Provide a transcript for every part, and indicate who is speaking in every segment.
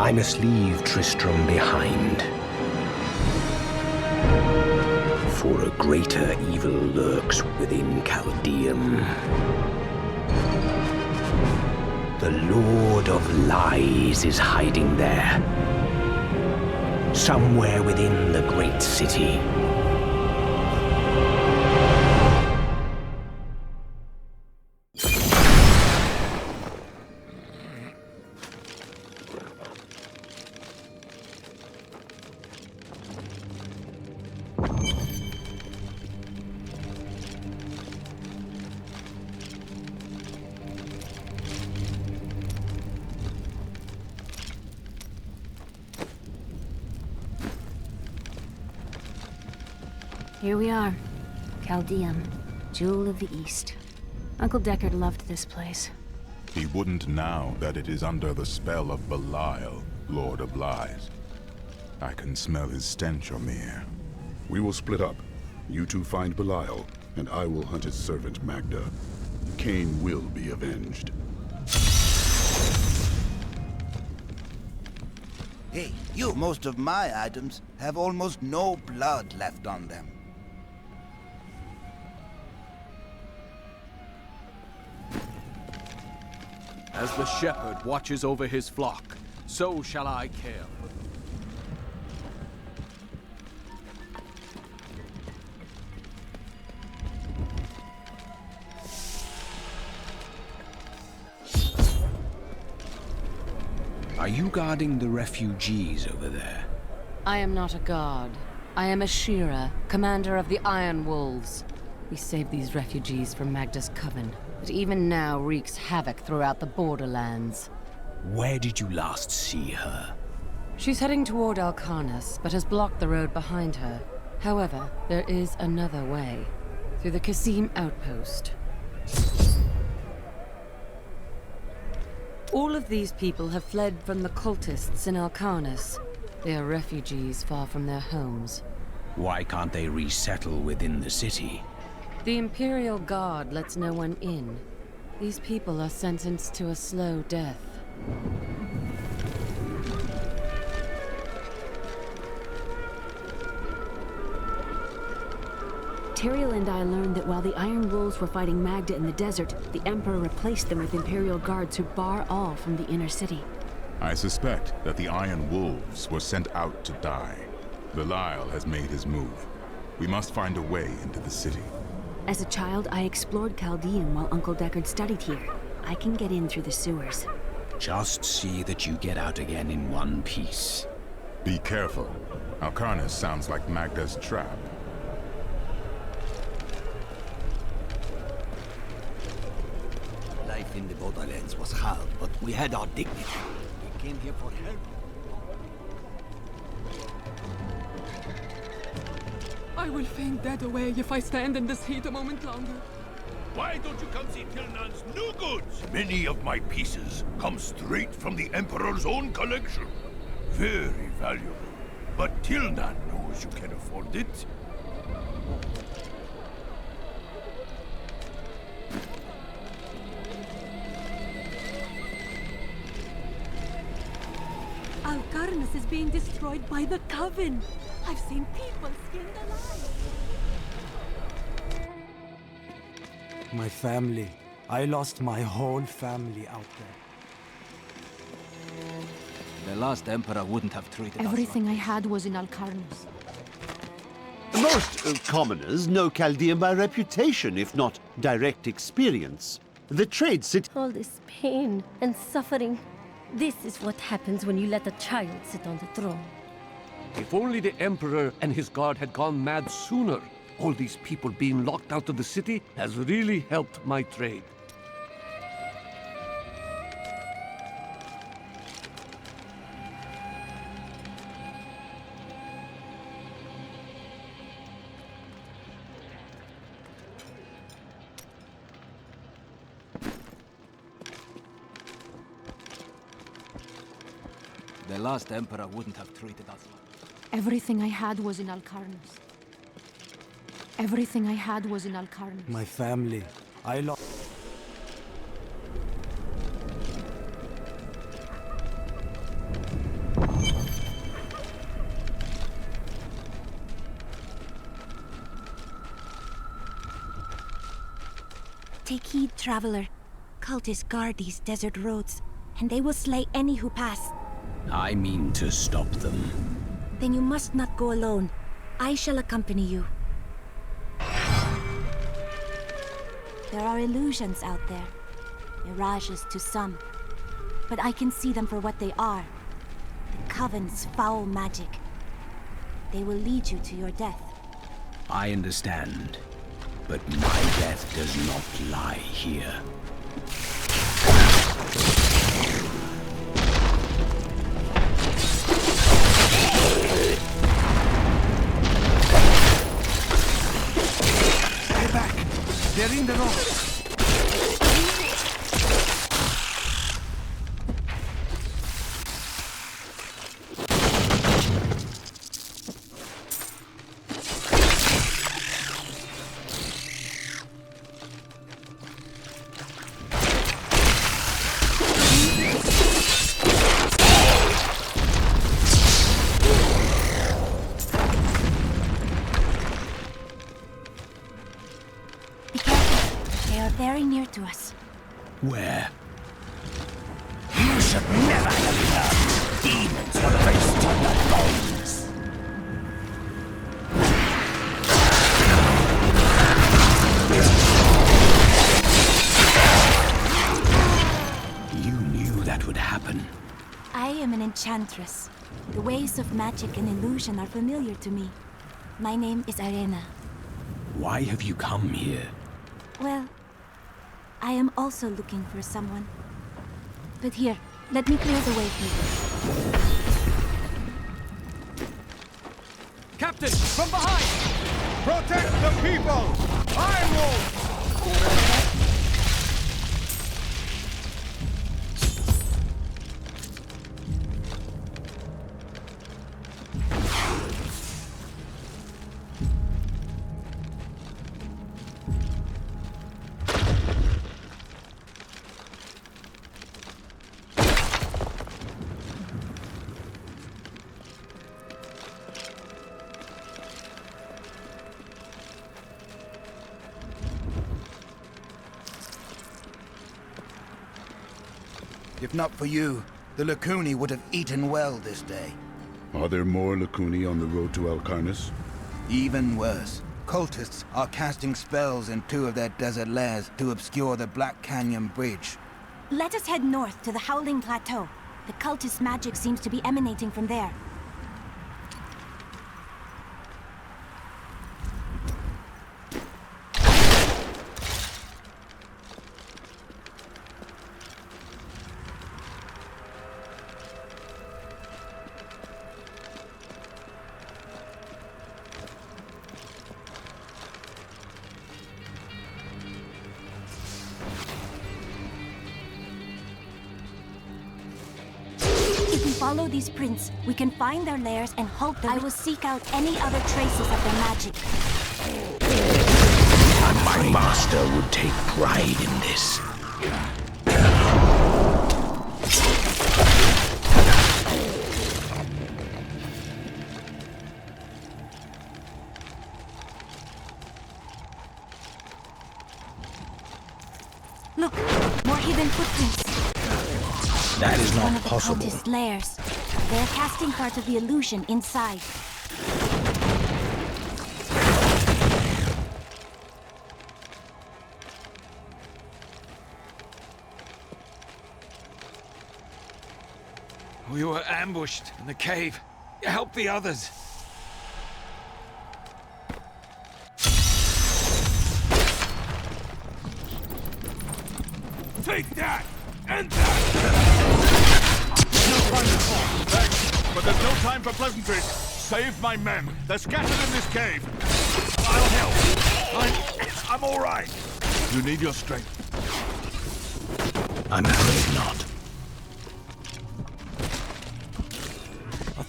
Speaker 1: I must leave Tristram behind. For a greater evil lurks within Chaldeum. The Lord of Lies is hiding there. Somewhere within the great city.
Speaker 2: Here we are. Chaldeum, Jewel of the East. Uncle Deckard loved this place.
Speaker 3: He wouldn't now that it is under the spell of Belial, Lord of Lies. I can smell his stench on the air.
Speaker 4: We will split up. You two find Belial, and I will hunt his servant Magda. Cain will be avenged.
Speaker 5: Hey, you! Most of my items have almost no blood left on them.
Speaker 6: As the shepherd watches over his flock, so shall I care for them.
Speaker 1: Are you guarding the refugees over there?
Speaker 2: I am not a guard. I am a Shira, commander of the Iron Wolves. We saved these refugees from Magda's coven, but even now wreaks havoc throughout the borderlands.
Speaker 1: Where did you last see her?
Speaker 2: She's heading toward Alcarnus, but has blocked the road behind her. However, there is another way. Through the Kasim outpost. All of these people have fled from the cultists in Alcarnus. They are refugees far from their homes.
Speaker 1: Why can't they resettle within the city?
Speaker 2: The Imperial Guard lets no one in. These people are sentenced to a slow death.
Speaker 7: Tyrael and I learned that while the Iron Wolves were fighting Magda in the desert, the Emperor replaced them with Imperial guards who bar all from the inner city.
Speaker 3: I suspect that the Iron Wolves were sent out to die. Belial has made his move. We must find a way into the city.
Speaker 7: As a child, I explored Chaldeum while Uncle Deckard studied here. I can get in through the sewers.
Speaker 1: Just see that you get out again in one piece.
Speaker 3: Be careful. Alcarnus sounds like Magda's trap.
Speaker 5: Life in the borderlands was hard, but we had our dignity. We came here for help.
Speaker 8: I will faint dead away if I stand in this heat a moment longer.
Speaker 9: Why don't you come see Tilnan's new goods? Many of my pieces come straight from the Emperor's own collection. Very valuable. But Tilnan knows you can afford it.
Speaker 8: Alcarnus is being destroyed by the Coven. I've seen people skinned alive.
Speaker 10: My family. I lost my whole family out there.
Speaker 5: The last Emperor wouldn't have treated
Speaker 7: Everything I had was in Alcarnus.
Speaker 11: Most commoners know Chaldeum by reputation, if not direct experience. The trade city...
Speaker 12: All this pain and suffering. This is what happens when you let a child sit on the throne.
Speaker 13: If only the Emperor and his guard had gone mad sooner. All these people being locked out of the city has really helped my trade.
Speaker 5: The last Emperor wouldn't have treated us.
Speaker 7: Everything I had was in Alcarnus. Everything I had was in Alcarnus.
Speaker 10: My family. I lost...
Speaker 14: Take heed, traveler. Cultists guard these desert roads, and they will slay any who pass.
Speaker 1: I mean to stop them.
Speaker 14: Then you must not go alone. I shall accompany you. There are illusions out there. Mirages to some. But I can see them for what they are. The Coven's foul magic. They will lead you to your death.
Speaker 1: I understand. But my death does not lie here.
Speaker 10: Stay back! They're in the road!
Speaker 14: Very near to us.
Speaker 1: Where? You should never have loved demons for the face on your bones. You knew that would happen.
Speaker 14: I am an enchantress. The ways of magic and illusion are familiar to me. My name is Arena.
Speaker 1: Why have you come here?
Speaker 14: Well, I am also looking for someone. But here, let me clear the way for you.
Speaker 6: Captain, from behind!
Speaker 9: Protect the people! Iron Wolf!
Speaker 5: If not for you, the Lacuni would have eaten well this day.
Speaker 4: Are there more Lacuni on the road to Alcarnus?
Speaker 5: Even worse. Cultists are casting spells in 2 of their desert lairs to obscure the Black Canyon Bridge.
Speaker 14: Let us head north to the Howling Plateau. The cultist magic seems to be emanating from there. Follow these prints. We can find their lairs and halt them. I will seek out any other traces of their magic.
Speaker 1: My master would take pride in this.
Speaker 14: Look, more hidden footprints.
Speaker 1: That is
Speaker 14: One
Speaker 1: not
Speaker 14: of the
Speaker 1: possible.
Speaker 14: cultist lairs. They are casting part of the illusion inside.
Speaker 6: We were ambushed in the cave. Help the others.
Speaker 9: Take that! And that! No time to talk. Thanks, but there's no time for pleasantries. Save my men. They're scattered in this cave. I'll help. I'm all right. You need your strength.
Speaker 1: I'm afraid not.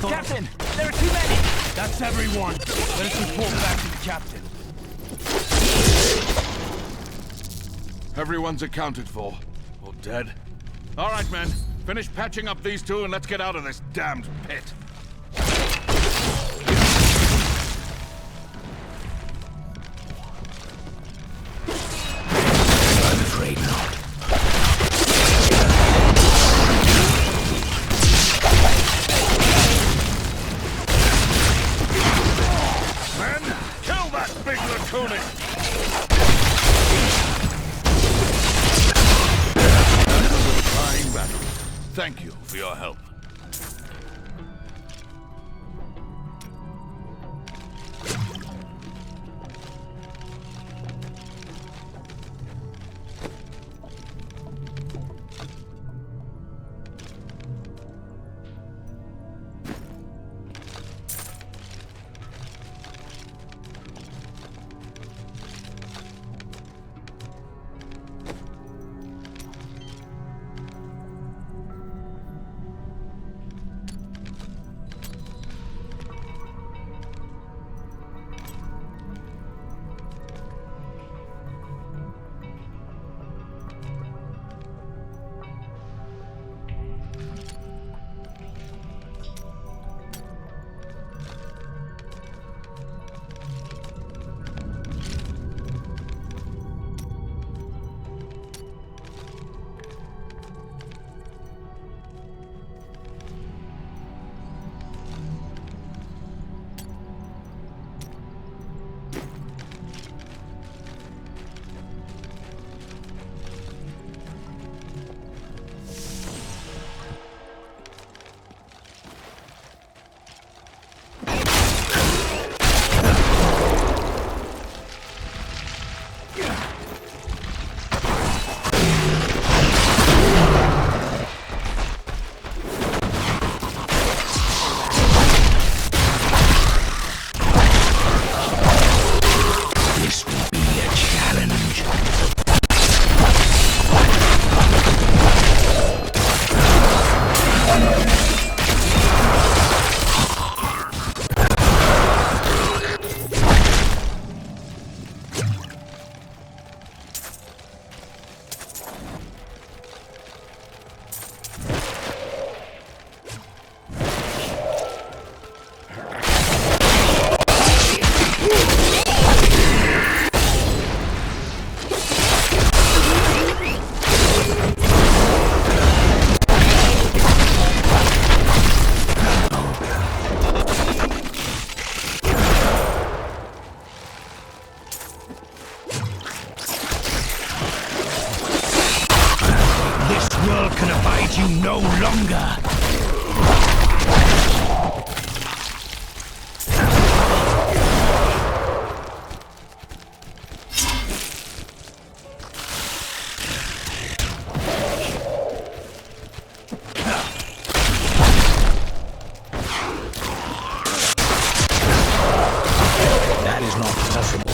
Speaker 9: Captain, there are too many. That's everyone. Let us report back to the captain. Everyone's accounted for. Or dead. All right, men. Finish patching up these 2 and let's get out of this damned pit. Tony! Fine battle. Thank you for your help.
Speaker 1: Can abide you no longer! That is not possible.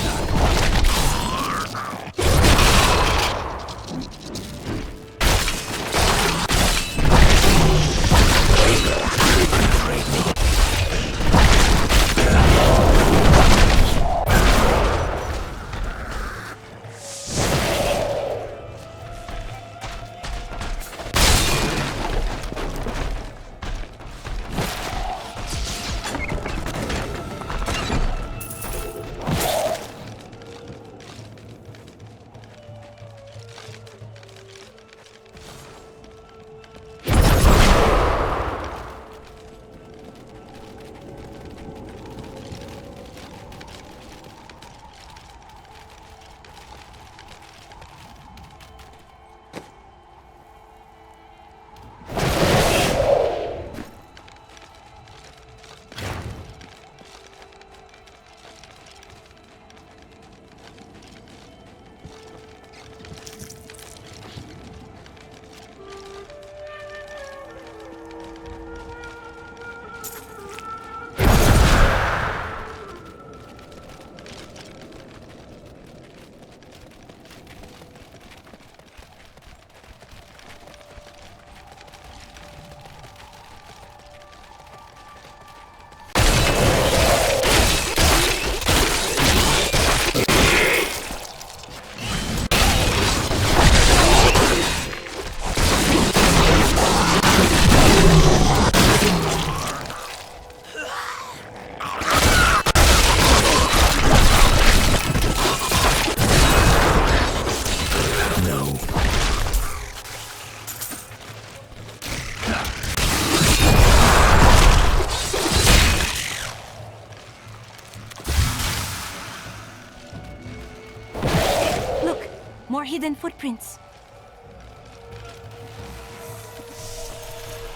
Speaker 14: More hidden footprints.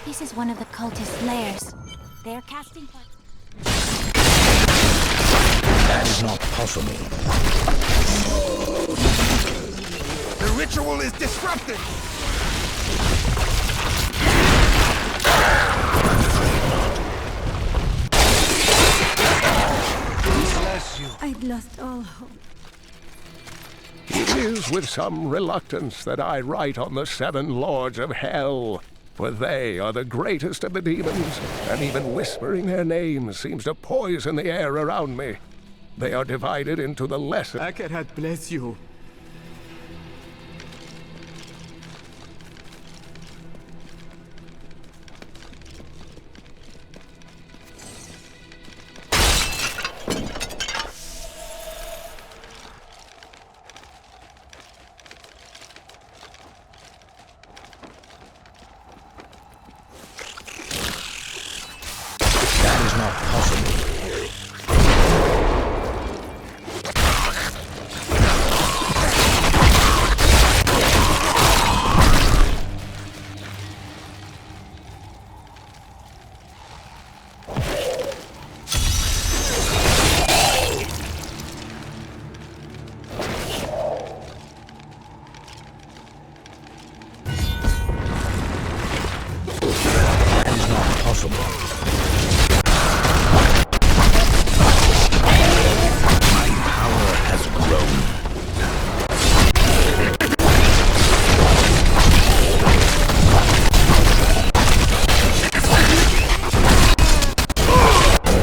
Speaker 14: This is one of the cultist lairs. They are casting...
Speaker 1: That is not possible.
Speaker 5: The ritual is disrupted!
Speaker 15: Bless you.
Speaker 8: I'd lost all hope.
Speaker 15: It is with some reluctance that I write on the 7 lords of hell, for they are the greatest of the demons, and even whispering their names seems to poison the air around me. They are divided into the lesser...
Speaker 10: Akarat bless you.
Speaker 1: That is not possible. That is not possible. My power has grown.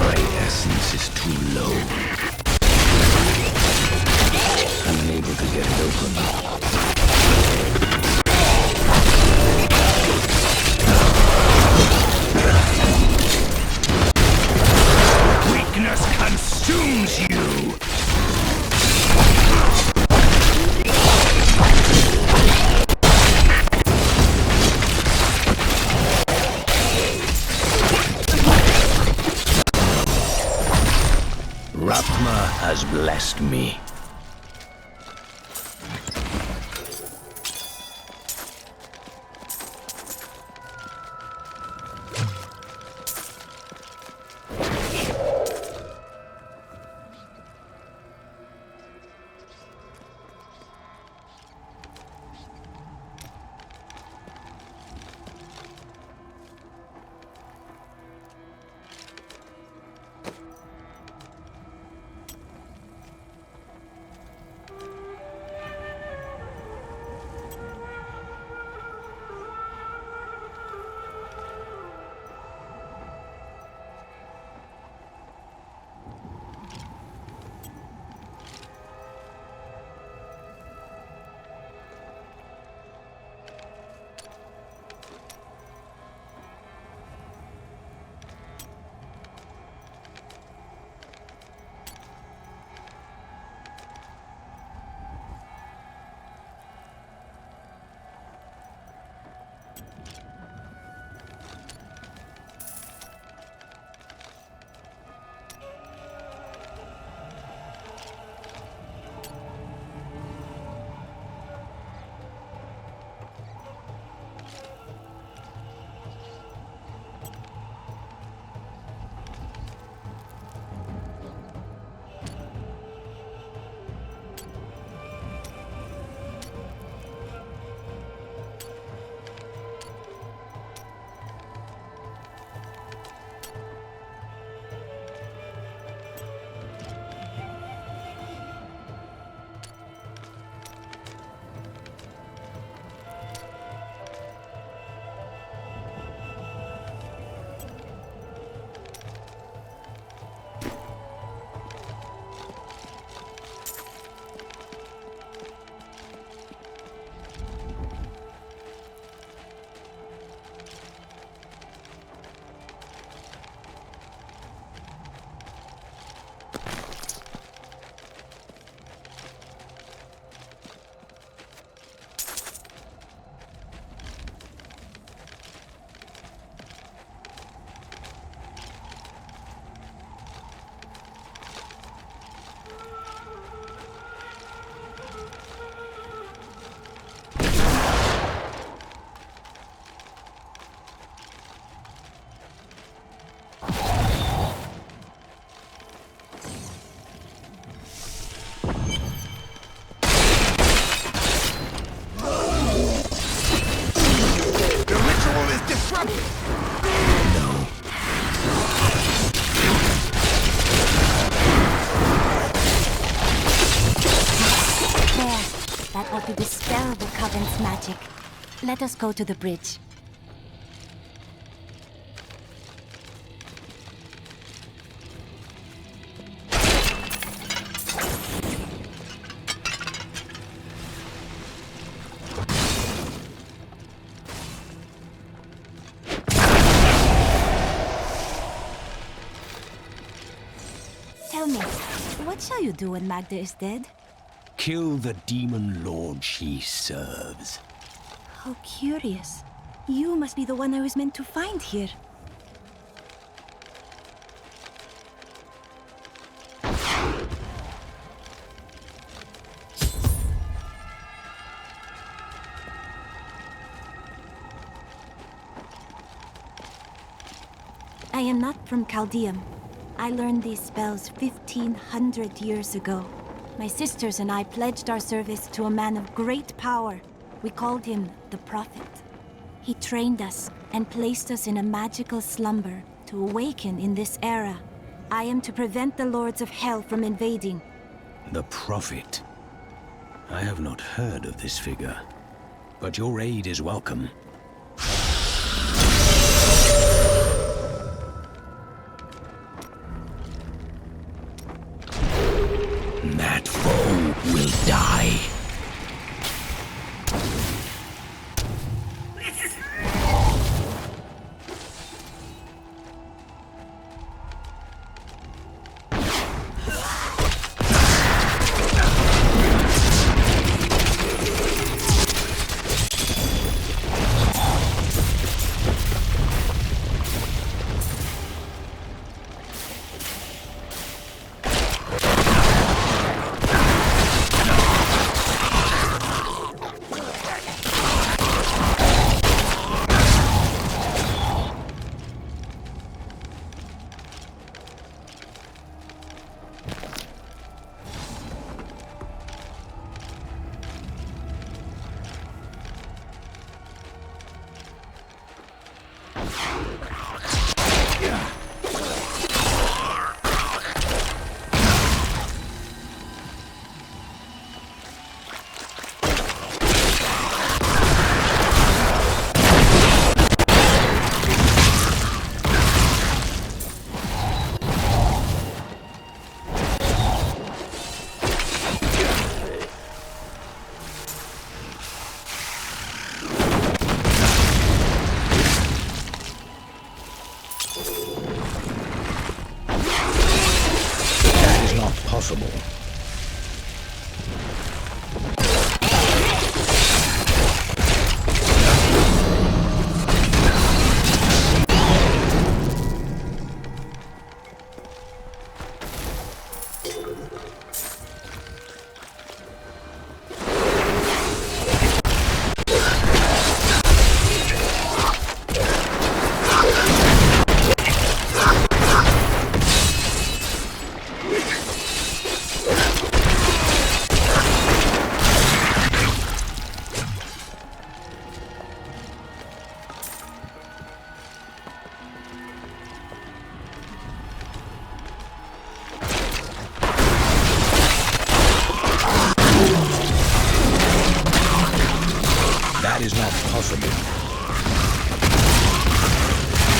Speaker 1: My essence is too low. I'm unable to get it open. Weakness consumes you! Ratma has blessed me.
Speaker 14: to dispel the Coven's magic. Let us go to the bridge. Tell me, what shall you do when Magda is dead?
Speaker 1: Kill the demon lord she serves.
Speaker 14: How curious. You must be the one I was meant to find here. I am not from Chaldeum. I learned these spells 1,500 years ago. My sisters and I pledged our service to a man of great power. We called him the Prophet. He trained us and placed us in a magical slumber to awaken in this era. I am to prevent the Lords of Hell from invading.
Speaker 1: The Prophet. I have not heard of this figure, but your aid is welcome. That foe will die. Possible. That is not possible.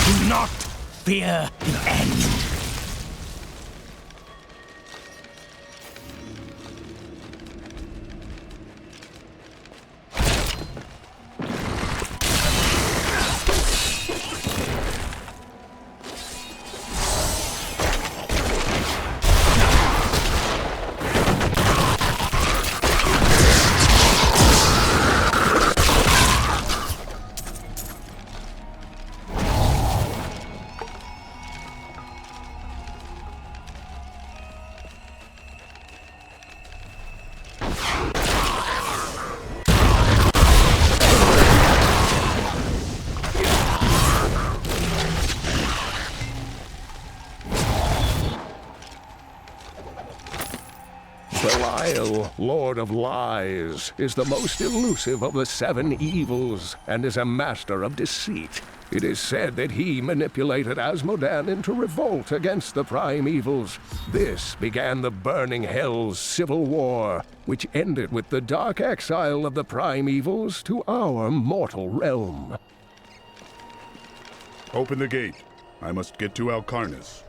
Speaker 1: Do not fear the end.
Speaker 15: Belial, Lord of Lies, is the most elusive of the 7 evils and is a master of deceit. It is said that he manipulated Asmodan into revolt against the prime evils. This began the Burning Hell's civil war, which ended with the dark exile of the prime evils to our mortal realm.
Speaker 4: Open the gate. I must get to Alcarnus.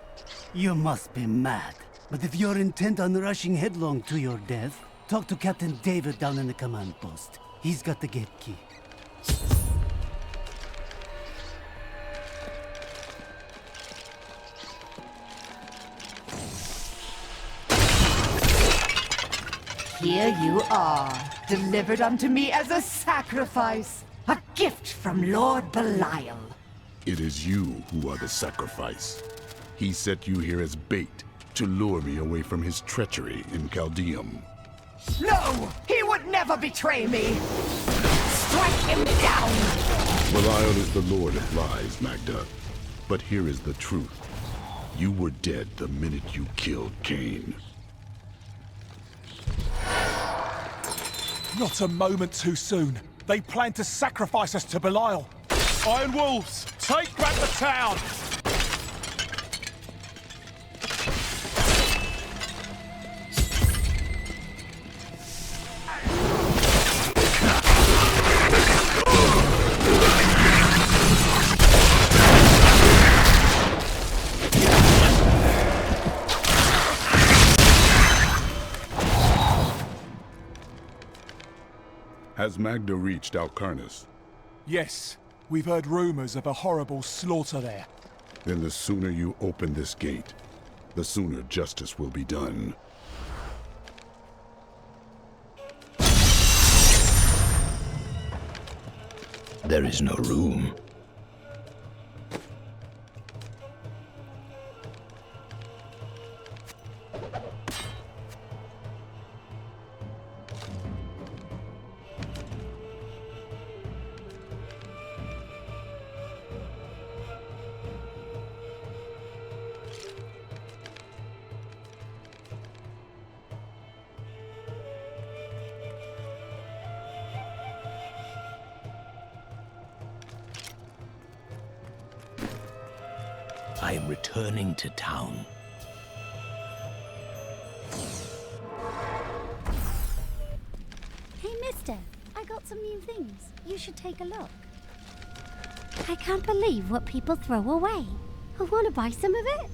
Speaker 16: You must be mad. But if you're intent on rushing headlong to your death, talk to Captain David down in the command post. He's got the gate key.
Speaker 17: Here you are, delivered unto me as a sacrifice, a gift from Lord Belial.
Speaker 4: It is you who are the sacrifice. He set you here as bait to lure me away from his treachery in Caldeum.
Speaker 17: No! He would never betray me! Strike him down!
Speaker 4: Belial is the Lord of Lies, Magda. But here is the truth. You were dead the minute you killed Cain.
Speaker 18: Not a moment too soon. They plan to sacrifice us to Belial. Iron Wolves, take back the town!
Speaker 4: Has Magda reached Alcarnus?
Speaker 18: Yes, we've heard rumors of a horrible slaughter there.
Speaker 4: Then the sooner you open this gate, the sooner justice will be done.
Speaker 1: There is no room. I am returning to town.
Speaker 19: Hey, mister, I got some new things. You should take a look. I can't believe what people throw away. I want to buy some of it.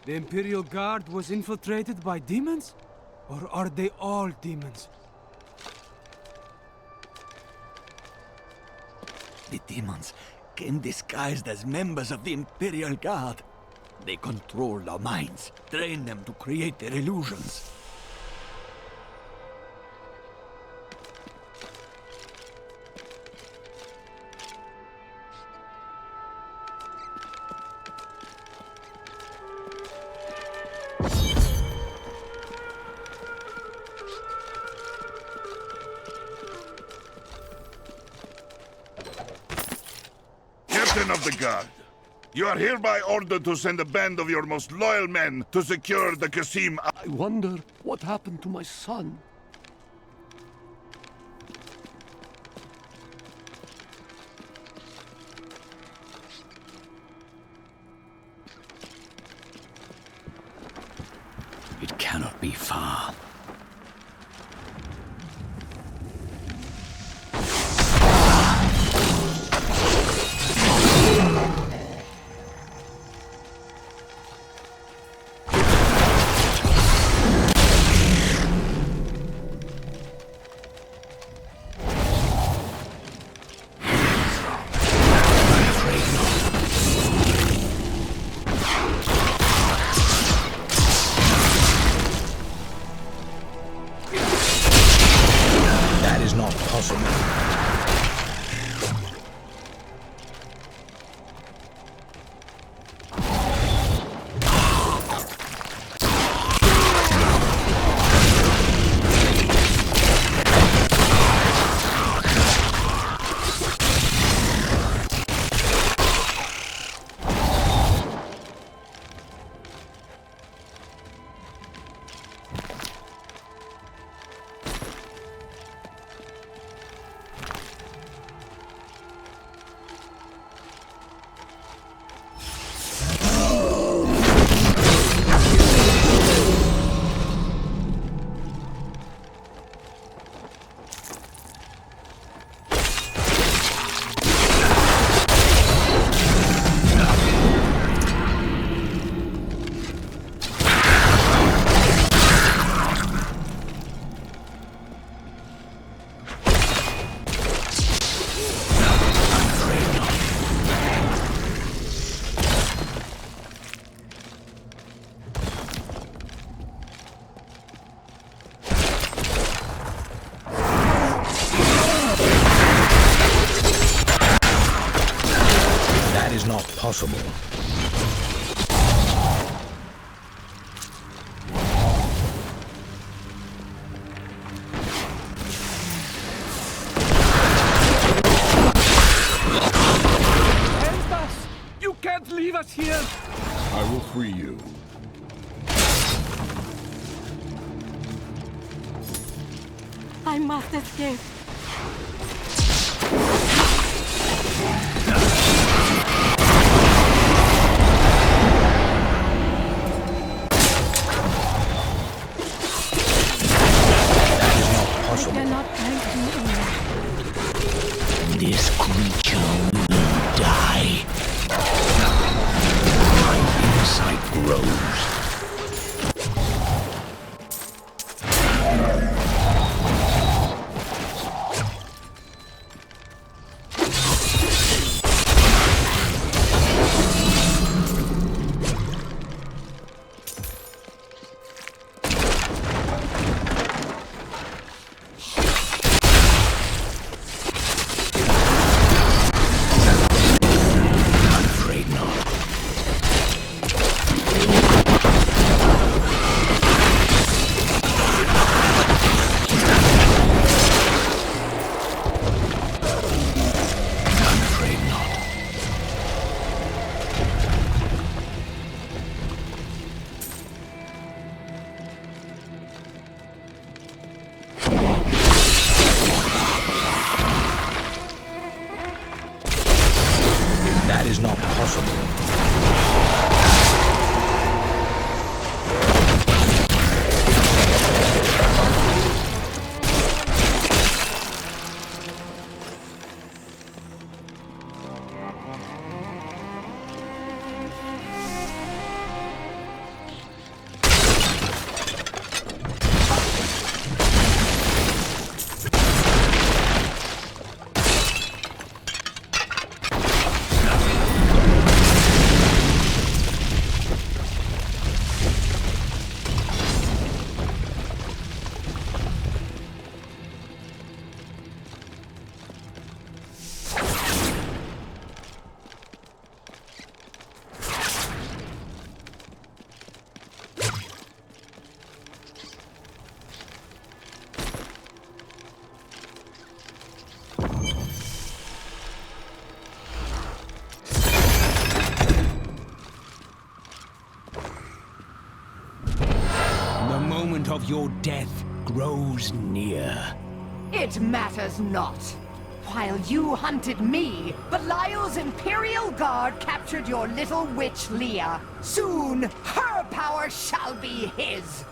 Speaker 10: The Imperial Guard was infiltrated by demons? Or are they all demons?
Speaker 1: The demons came disguised as members of the Imperial Guard. They control our minds, train them to create their illusions.
Speaker 9: Captain of the Guard, you are hereby ordered to send a band of your most loyal men to secure the Qasim.
Speaker 13: I wonder what happened to my son.
Speaker 1: It cannot be far. That is not possible. That is not possible.
Speaker 13: Help us! You can't leave us here!
Speaker 4: I will free you.
Speaker 8: I must escape.
Speaker 1: Possible.
Speaker 8: I cannot thank you enough.
Speaker 1: This creature will die. My insight grows. I'm afraid not. of your death grows near.
Speaker 17: It matters not. While you hunted me, Belial's Imperial Guard captured your little witch Leah. Soon, her power shall be his.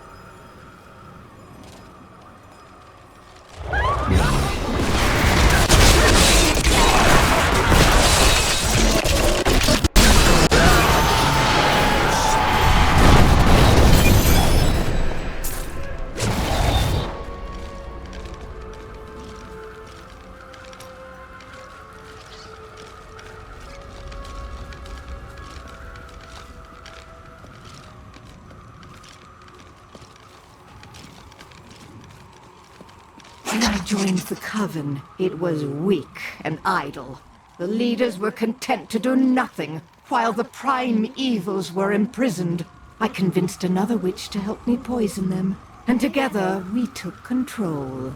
Speaker 17: When I joined the Coven, it was weak and idle. The leaders were content to do nothing, while the prime evils were imprisoned. I convinced another witch to help me poison them, and together we took control.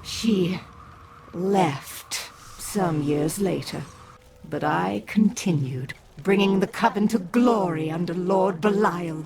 Speaker 17: She left some years later, but I continued, bringing the Coven to glory under Lord Belial.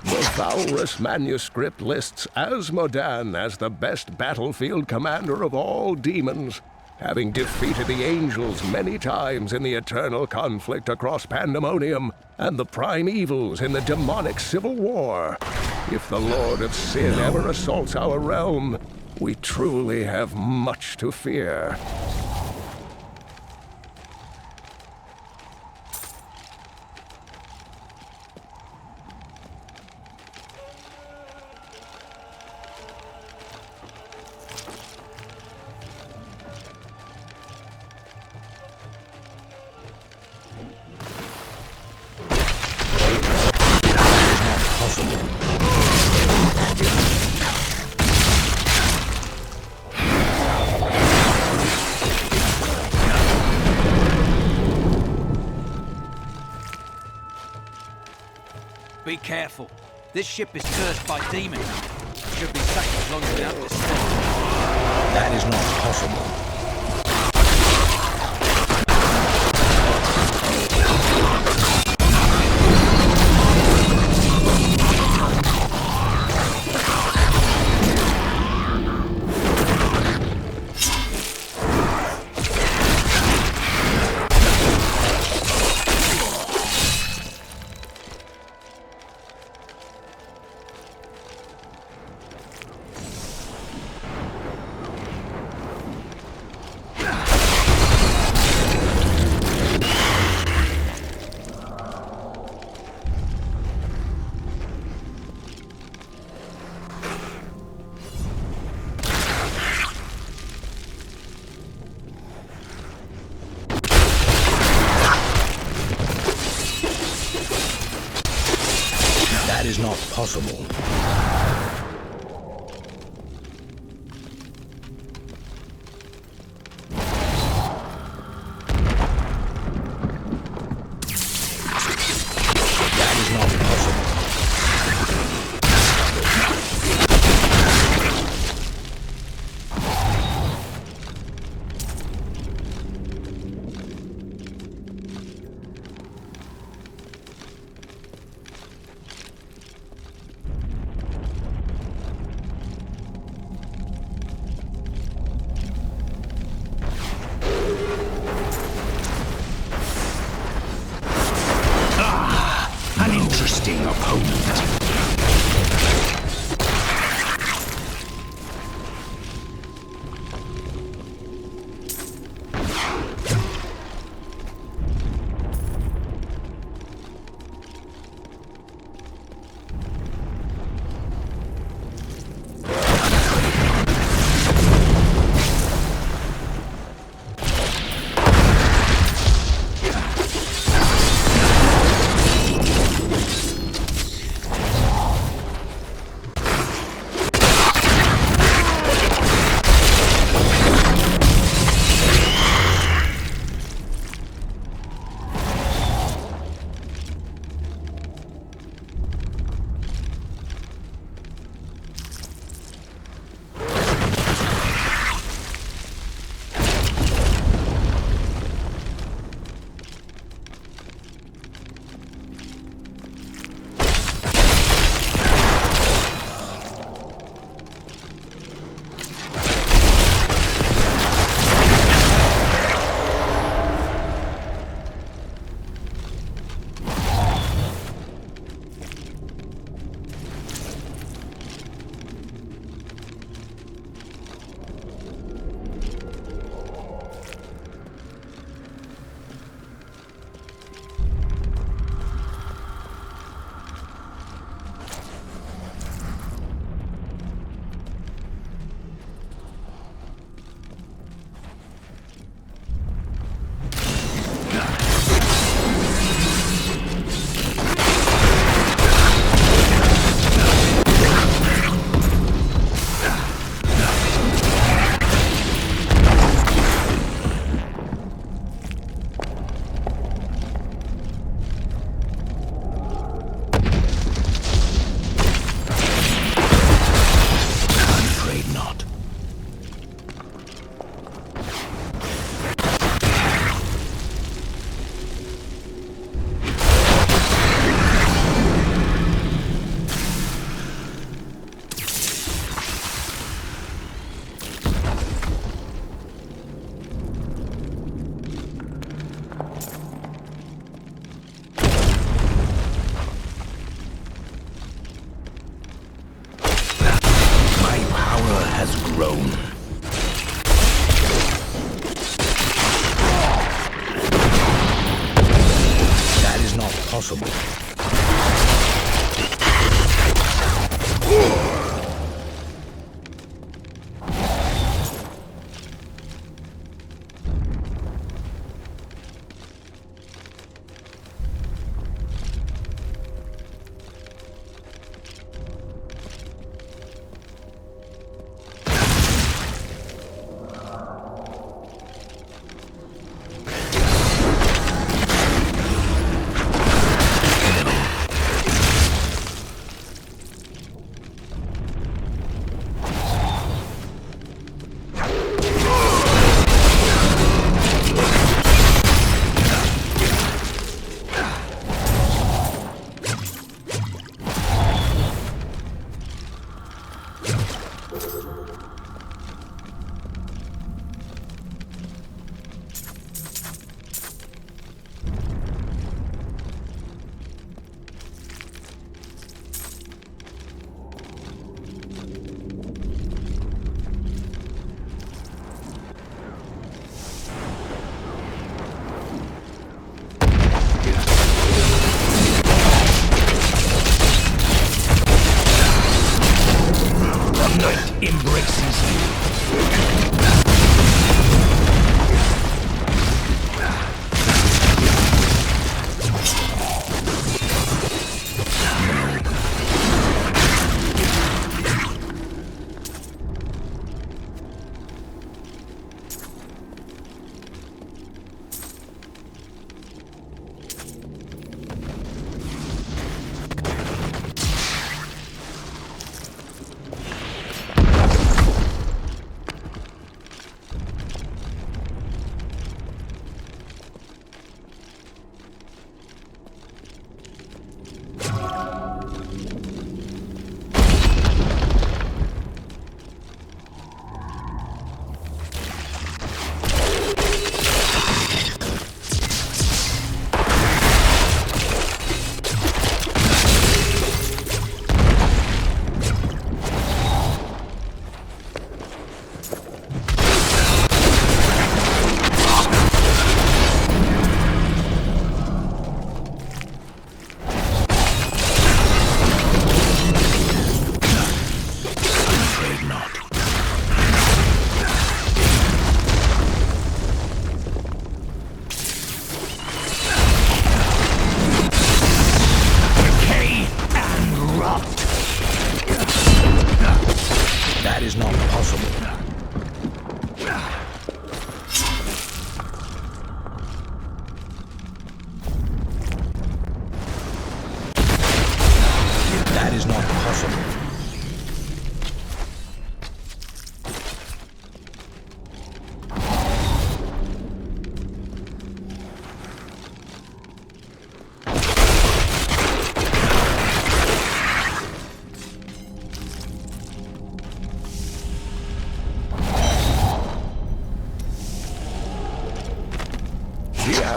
Speaker 15: The Valrus manuscript lists Asmodan as the best battlefield commander of all demons, having defeated the angels many times in the eternal conflict across Pandemonium and the prime evils in the demonic civil war. If the Lord of Sin ever assaults our realm, we truly have much to fear.
Speaker 20: Be careful. This ship is cursed by demons. Should be safe as long as we have this thing.
Speaker 9: That is not possible. That is not possible. That is not possible. possible.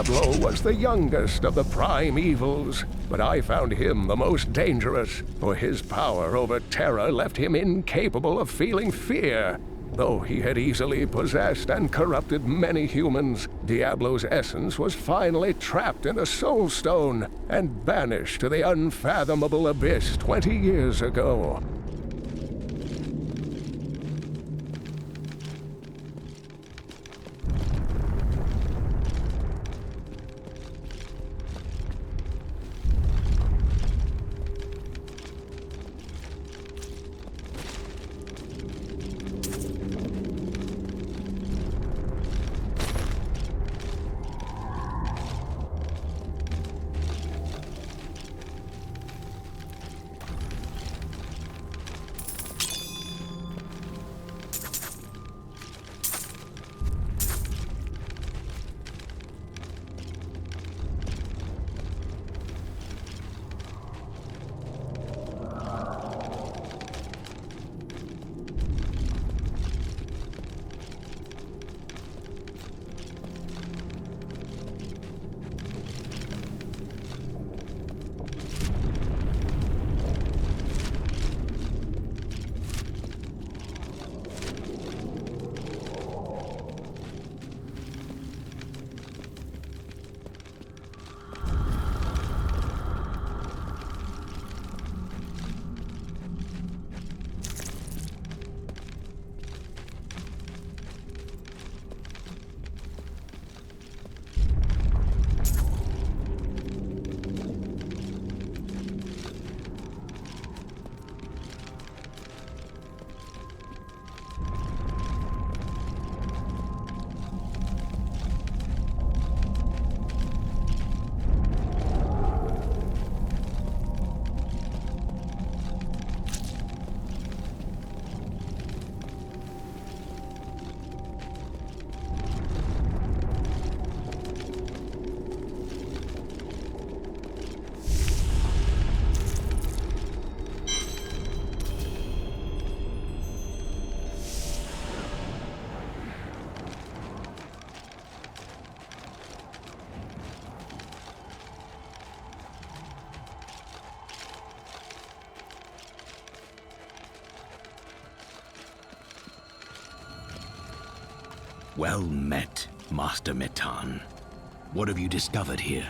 Speaker 15: Diablo was the youngest of the prime evils, but I found him the most dangerous, for his power over terror left him incapable of feeling fear. Though he had easily possessed and corrupted many humans, Diablo's essence was finally trapped in a soul stone and banished to the unfathomable abyss 20 years ago.
Speaker 21: Well met, Master Metan. What have you discovered here?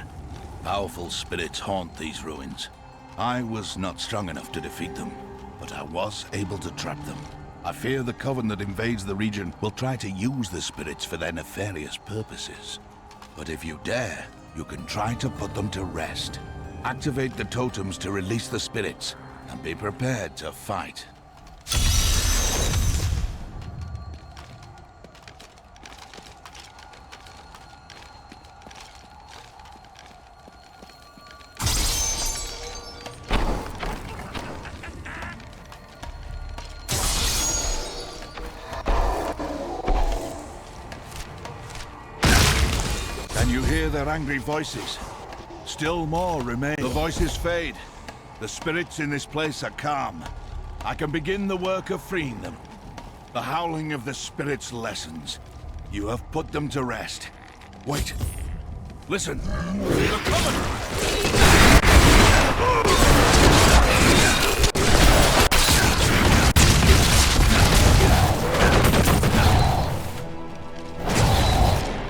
Speaker 9: Powerful spirits haunt these ruins. I was not strong enough to defeat them, but I was able to trap them. I fear the coven that invades the region will try to use the spirits for their nefarious purposes. But if you dare, you can try to put them to rest. Activate the totems to release the spirits, and be prepared to fight. Can you hear their angry voices? Still more remain. The voices fade. The spirits in this place are calm. I can begin the work of freeing them. The howling of the spirits lessens. You have put them to rest. Wait. Listen. They're coming!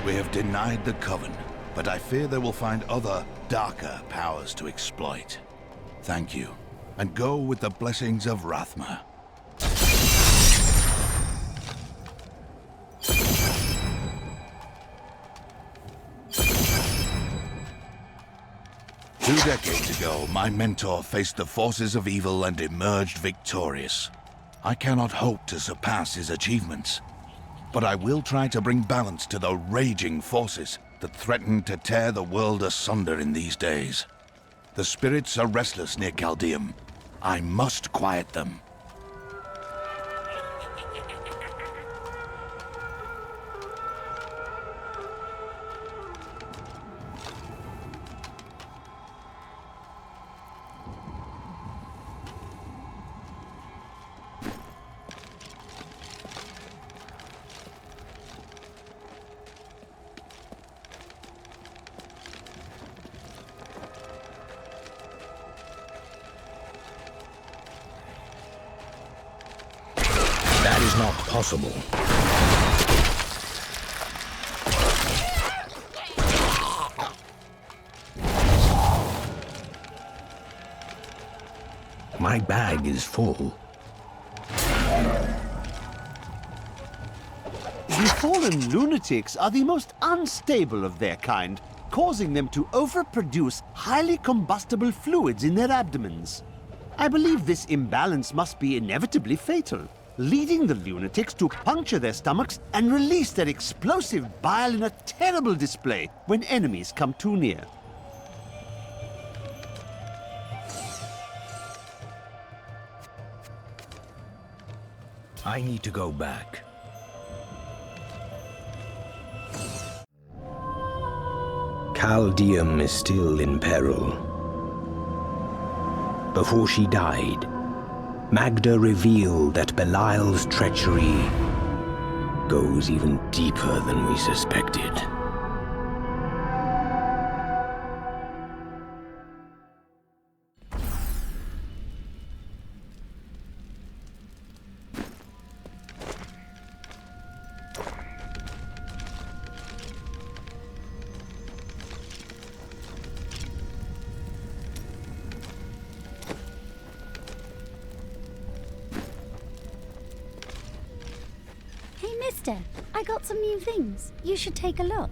Speaker 9: We have denied the Coven, but I fear they will find other, darker powers to exploit. Thank you, and go with the blessings of Rathma. 2 decades ago, my mentor faced the forces of evil and emerged victorious. I cannot hope to surpass his achievements, but I will try to bring balance to the raging forces that threaten to tear the world asunder in these days. The spirits are restless near Caldeum. I must quiet them.
Speaker 21: That is not possible. My bag is full.
Speaker 11: The fallen lunatics are the most unstable of their kind, causing them to overproduce highly combustible fluids in their abdomens. I believe this imbalance must be inevitably fatal, leading the lunatics to puncture their stomachs and release their explosive bile in a terrible display when enemies come too near.
Speaker 21: I need to go back. Caldeum is still in peril. Before she died, Magda revealed that Belial's treachery goes even deeper than we suspected.
Speaker 19: Mister, I got some new things. You should take a look.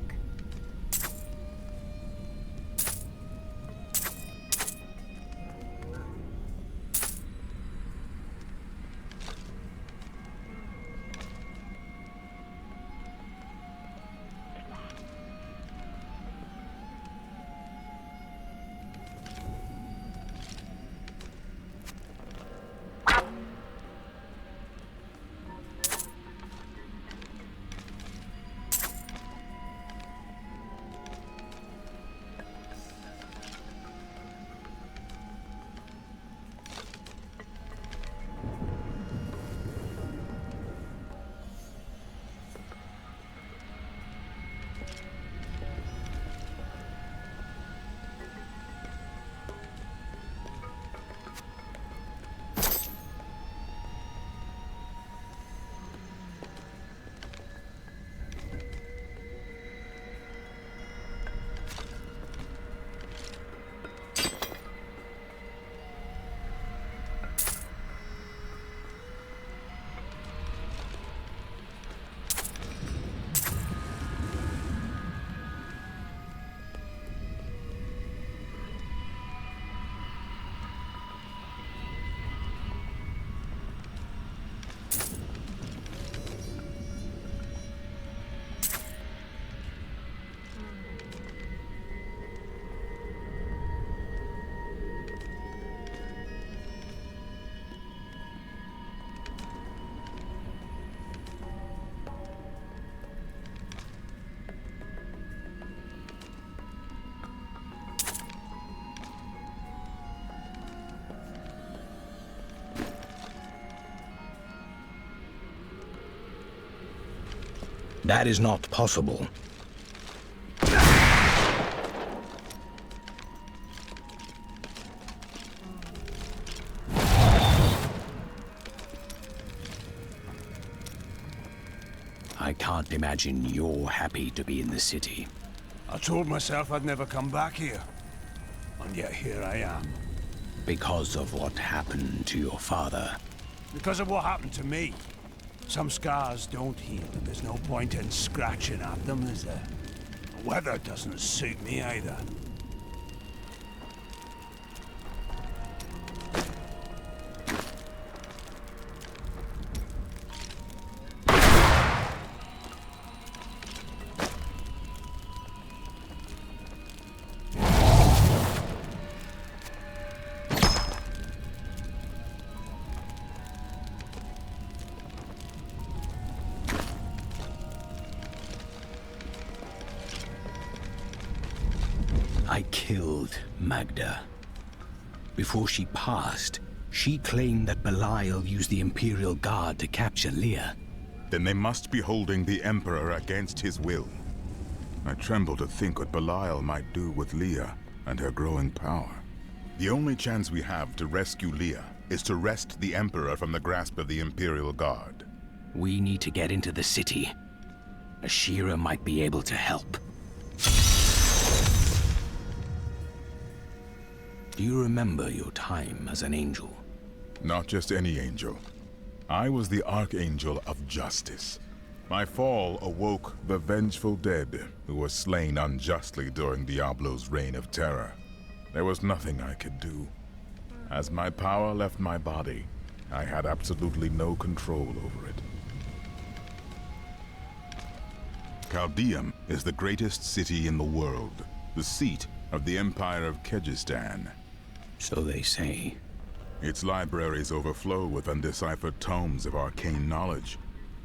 Speaker 21: That is not possible. I can't imagine you're happy to be in the city.
Speaker 18: I told myself I'd never come back here. And yet here I am.
Speaker 21: Because of what happened to your father.
Speaker 18: Because of what happened to me. Some scars don't heal, and there's no point in scratching at them, is there? The weather doesn't suit me either.
Speaker 21: I killed Magda. Before she passed, she claimed that Belial used the Imperial Guard to capture Leah.
Speaker 3: Then they must be holding the Emperor against his will. I tremble to think what Belial might do with Leah and her growing power. The only chance we have to rescue Leah is to wrest the Emperor from the grasp of the Imperial Guard.
Speaker 21: We need to get into the city. Ashira might be able to help. Do you remember your time as an angel?
Speaker 3: Not just any angel. I was the Archangel of Justice. My fall awoke the vengeful dead who were slain unjustly during Diablo's reign of terror. There was nothing I could do. As my power left my body, I had absolutely no control over it. Caldeum is the greatest city in the world, the seat of the Empire of Kyrgyzstan.
Speaker 21: So they say.
Speaker 3: Its libraries overflow with undeciphered tomes of arcane knowledge.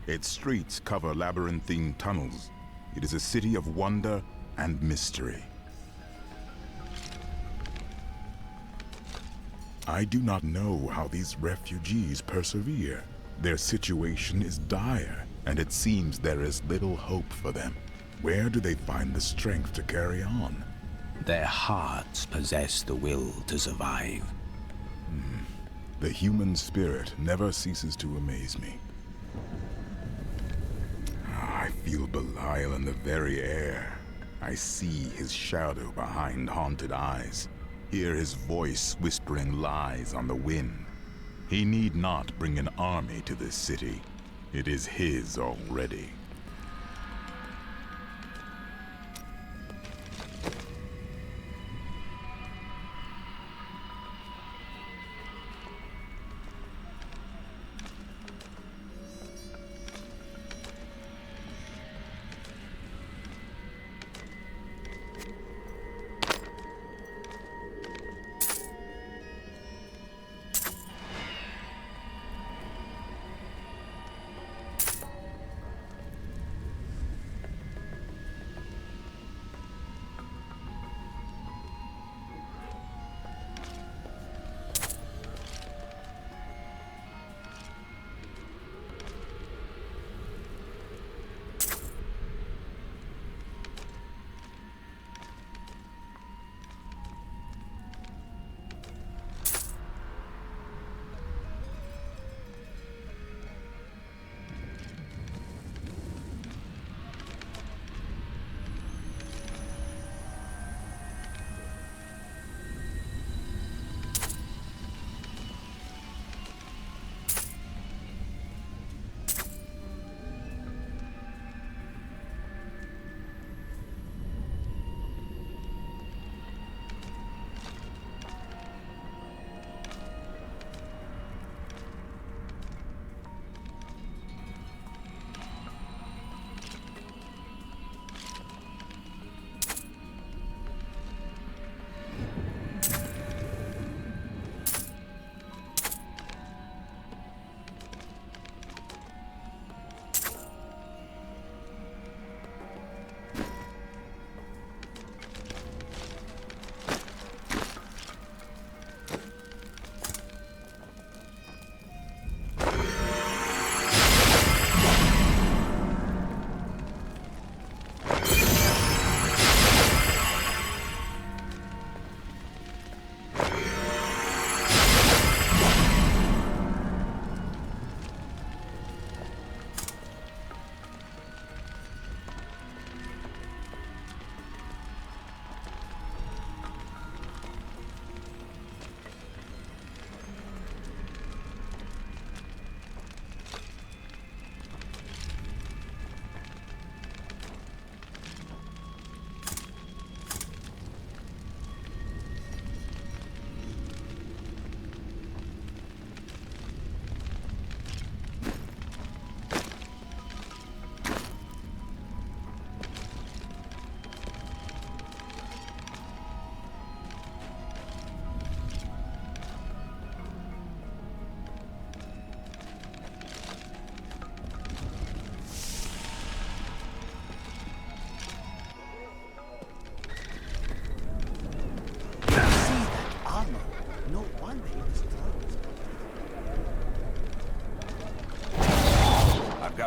Speaker 3: Its streets cover labyrinthine tunnels. It is a city of wonder and mystery. I do not know how these refugees persevere. Their situation is dire, and it seems there is little hope for them. Where do they find the strength to carry on?
Speaker 21: Their hearts possess the will to survive.
Speaker 3: The human spirit never ceases to amaze me. I feel Belial in the very air. I see his shadow behind haunted eyes. Hear his voice whispering lies on the wind. He need not bring an army to this city. It is his already.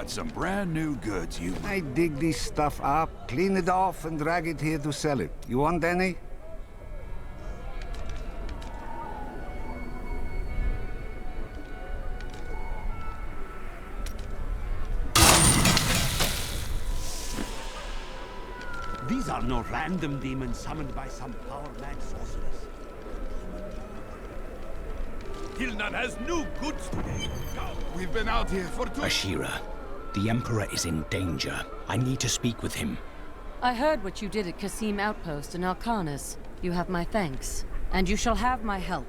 Speaker 18: got some brand new goods, you...
Speaker 2: I dig this stuff up, clean it off, and drag it here to sell it. You want any?
Speaker 10: These are no random demons summoned by some power-mad sorceress.
Speaker 9: Tilnan has new goods today. Go.
Speaker 22: We've been out here for 2...
Speaker 21: Ashira, the Emperor is in danger. I need to speak with him.
Speaker 7: I heard what you did at Kasim Outpost in Alcanis. You have my thanks, and you shall have my help.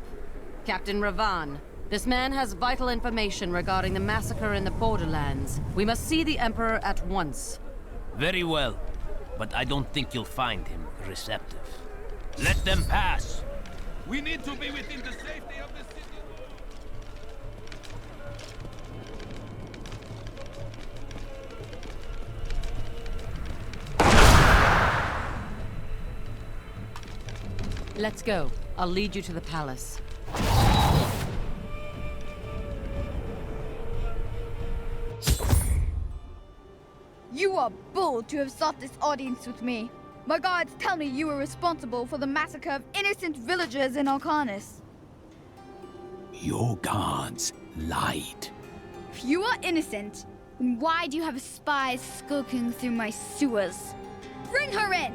Speaker 7: Captain Ravan, this man has vital information regarding the massacre in the Borderlands. We must see the Emperor at once.
Speaker 20: Very well, but I don't think you'll find him receptive. Let them pass!
Speaker 22: We need to be within the safety of the city.
Speaker 7: Let's go. I'll lead you to the palace.
Speaker 23: You are bold to have sought this audience with me. My guards tell me you were responsible for the massacre of innocent villagers in Alcanis.
Speaker 21: Your guards lied.
Speaker 23: If you are innocent, then why do you have spies skulking through my sewers? Bring her in!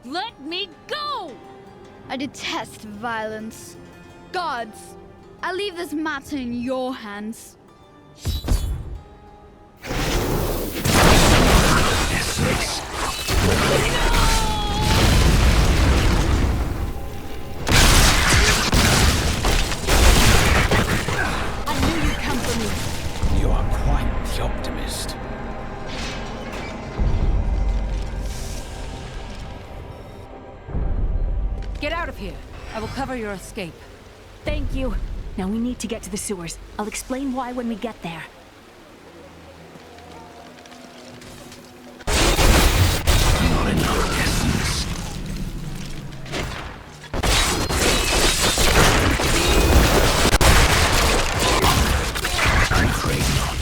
Speaker 8: Let me go!
Speaker 23: I detest violence. Guards, I leave this matter in your hands.
Speaker 8: I knew you'd come for me.
Speaker 21: You are quite the optimist.
Speaker 7: Get out of here. I will cover your escape. Thank you. Now we need to get to the sewers. I'll explain why when we get there.
Speaker 21: Not enough essence. I'm afraid not.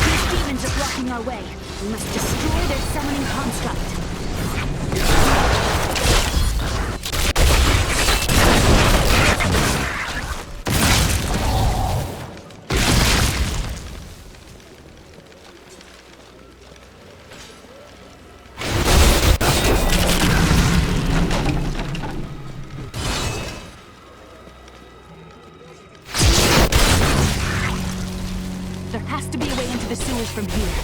Speaker 7: These demons are blocking our way. We must destroy their summoning construct. There has to be a way into the sewers from here.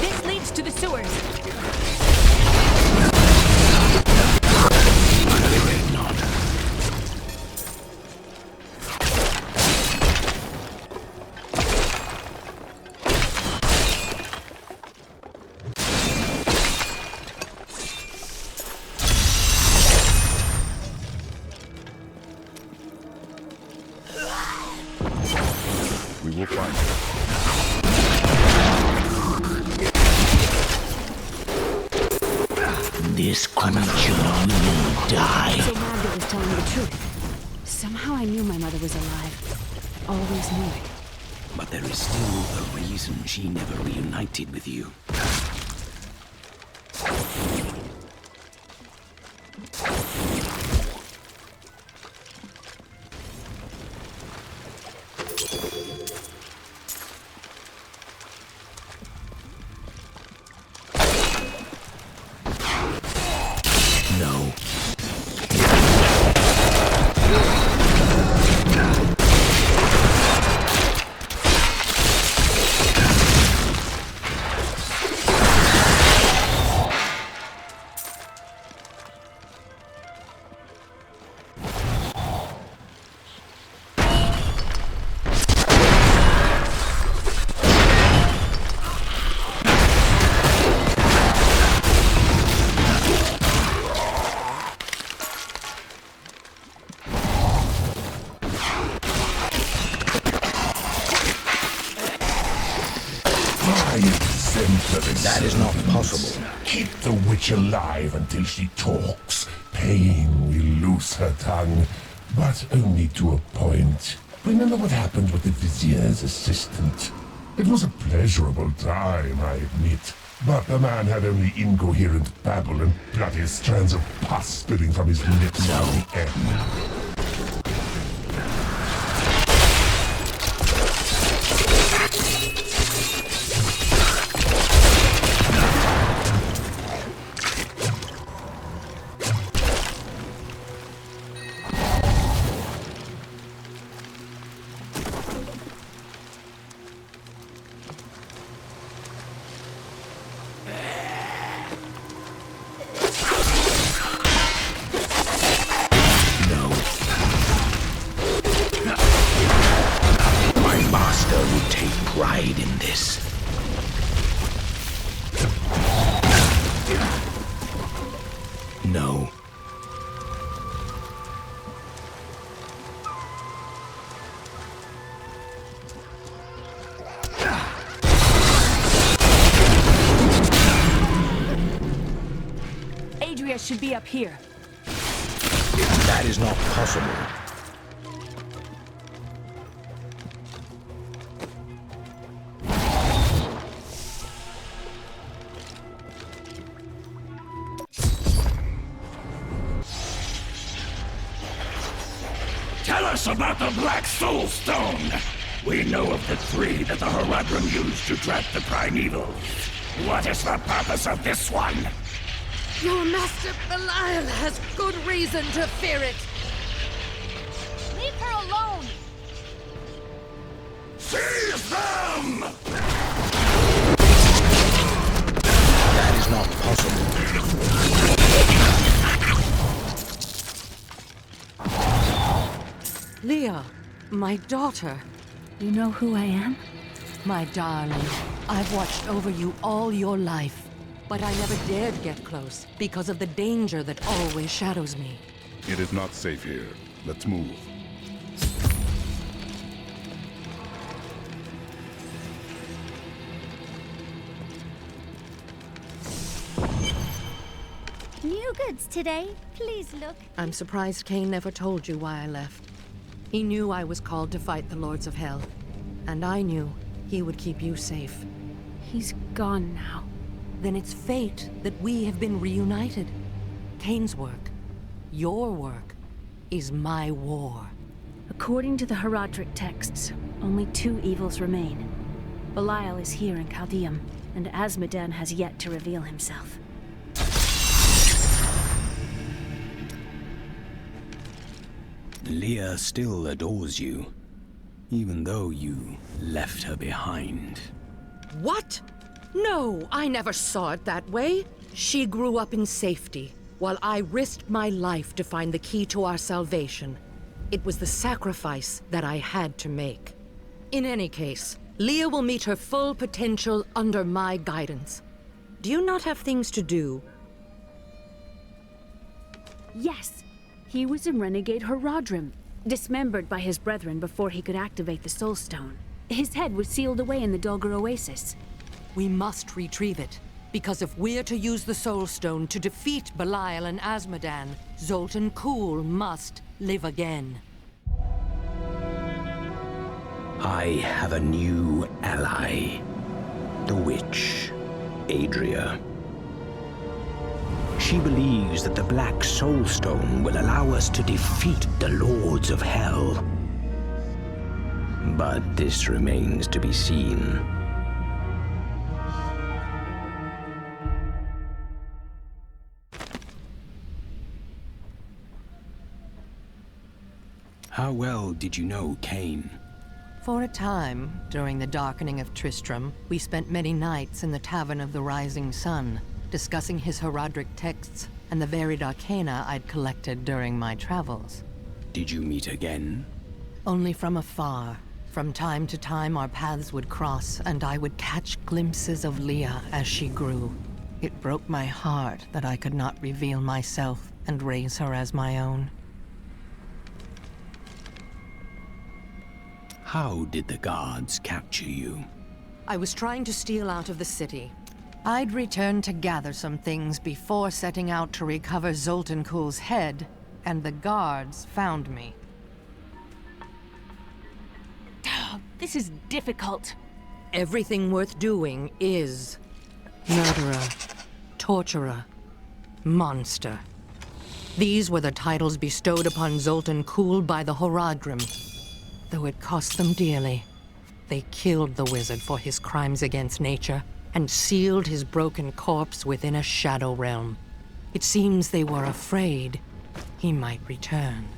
Speaker 7: This leads to the sewers.
Speaker 3: We will find her.
Speaker 21: This creature will die.
Speaker 7: So Magda was telling me the truth. Somehow I knew my mother was alive. Always knew it.
Speaker 21: But there is still a reason she never reunited with you. No.
Speaker 5: witch alive until she talks. Pain will loose her tongue, but only to a point. Remember what happened with the vizier's assistant? It was a pleasurable time, I admit. But the man had only incoherent babble and bloody strands of pus spilling from his lips on the end.
Speaker 21: No.
Speaker 8: Adria should be up here.
Speaker 21: That is not possible.
Speaker 5: Tell us about the Black Soul Stone! We know of the three that the Horadrim used to trap the primeval. What is the purpose of this one?
Speaker 7: Your master Belial has good reason to fear it.
Speaker 23: Leave her alone!
Speaker 5: Seize them!
Speaker 21: That is not possible.
Speaker 7: Leah, my daughter.
Speaker 8: You know who I am?
Speaker 7: My darling, I've watched over you all your life, but I never dared get close because of the danger that always shadows me.
Speaker 4: It is not safe here. Let's move.
Speaker 19: New goods today. Please look.
Speaker 7: I'm surprised Cain never told you why I left. He knew I was called to fight the Lords of Hell, and I knew he would keep you safe.
Speaker 8: He's gone now.
Speaker 7: Then it's fate that we have been reunited. Cain's work, your work, is my war.
Speaker 8: According to the Horadric texts, only two evils remain. Belial is here in Chaldeum, and Azmodan has yet to reveal himself.
Speaker 21: Leah still adores you, even though you left her behind.
Speaker 7: What? No, I never saw it that way. She grew up in safety, while I risked my life to find the key to our salvation. It was the sacrifice that I had to make. In any case, Leah will meet her full potential under my guidance. Do you not have things to do?
Speaker 8: Yes. He was a renegade Horadrim, dismembered by his brethren before he could activate the Soul Stone. His head was sealed away in the Dogger Oasis.
Speaker 7: We must retrieve it, because if we're to use the Soul Stone to defeat Belial and Azmodan, Zoltan Kulle must live again.
Speaker 21: I have a new ally. The witch, Adria. She believes that the Black Soul Stone will allow us to defeat the Lords of Hell. But this remains to be seen. How well did you know Cain?
Speaker 7: For a time, during the darkening of Tristram, we spent many nights in the Tavern of the Rising Sun, discussing his Horadric texts and the varied arcana I'd collected during my travels.
Speaker 21: Did you meet again?
Speaker 7: Only from afar. From time to time our paths would cross, and I would catch glimpses of Leah as she grew. It broke my heart that I could not reveal myself and raise her as my own.
Speaker 21: How did the guards capture you?
Speaker 7: I was trying to steal out of the city,
Speaker 6: I'd returned to gather some things before setting out to recover Zoltan Kuhl's head, and the guards found me.
Speaker 8: This is difficult.
Speaker 6: Everything worth doing is murderer, torturer, monster. These were the titles bestowed upon Zoltan Kuhl by the Horadrim. Though it cost them dearly, they killed the wizard for his crimes against nature and sealed his broken corpse within a shadow realm. It seems they were afraid he might return.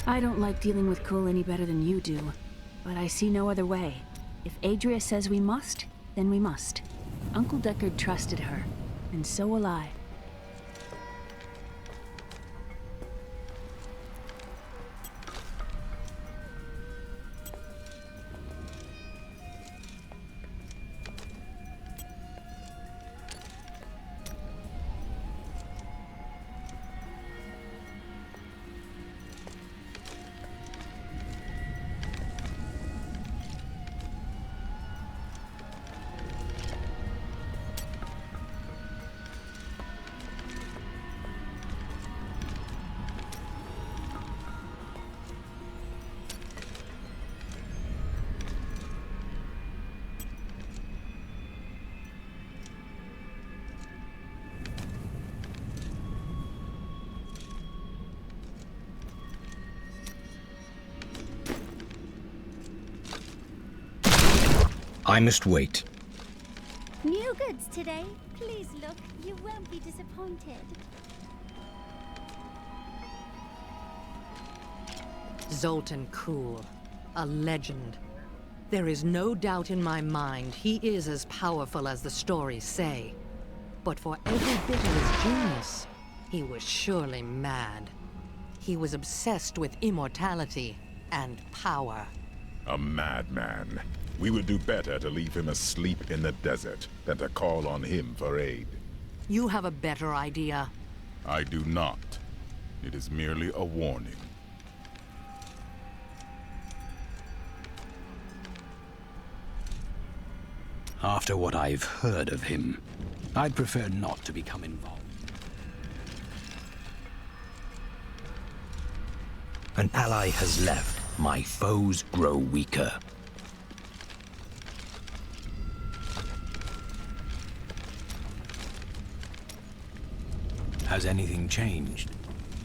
Speaker 8: I don't like dealing with Kuhl any better than you do, but I see no other way. If Adria says we must, then we must. Uncle Deckard trusted her, and so will I.
Speaker 21: I must wait.
Speaker 19: New goods today. Please look. You won't be disappointed.
Speaker 6: Zoltan Kuhl, a legend. There is no doubt in my mind he is as powerful as the stories say. But for every bit of his genius, he was surely mad. He was obsessed with immortality and power.
Speaker 3: A madman. We would do better to leave him asleep in the desert than to call on him for aid.
Speaker 6: You have a better idea.
Speaker 3: I do not. It is merely a warning.
Speaker 21: After what I've heard of him, I'd prefer not to become involved. An ally has left. My foes grow weaker. Has anything changed?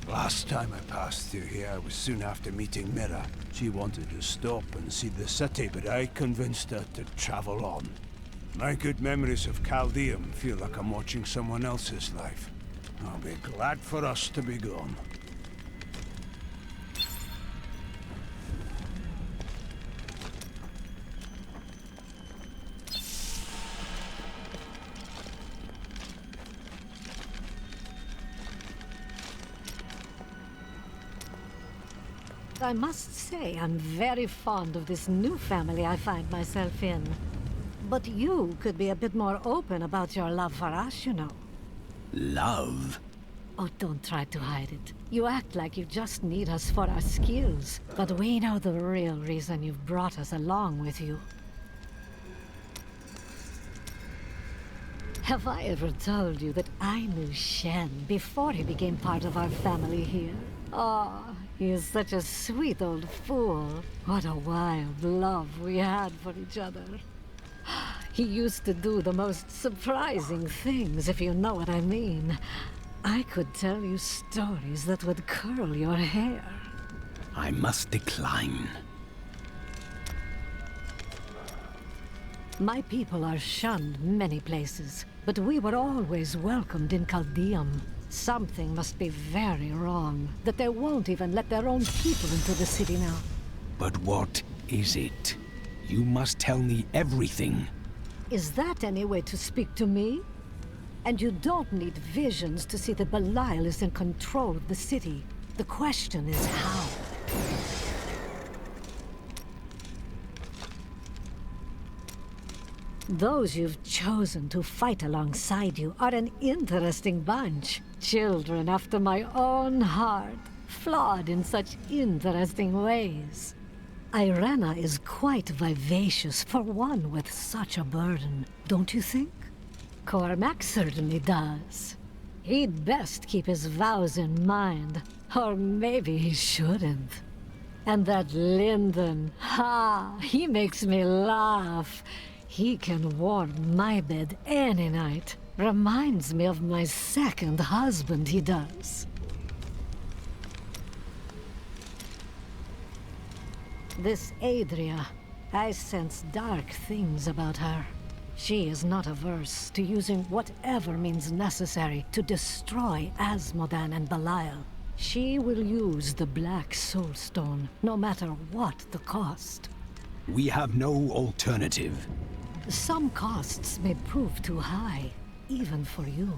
Speaker 18: Last time I passed through here was soon after meeting Mira. She wanted to stop and see the city, but I convinced her to travel on. My good memories of Chaldeum feel like I'm watching someone else's life. I'll be glad for us to be gone.
Speaker 12: I must say, I'm very fond of this new family I find myself in. But you could be a bit more open about your love for us, you know.
Speaker 21: Love?
Speaker 12: Oh, don't try to hide it. You act like you just need us for our skills. But we know the real reason you've brought us along with you. Have I ever told you that I knew Shen before he became part of our family here? Oh, he is such a sweet old fool. What a wild love we had for each other. He used to do the most surprising things, if you know what I mean. I could tell you stories that would curl your hair.
Speaker 21: I must decline.
Speaker 12: My people are shunned many places, but we were always welcomed in Chaldeum. Something must be very wrong, that they won't even let their own people into the city now.
Speaker 21: But what is it? You must tell me everything.
Speaker 12: Is that any way to speak to me? And you don't need visions to see that Belial is in control of the city. The question is how. Those you've chosen to fight alongside you are an interesting bunch. Children after my own heart, flawed in such interesting ways. Irena is quite vivacious for one with such a burden, don't you think? Cormac certainly does. He'd best keep his vows in mind, or maybe he shouldn't. And that Lyndon, he makes me laugh. He can warm my bed any night. Reminds me of my second husband, he does. This Adria, I sense dark things about her. She is not averse to using whatever means necessary to destroy Asmodan and Belial. She will use the Black Soulstone, no matter what the cost.
Speaker 21: We have no alternative.
Speaker 12: Some costs may prove too high, even for you.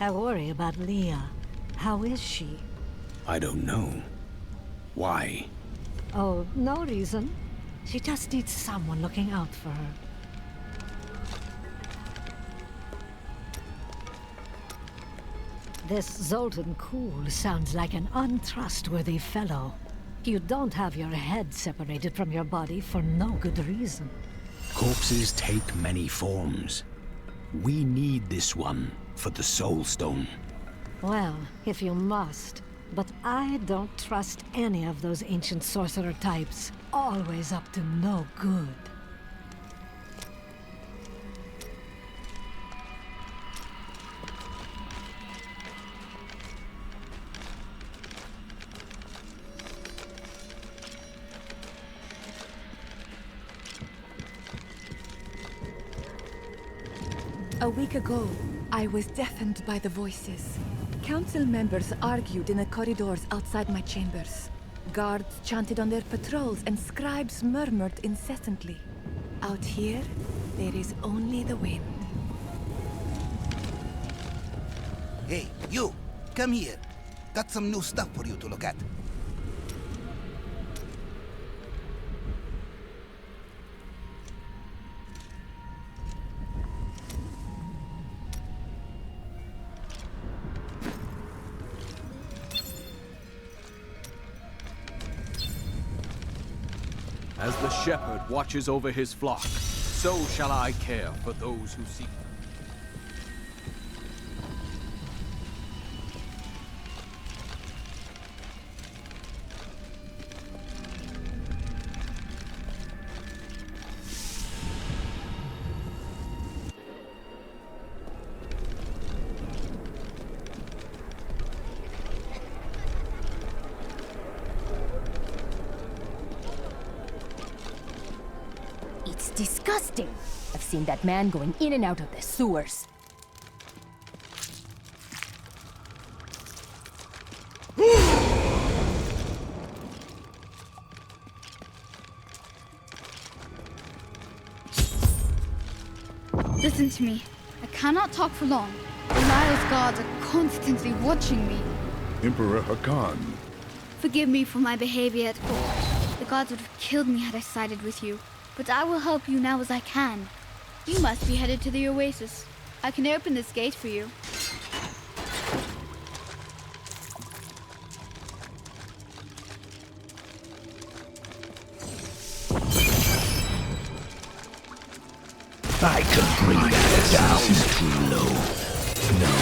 Speaker 12: I worry about Leah. How is she?
Speaker 21: I don't know. Why?
Speaker 12: Oh, no reason. She just needs someone looking out for her. This Zoltan Kuhl sounds like an untrustworthy fellow. You don't have your head separated from your body for no good reason.
Speaker 21: Corpses take many forms. We need this one for the Soulstone.
Speaker 12: Well, if you must. But I don't trust any of those ancient sorcerer types. Always up to no good.
Speaker 14: A week ago, I was deafened by the voices. Council members argued in the corridors outside my chambers. Guards chanted on their patrols and scribes murmured incessantly. Out here, there is only the wind.
Speaker 16: Hey, you! Come here. Got some new stuff for you to look at.
Speaker 20: As the shepherd watches over his flock, so shall I care for those who seek them.
Speaker 1: disgusting. I've seen that man going in and out of the sewers.
Speaker 23: Listen to me. I cannot talk for long. Belial's guards are constantly watching me.
Speaker 4: Emperor Hakan.
Speaker 23: Forgive me for my behavior at court. The gods would have killed me had I sided with you. But I will help you now as I can. You must be headed to the oasis. I can open this gate for you.
Speaker 21: I could bring that down too low. No.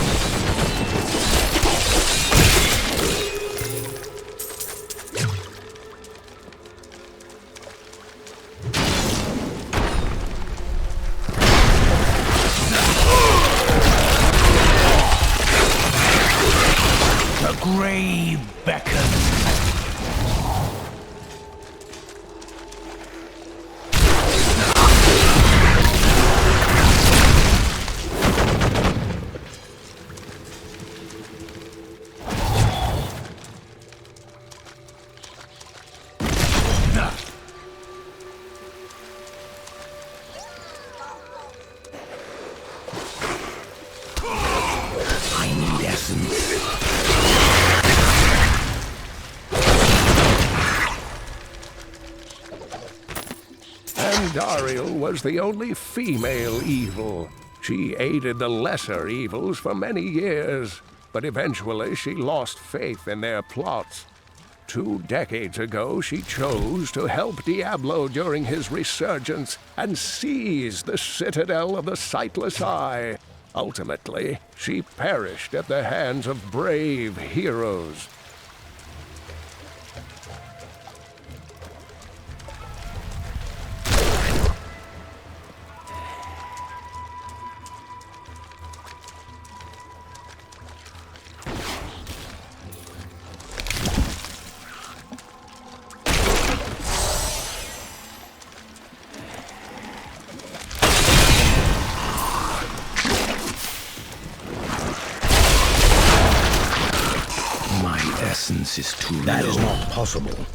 Speaker 21: The grave beckons.
Speaker 15: Dariel was the only female evil. She aided the lesser evils for many years, but eventually she lost faith in their plots. 2 decades ago, she chose to help Diablo during his resurgence and seize the citadel of the Sightless Eye. Ultimately, she perished at the hands of brave heroes.
Speaker 21: Is too low. That is not possible.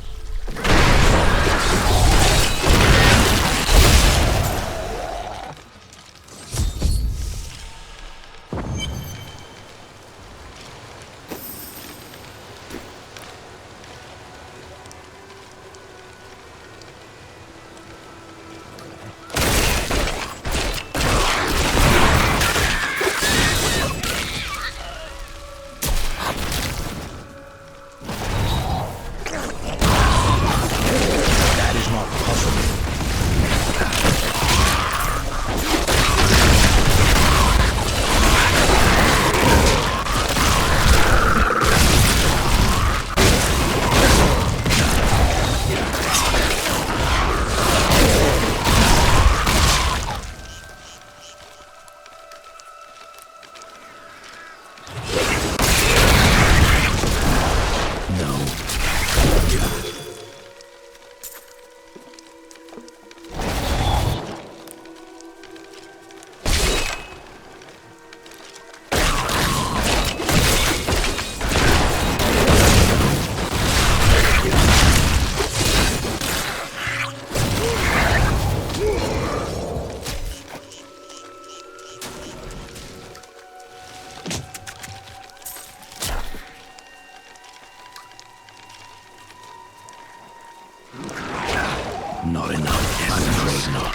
Speaker 21: Not enough. I'm afraid not.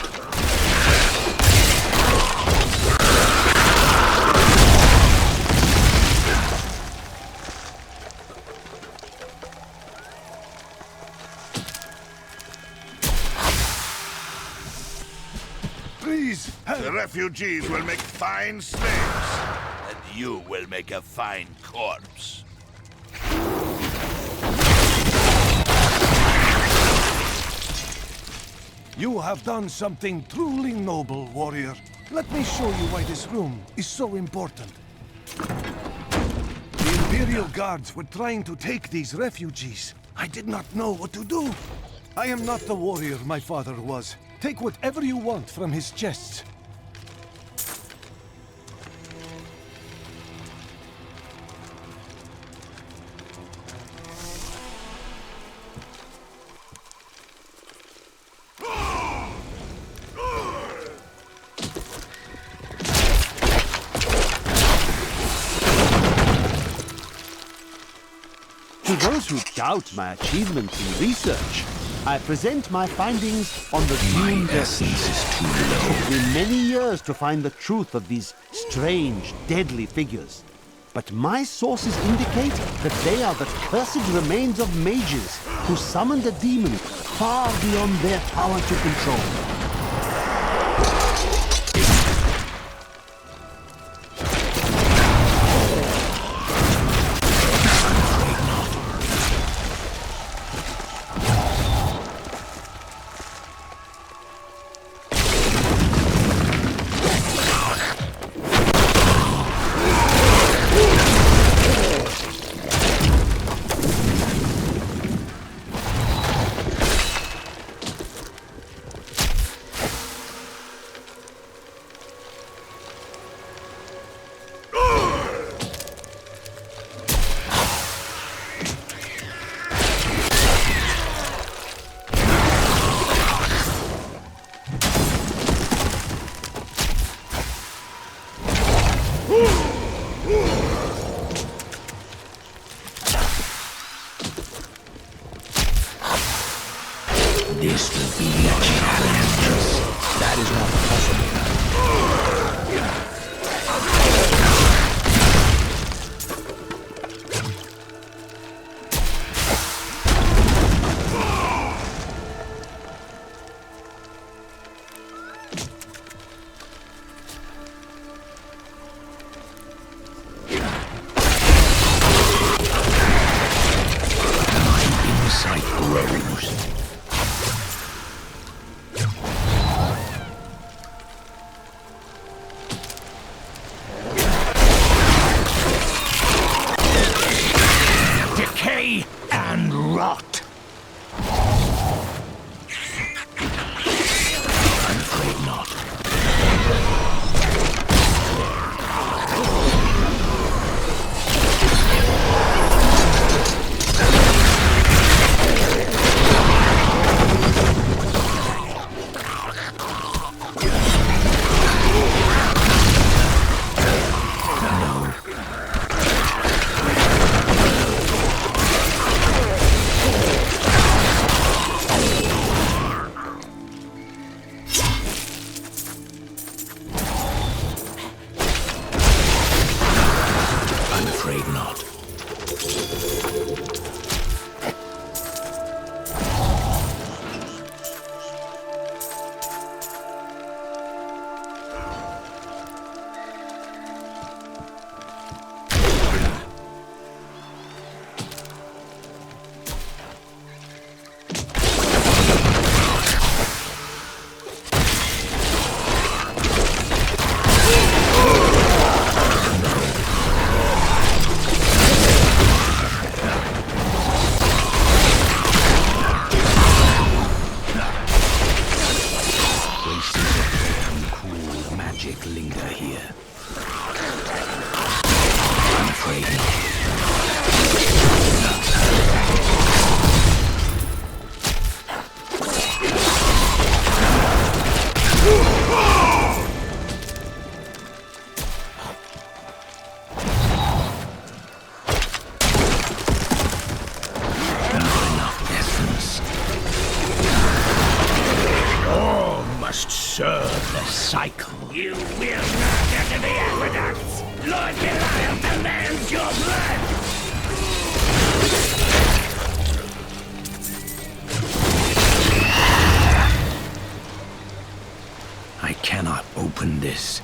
Speaker 9: Please, the refugees will make fine slaves, and you will make a fine corpse.
Speaker 18: You have done something truly noble, warrior. Let me show you why this room is so important. The Imperial Guards were trying to take these refugees. I did not know what to do. I am not the warrior my father was. Take whatever you want from his chests.
Speaker 11: To those who doubt my achievements in research, I present my findings on the doomed essence is too low. It took me many years to find the truth of these strange, deadly figures. But my sources indicate that they are the cursed remains of mages who summoned a demon far beyond their power to control.
Speaker 21: This will be a challenge. That is not possible. My insight grows. And rot. I'm afraid not. Not. Linger here. I'm afraid not. Serve the cycle. You will not enter the aqueducts! Lord Belial demands your blood! I cannot open this.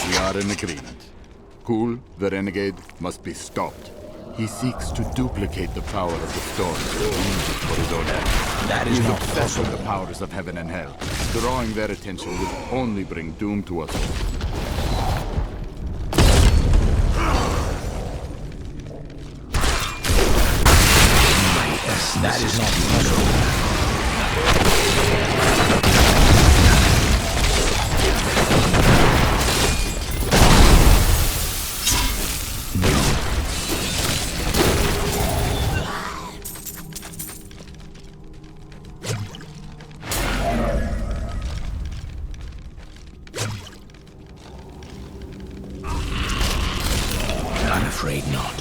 Speaker 4: We are in agreement. Kul, the renegade, must be stopped. He seeks to duplicate the power of the storm and use it for his own ends.
Speaker 21: That is not
Speaker 4: obsessed with the powers of heaven and hell. Drawing their attention will only bring doom to us all.
Speaker 21: That is not possible. I'm afraid not.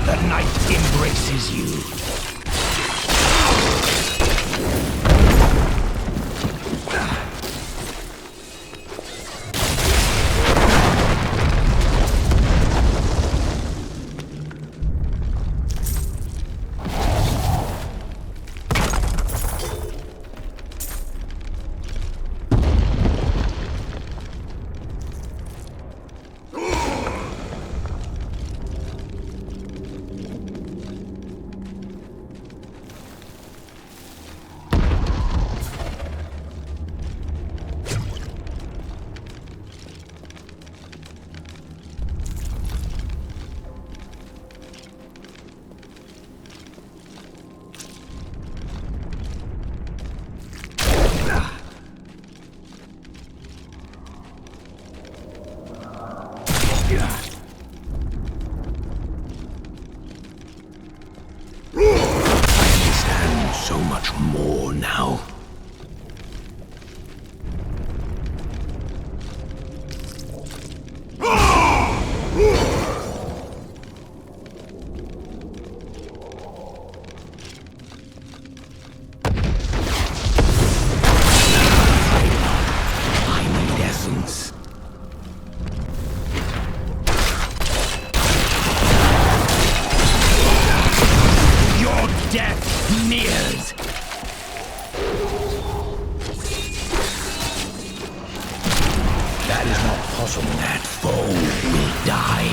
Speaker 21: The night embraces you. So much more now. I need essence. Your death nears. That is not possible. That foe will die.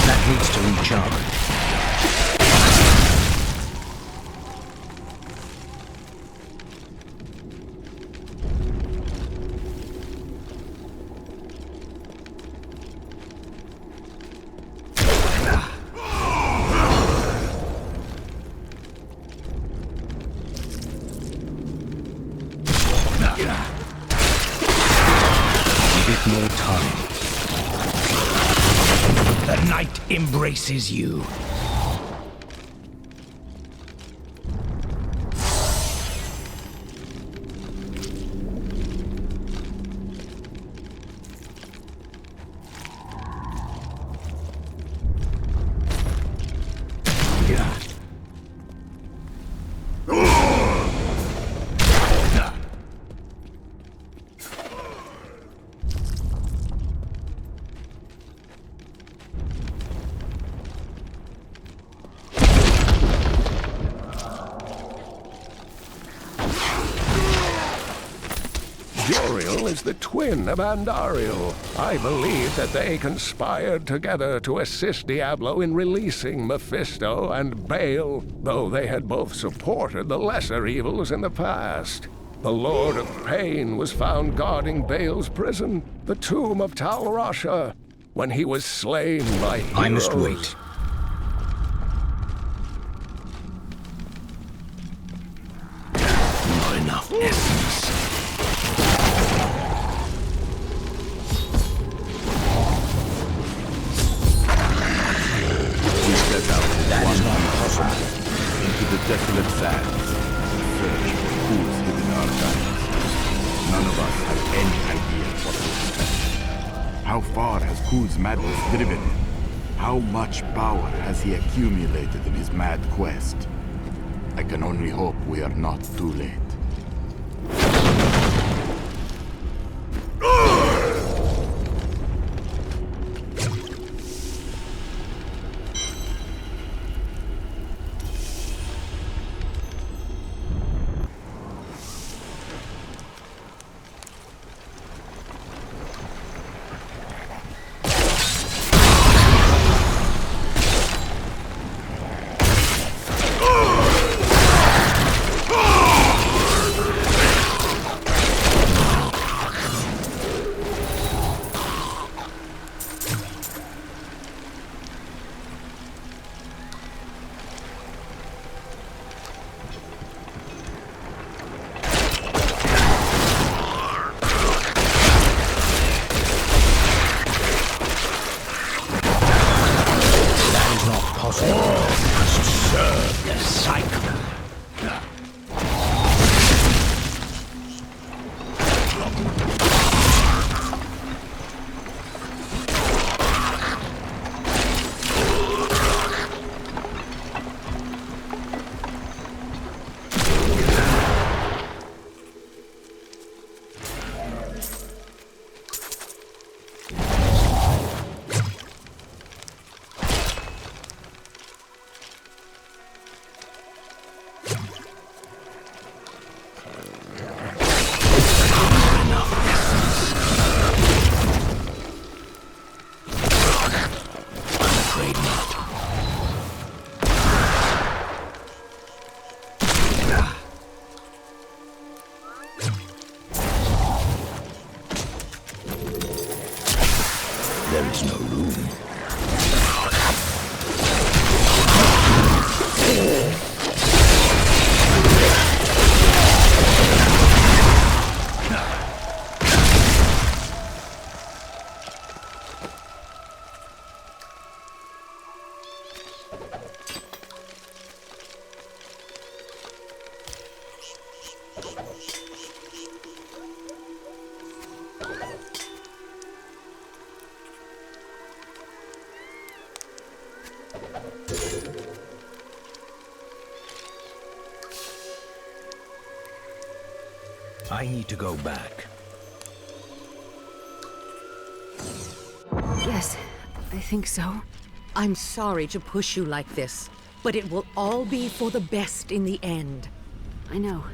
Speaker 21: That needs to recharge. Give it more time. The night embraces you.
Speaker 15: Joriel is the twin of Andariel. I believe that they conspired together to assist Diablo in releasing Mephisto and Baal, though they had both supported the lesser evils in the past. The Lord of Pain was found guarding Baal's prison, the tomb of Tal Rasha, when he was slain by heroes.
Speaker 21: I must wait. Not enough essence. That is not possible.
Speaker 4: Into the desolate sands, search for whose hidden archives. None of us have any idea what
Speaker 2: far has Kul's madness driven him? How much power has he accumulated in his mad quest? I can only hope we are not too late.
Speaker 21: There is no room. I need to go back.
Speaker 6: Yes, I think so. I'm sorry to push you like this, but it will all be for the best in the end.
Speaker 8: I know.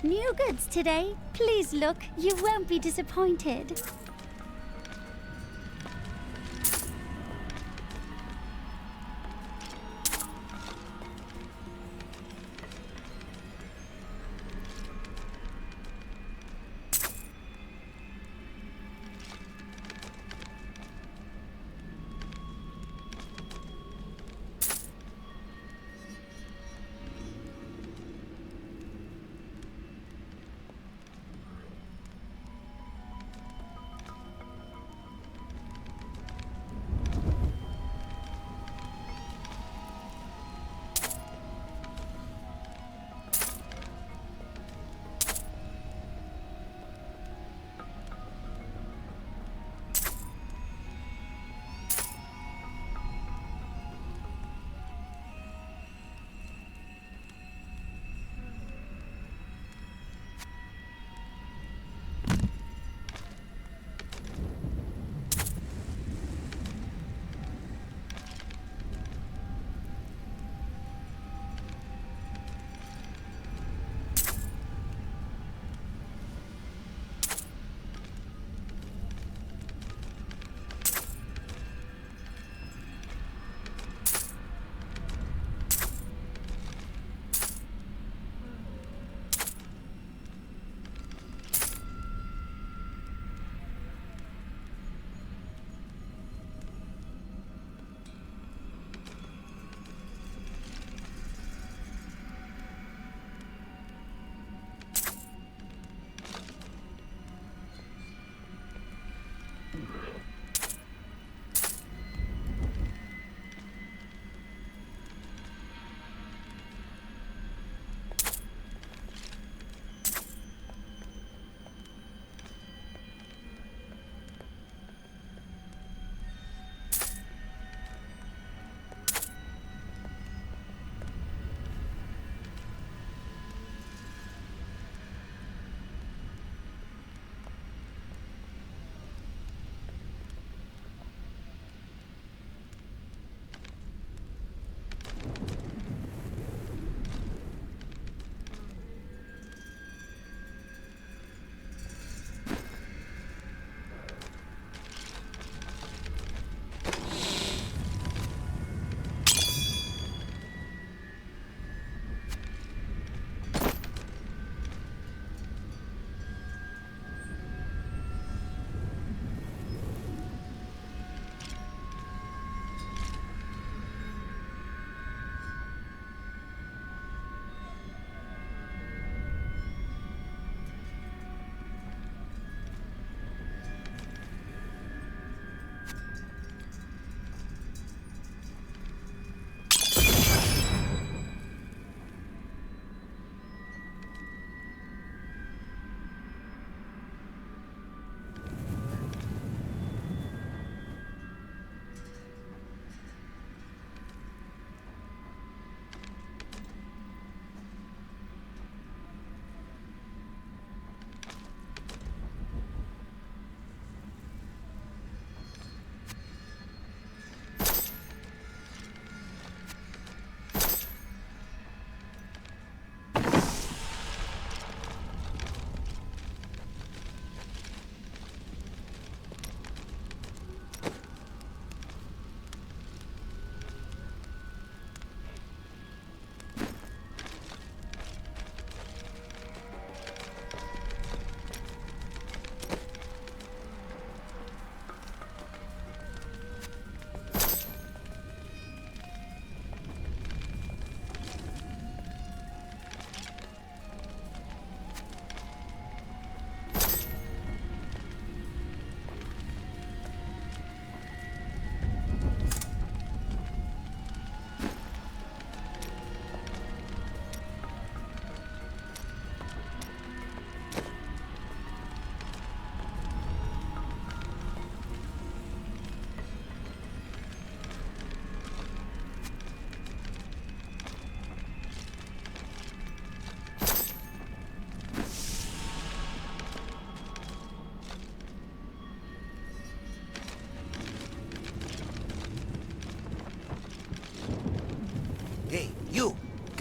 Speaker 19: New goods today. Please look, you won't be disappointed.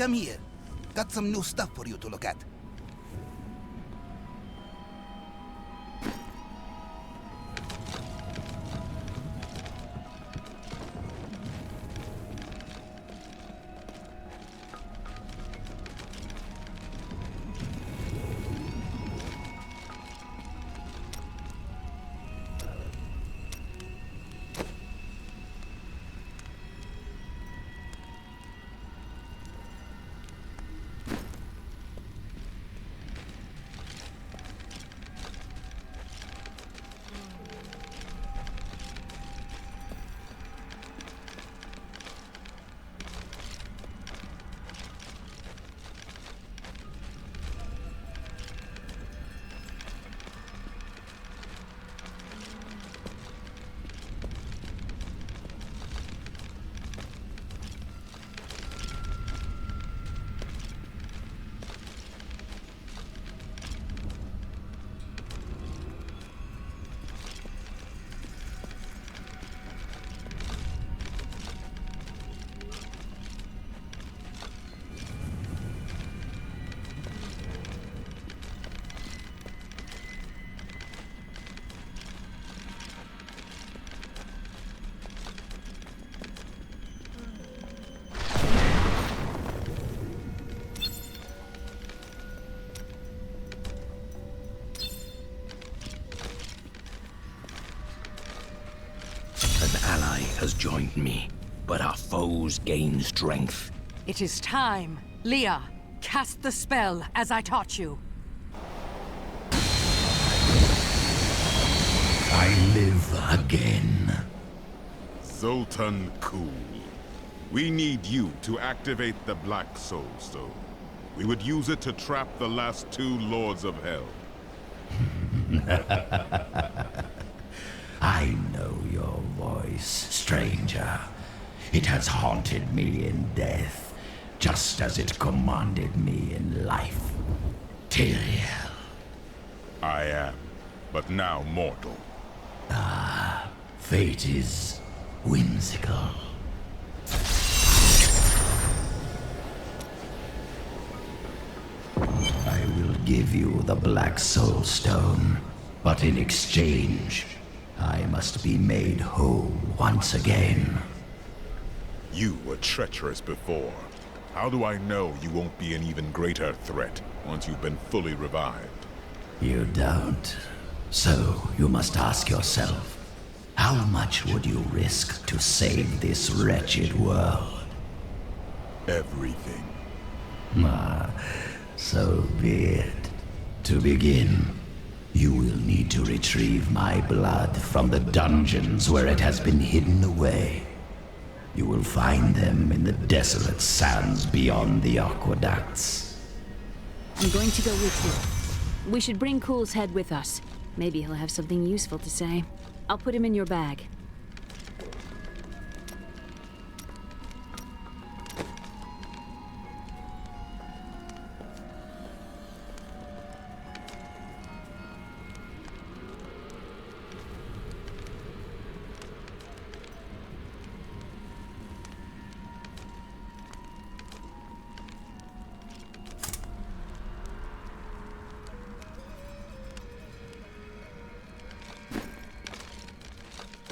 Speaker 16: come here. Got some new stuff for you to look at.
Speaker 21: Has joined me, but our foes gain strength.
Speaker 6: It is time. Leah, cast the spell as I taught you.
Speaker 21: I live again.
Speaker 3: Zoltan Kuhl. We need you to activate the Black Soul Stone. We would use it to trap the last 2 Lords of Hell.
Speaker 21: I know your voice, stranger. It has haunted me in death, just as it commanded me in life. Tyrael.
Speaker 3: I am, but now mortal.
Speaker 21: Ah, fate is whimsical. I will give you the Black Soul Stone, but in exchange, I must be made whole once again.
Speaker 3: You were treacherous before. How do I know you won't be an even greater threat once you've been fully revived?
Speaker 21: You don't. So you must ask yourself, how much would you risk to save this wretched world?
Speaker 3: Everything.
Speaker 21: So be it. To begin, you will need to retrieve my blood from the dungeons where it has been hidden away. You will find them in the desolate sands beyond the aqueducts.
Speaker 8: I'm going to go with you. We should bring Kuhl's head with us. Maybe he'll have something useful to say. I'll put him in your bag.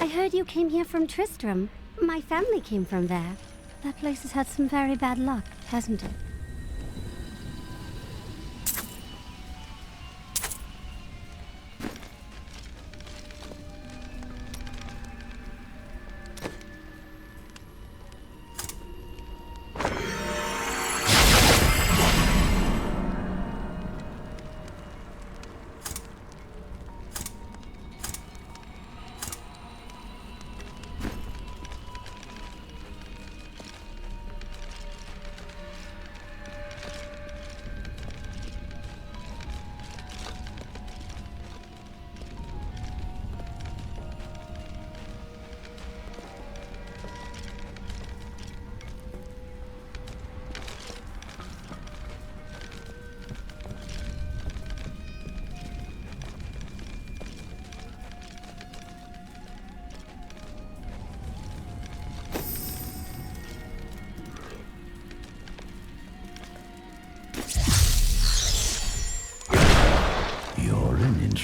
Speaker 19: I heard you came here from Tristram. My family came from there. That place has had some very bad luck, hasn't it?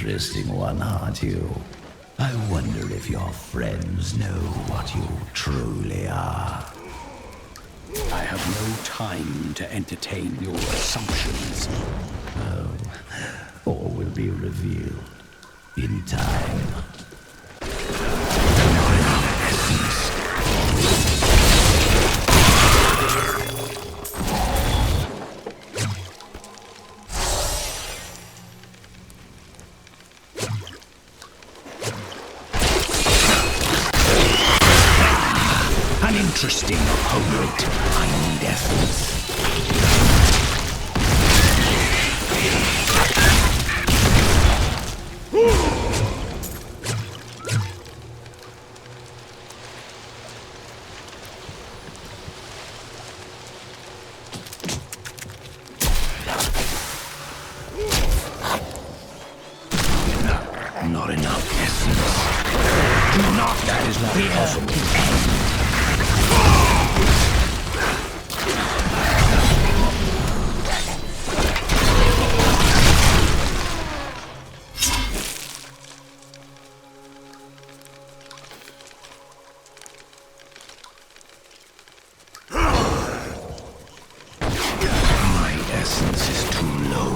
Speaker 21: interesting one, aren't you? I wonder if your friends know what you truly are.
Speaker 10: I have no time to entertain your assumptions.
Speaker 21: Oh, all will be revealed in time.
Speaker 10: An interesting opponent. I need essence.
Speaker 21: Not enough essence. That is not possible. My essence is too low.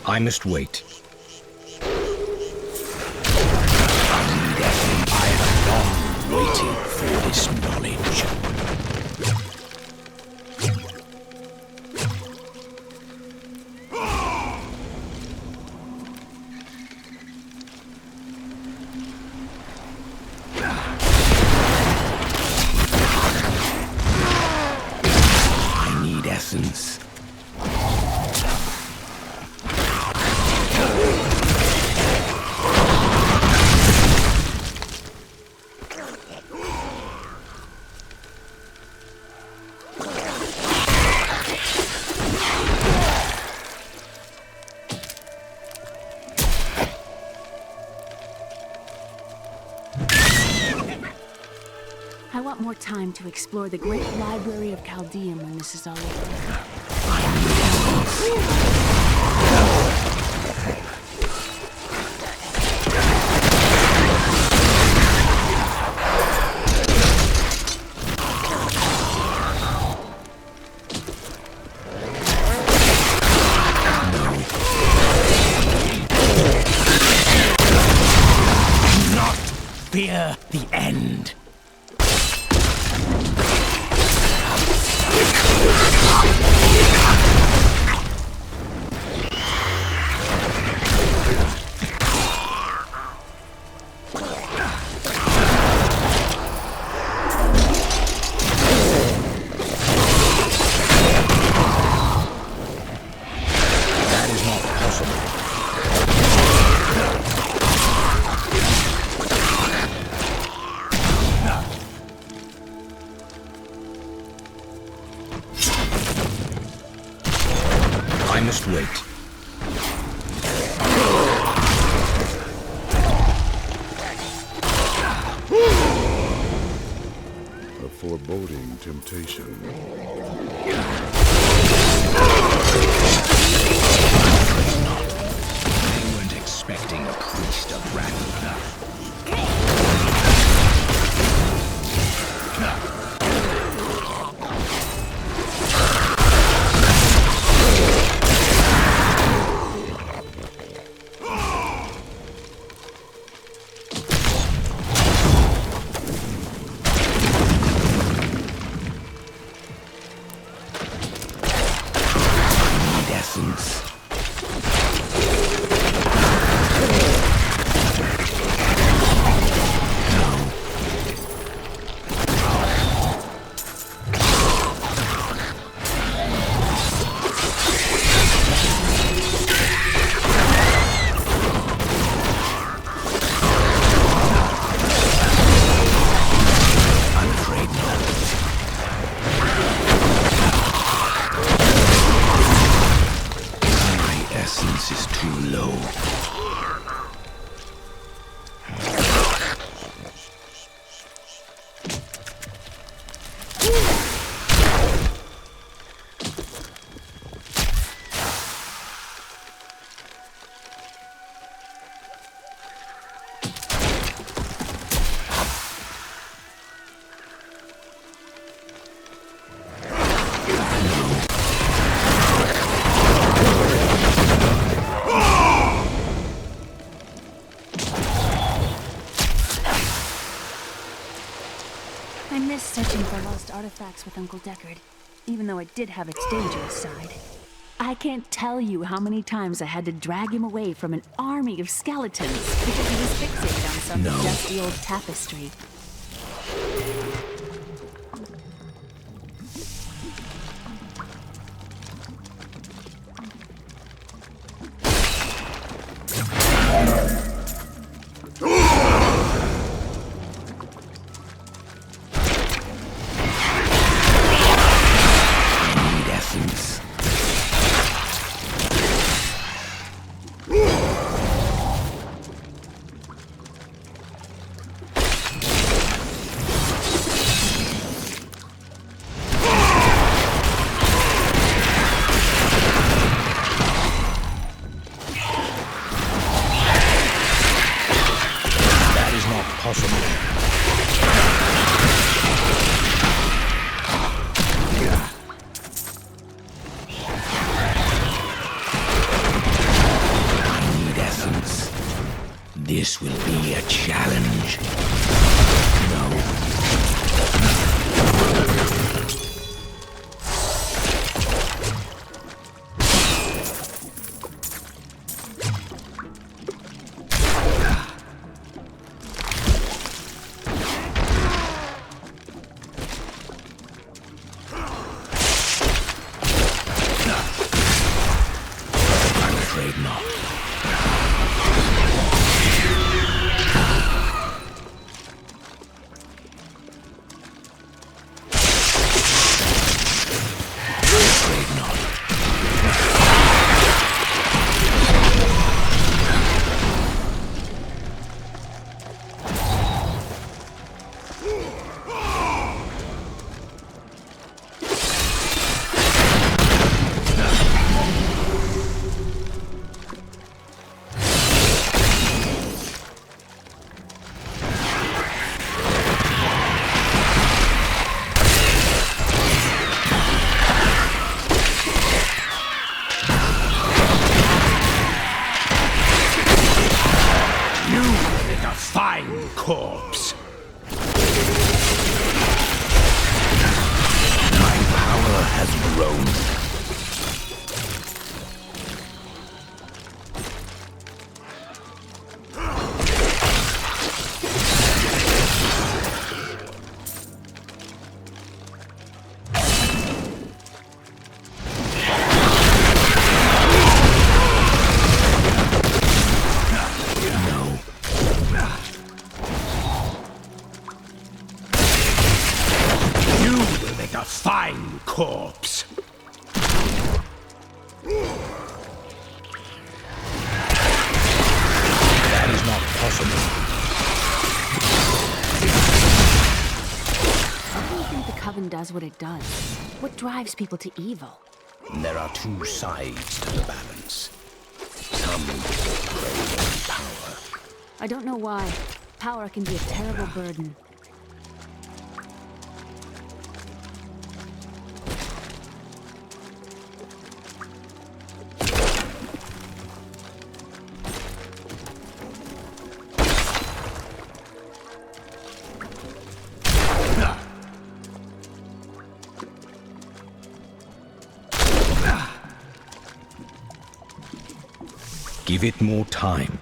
Speaker 10: I must wait.
Speaker 21: I have long waited for this knowledge. I need essence.
Speaker 8: I want more time to explore the great library of Chaldeum when this is all over.
Speaker 10: Fear the end.
Speaker 21: That is not possible.
Speaker 10: I must wait.
Speaker 4: A foreboding temptation.
Speaker 10: They weren't expecting a priest of Ragnar.
Speaker 21: Essence.
Speaker 8: artifacts with Uncle Deckard, even though it did have its dangerous side. I can't tell you how many times I had to drag him away from an army of skeletons because he was fixated on some dusty old tapestry.
Speaker 21: This will be a challenge. I'm afraid not. Fine corpse. My power has grown. A fine corpse. That is not possible.
Speaker 8: How do you think the Coven does what it does? What drives people to evil?
Speaker 21: There are two sides to the balance. Some crave power.
Speaker 8: I don't know why. Power can be a terrible burden.
Speaker 21: Give it more time.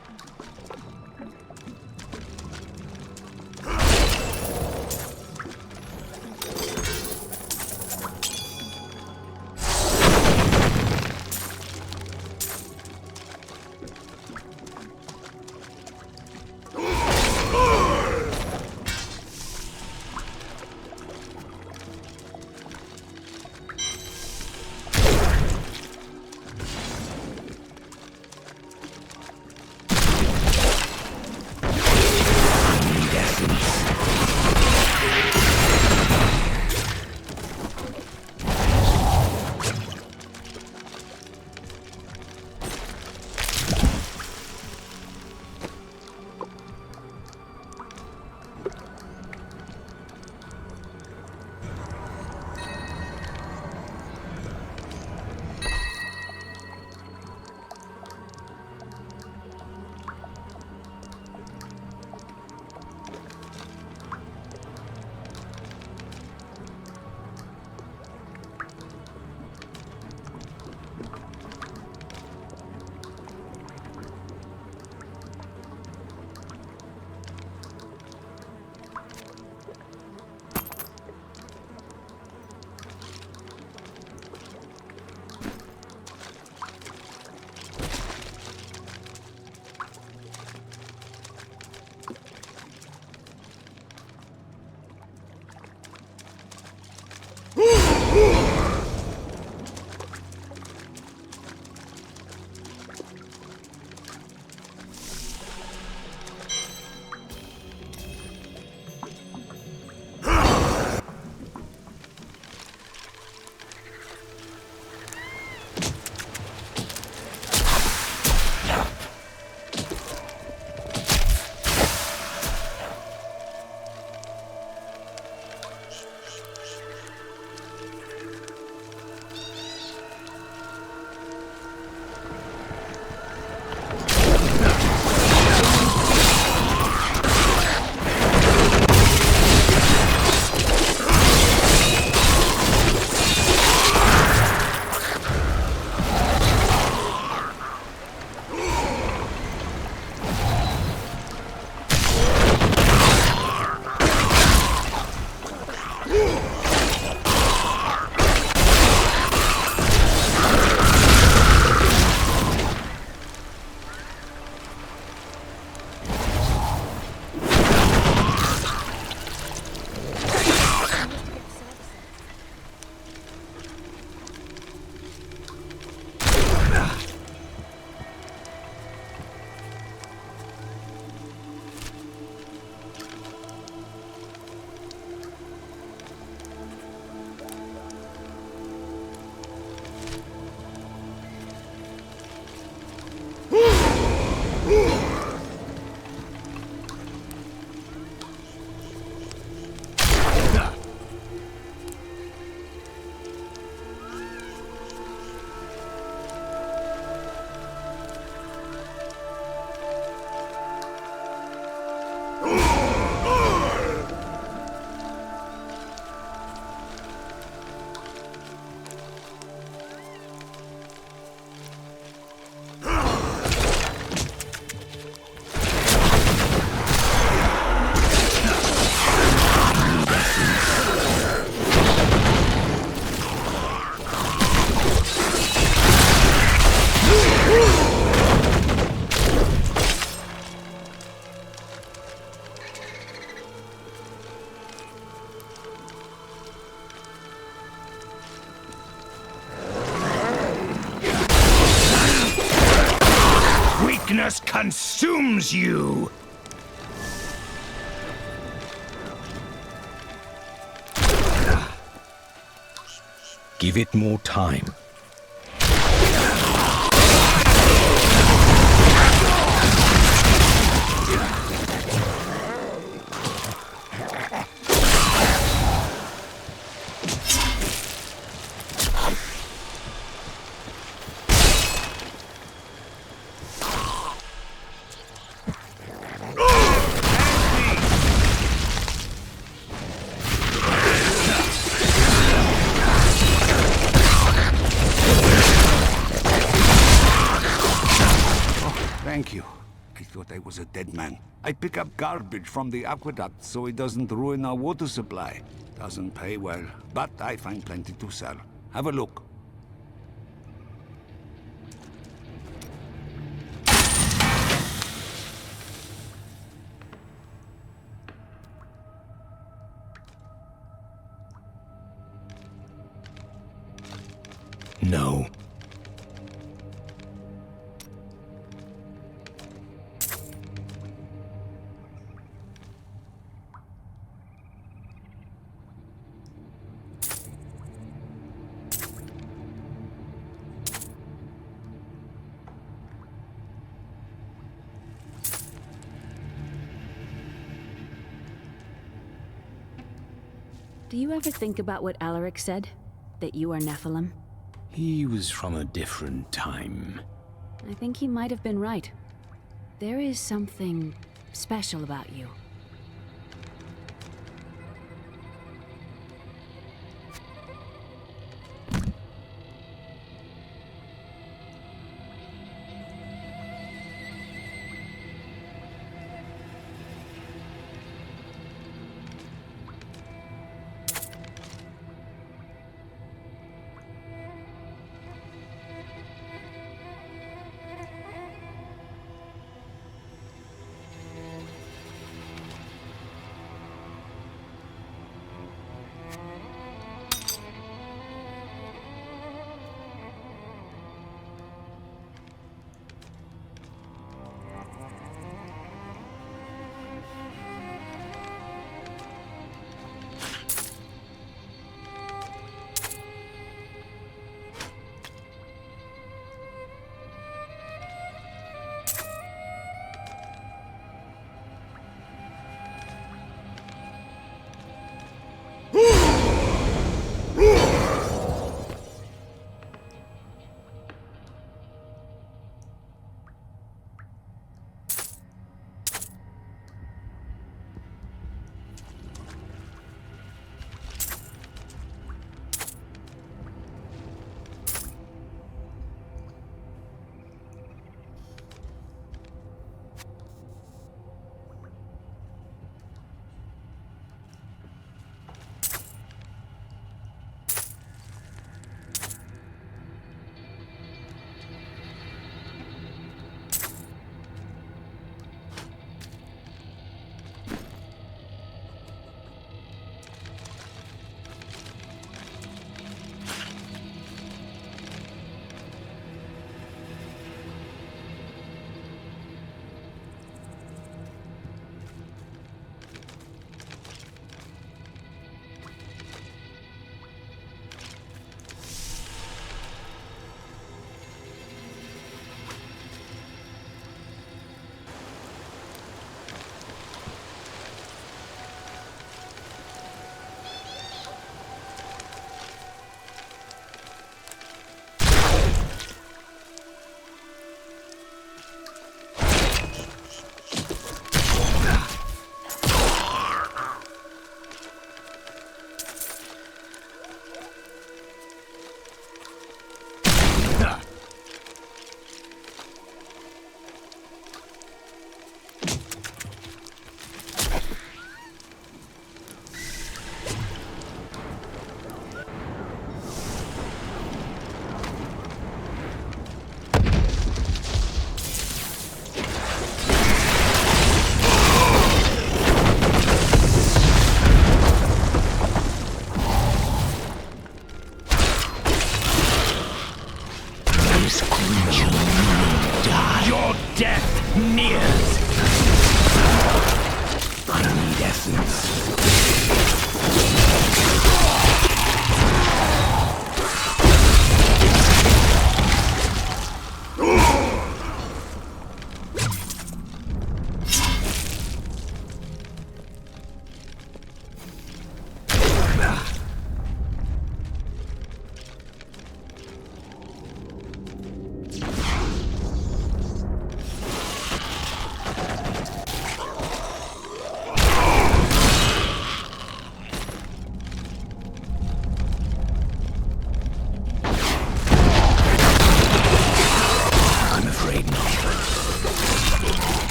Speaker 9: Darkness consumes you!
Speaker 10: Give it more time.
Speaker 9: Thank you. I thought I was a dead man. I pick up garbage from the aqueduct so it doesn't ruin our water supply. Doesn't pay well, but I find plenty to sell. Have a look.
Speaker 10: No.
Speaker 8: Do you ever think about what Alaric said? That you are Nephilim?
Speaker 10: He was from a different time.
Speaker 8: I think he might have been right. There is something special about you.
Speaker 9: Your
Speaker 21: death nears. I need essence.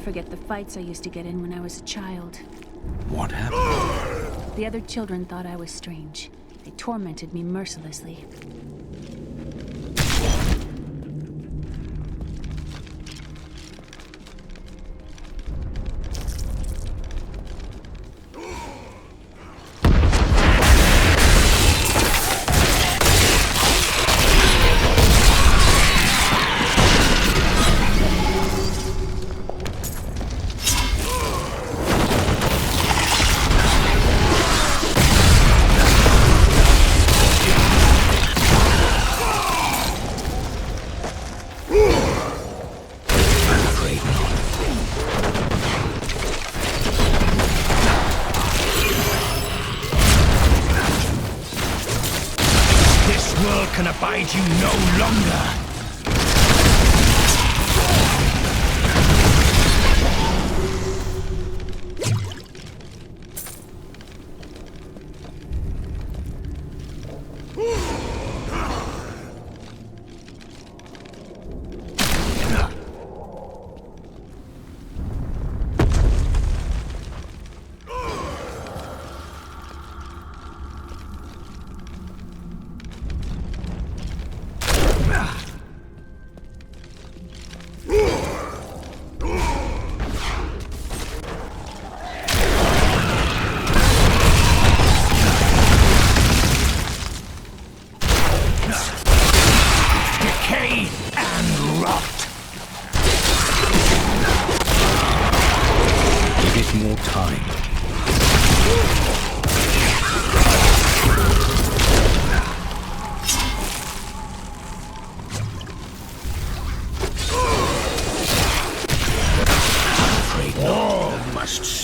Speaker 8: Forget the fights I used to get in when I was a child.
Speaker 10: What happened?
Speaker 8: The other children thought I was strange. They tormented me mercilessly.
Speaker 21: Can abide you no longer.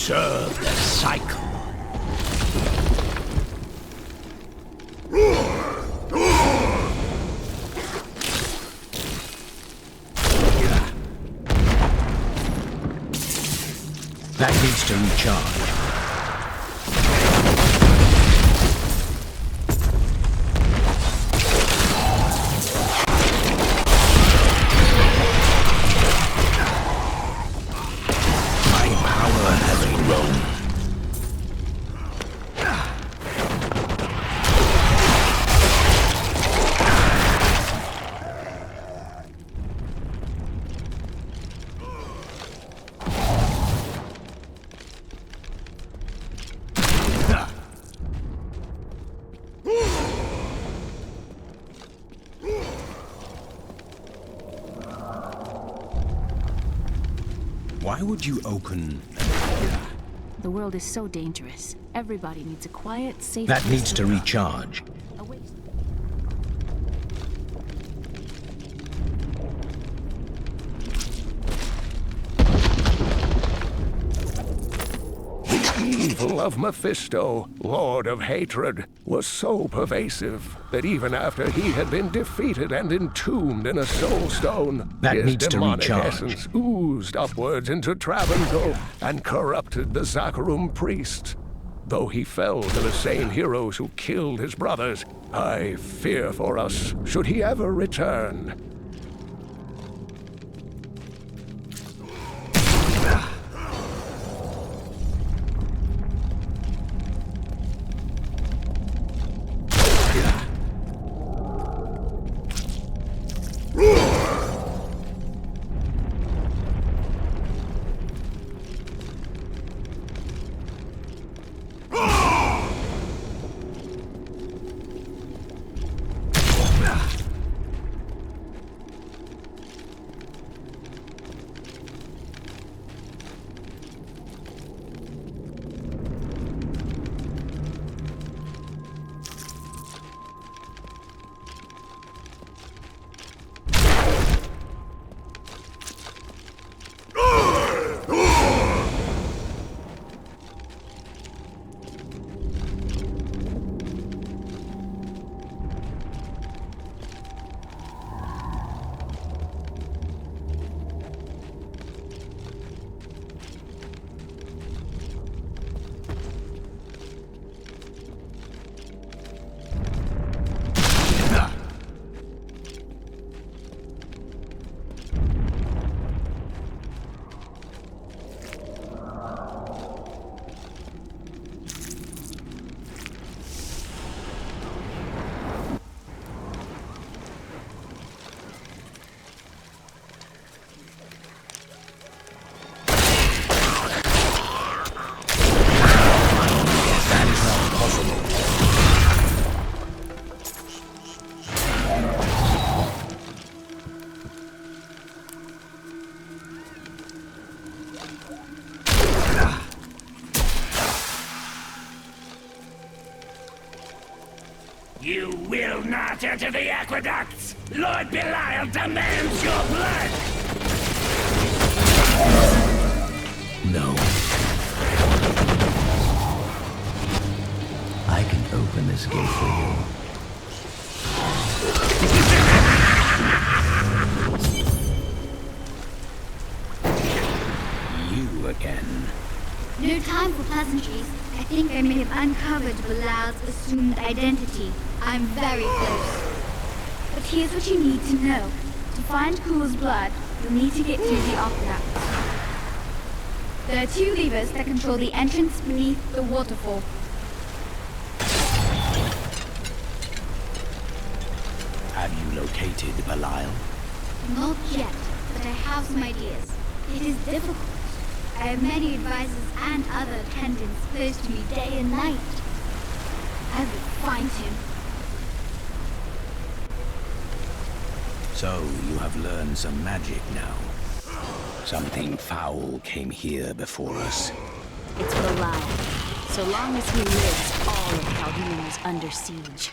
Speaker 21: Serve the cycle. That needs to recharge. Why would you open...
Speaker 8: The world is so dangerous. Everybody needs a quiet, safe...
Speaker 21: That needs to recharge.
Speaker 15: The evil of Mephisto, Lord of Hatred, was so pervasive that even after he had been defeated and entombed in a soul stone,
Speaker 21: that
Speaker 15: his
Speaker 21: needs
Speaker 15: demonic
Speaker 21: to recharge.
Speaker 15: essence oozed upwards into Travancore and corrupted the Zakharum priests. Though he fell to the same heroes who killed his brothers, I fear for us should he ever return.
Speaker 21: You will not enter the aqueducts! Lord Belial demands your blood! No. I can open this gate for you. You again.
Speaker 23: No time for pleasantries. I think I may have uncovered Belial's assumed identity. I'm very close. But here's what you need to know. To find Kuhl's blood, you'll need to get through the aqueduct. There are 2 levers that control the entrance beneath the waterfall.
Speaker 10: Have you located Belial?
Speaker 23: Not yet, but I have some ideas. It is difficult. I have many advisors and other attendants close to me day and night. I will find him.
Speaker 10: So you have learned some magic now. Something foul came here before us.
Speaker 8: It's Belial. So long as he lives, all of Chaldean is under siege.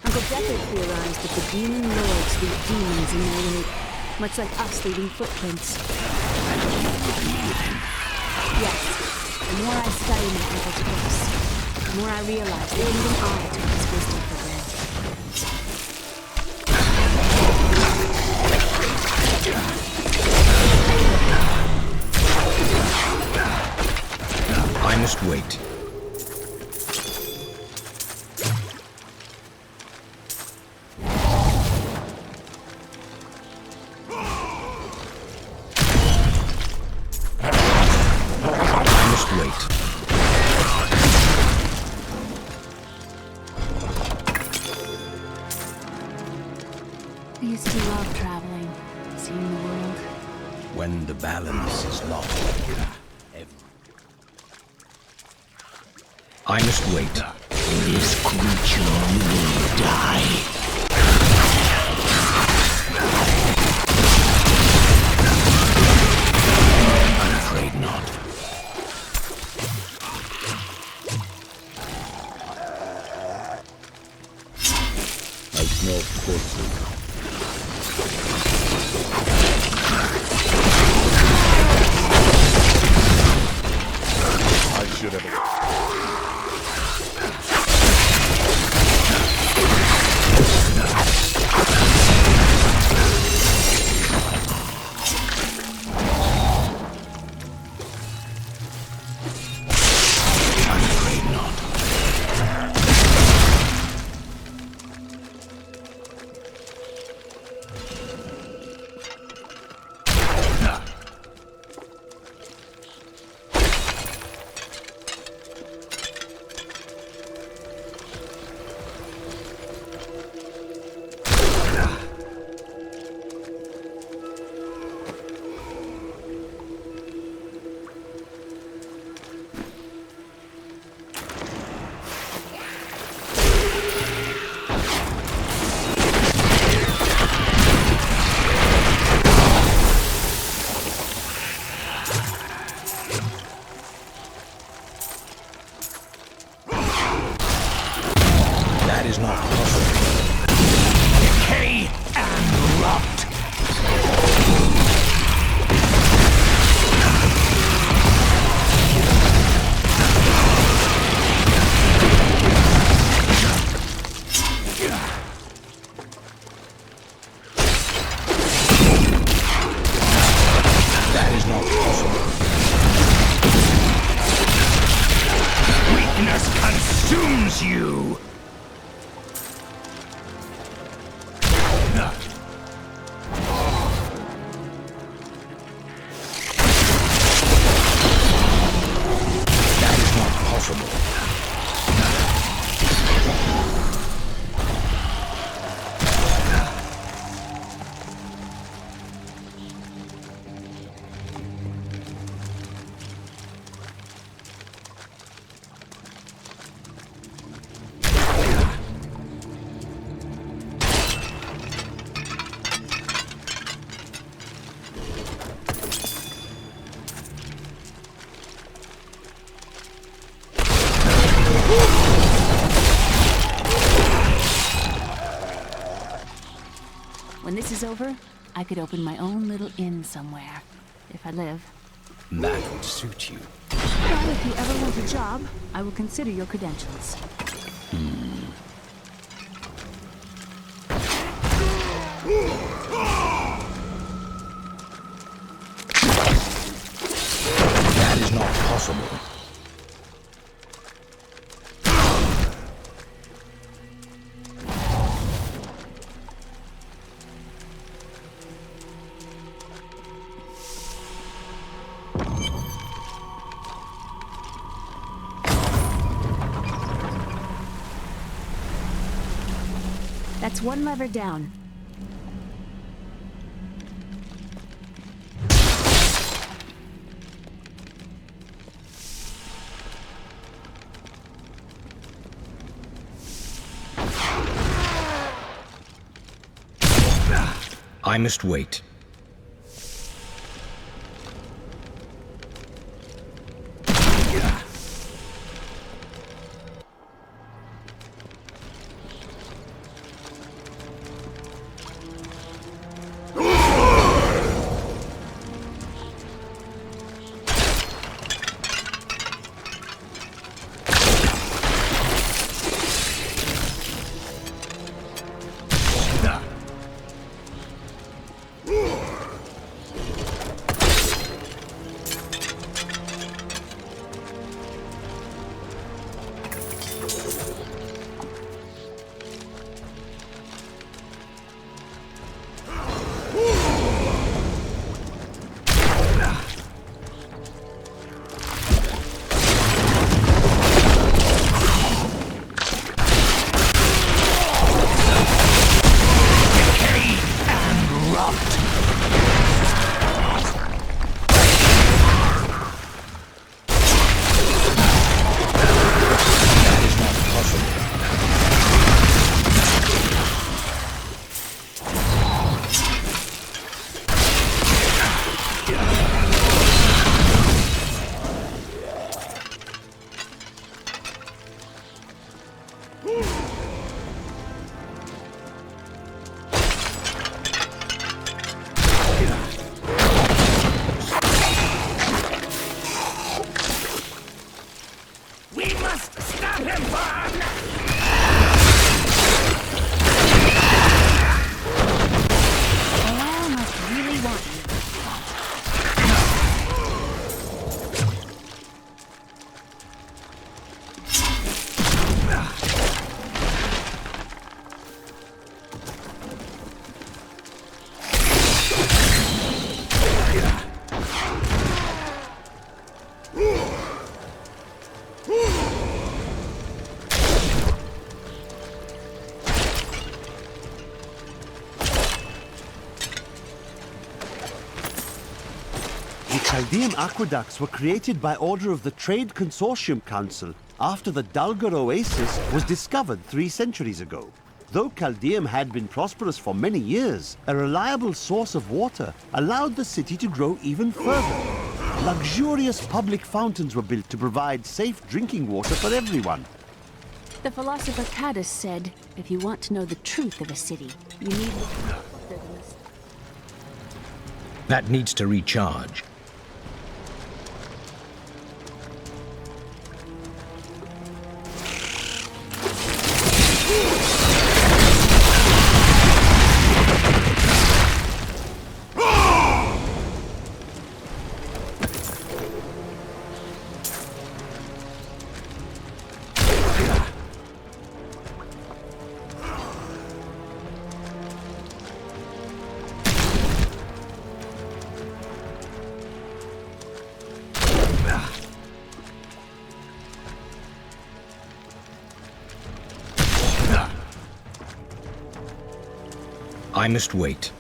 Speaker 8: Uncle Deckard theorized that the demon lords leave demons in their wake, much like us leaving footprints.
Speaker 10: And you agree with him?
Speaker 8: Yes. The more I study my uncle's books, the more I realize that even I took his wisdom for granted.
Speaker 10: I must wait.
Speaker 8: I used to love traveling, seeing the world.
Speaker 10: When the balance is lost, I must wait. This creature will die. I'm afraid not.
Speaker 4: I smell corpses. I should have.
Speaker 8: is over, I could open my own little inn somewhere, if I live.
Speaker 10: That would suit you.
Speaker 8: Well, if you ever want a job, I will consider your credentials.
Speaker 10: That is not possible.
Speaker 8: That's one lever down.
Speaker 10: I must wait.
Speaker 11: Chaldean aqueducts were created by order of the Trade Consortium Council after the Dulgar Oasis was discovered 3 centuries ago. Though Chaldeum had been prosperous for many years, a reliable source of water allowed the city to grow even further. Luxurious public fountains were built to provide safe drinking water for everyone.
Speaker 8: The philosopher Caddis said, if you want to know the truth of a city, you need...
Speaker 10: That needs to recharge. I must wait.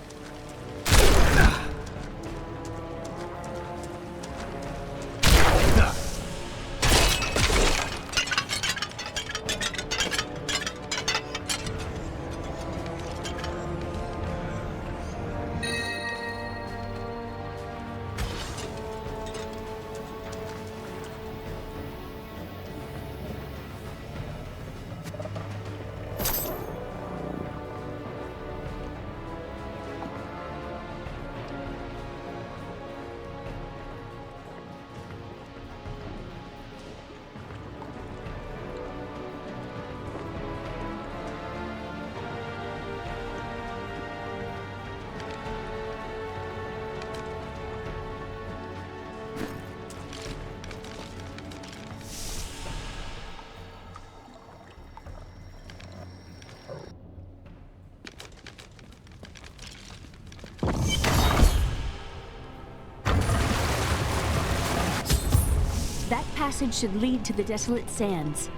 Speaker 8: That passage should lead to the Desolate Sands.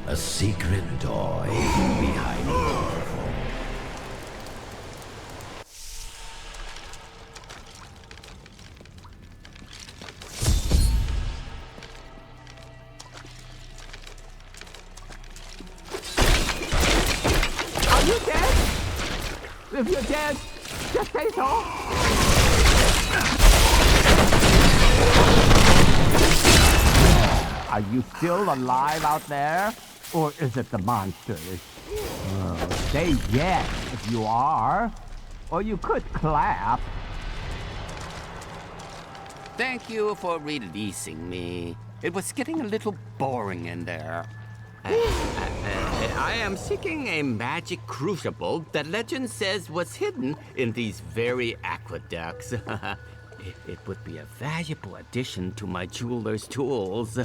Speaker 21: A secret door hidden behind the waterfall.
Speaker 13: Are you dead? If you're dead, just say so. Are you still alive out there? Or is it the monsters? Say yes if you are. Or you could clap.
Speaker 17: Thank you for releasing me. It was getting a little boring in there. I am seeking a magic crucible that legend says was hidden in these very aqueducts. It would be a valuable addition to my jeweler's tools.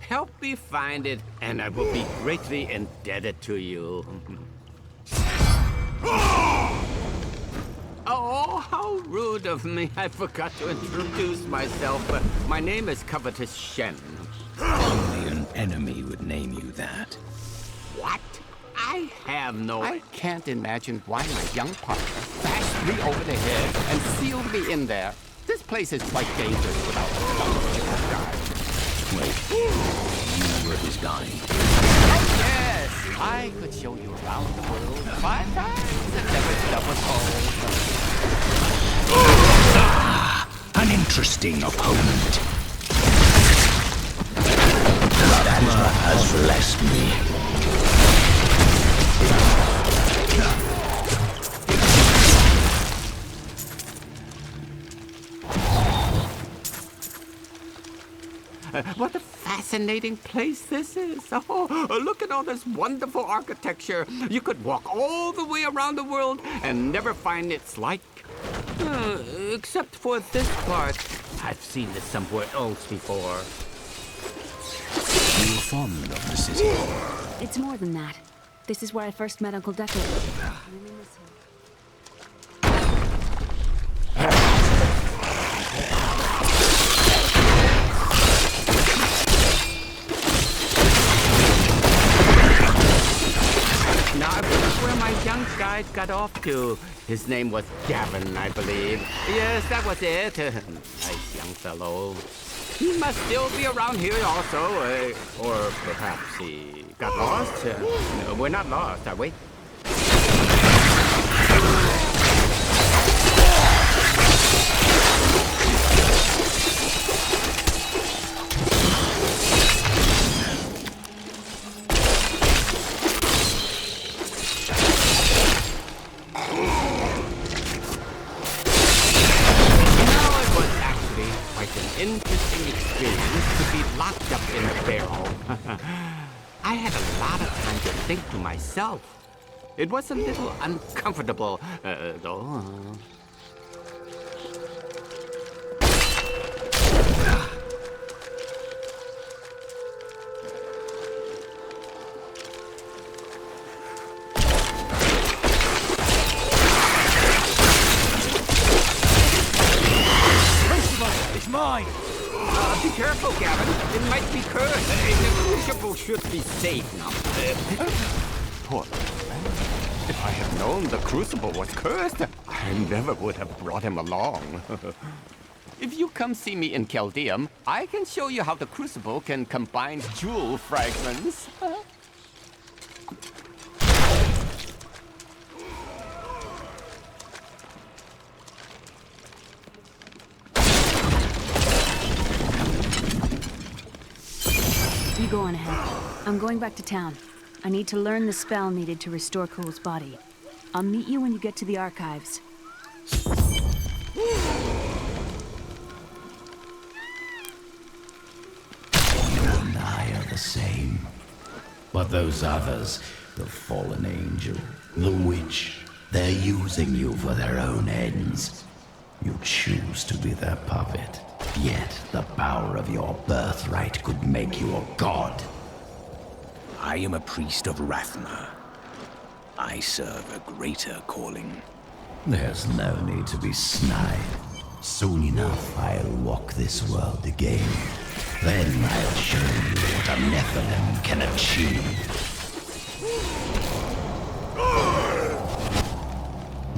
Speaker 17: Help me find it, and I will be greatly indebted to you. Oh, how rude of me. I forgot to introduce myself. My name is Covetous Shen.
Speaker 10: Only an enemy would name you that.
Speaker 17: What? I have no... I can't imagine why my young partner bashed me over the head and sealed me in there. This place is quite dangerous without a guard.
Speaker 10: Wait, you were his guide?
Speaker 17: Oh, yes! I could show you around the world 5 times and never double
Speaker 10: An interesting opponent.
Speaker 21: Dharma has blessed me.
Speaker 17: What a fascinating place this is. Oh, look at all this wonderful architecture. You could walk all the way around the world and never find its like. Except for this part. I've seen this somewhere else before.
Speaker 10: Are you fond of the city?
Speaker 8: It's more than that. This is where I first met Uncle Decker.
Speaker 17: Now, I wonder where my young guide got off to. His name was Gavin, I believe. Yes, that was it. Nice young fellow. He must still be around here also. Or perhaps he got lost. No, we're not lost, are we? Interesting experience to be locked up in a barrel. I had a lot of time to think to myself. It was a little uncomfortable, though.
Speaker 20: It's mine!
Speaker 17: Be careful, Gavin. It might be cursed. The crucible should be safe now. Poor man. If I had known the crucible was cursed, I never would have brought him along. If you come see me in Chaldeum, I can show you how the crucible can combine jewel fragments.
Speaker 8: You go on ahead. I'm going back to town. I need to learn the spell needed to restore Cool's body. I'll meet you when you get to the archives.
Speaker 21: You and I are the same. But those others, the fallen angel, the witch, they're using you for their own ends. You choose to be their puppet. Yet the power of your birthright could make you a god.
Speaker 10: I am a priest of Rathma. I serve a greater calling.
Speaker 21: There's no need to be snide. Soon enough, I'll walk this world again. Then I'll show you what a Nephilim can achieve.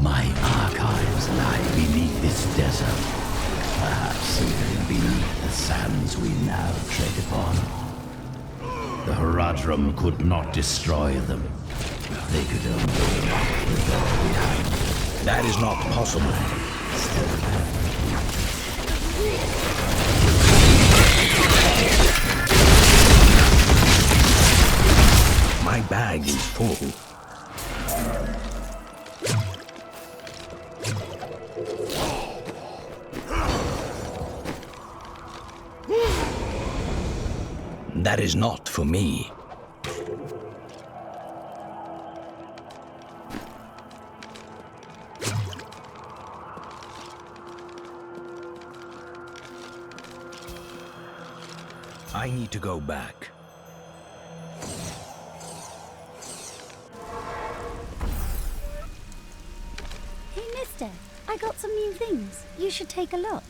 Speaker 21: My archives lie beneath this desert. Perhaps even beneath the sands we now tread upon. The Horadrim could not destroy them. They could only lock the door behind them.
Speaker 10: That is not possible. My bag is full. That is not for me. I need to go back.
Speaker 19: Hey, mister, I got some new things. You should take a look.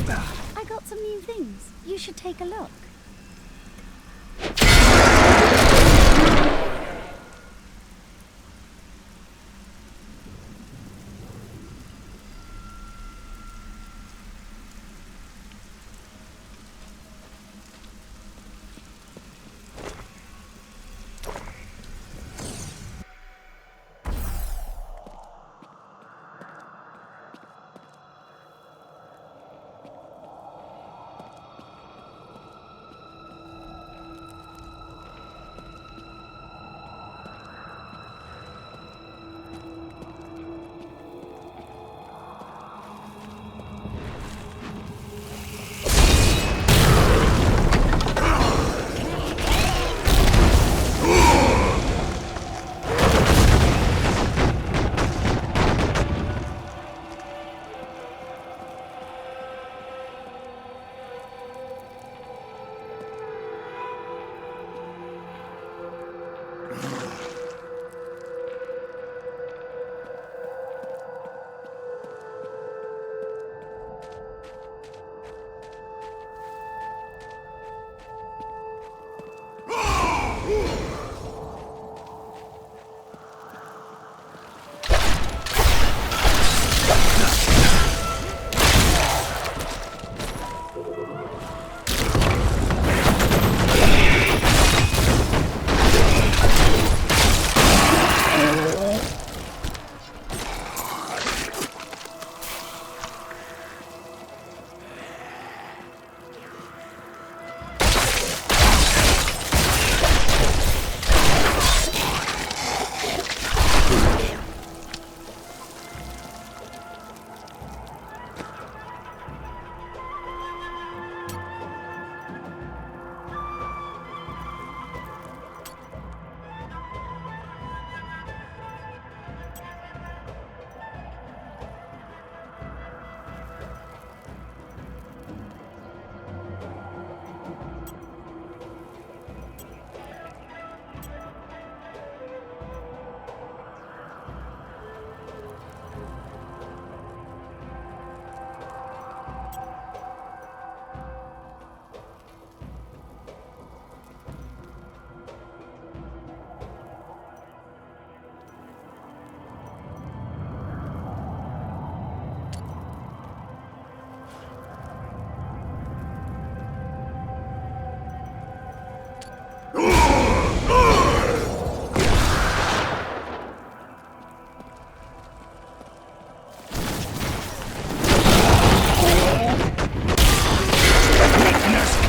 Speaker 19: I got some new things. You should take a look.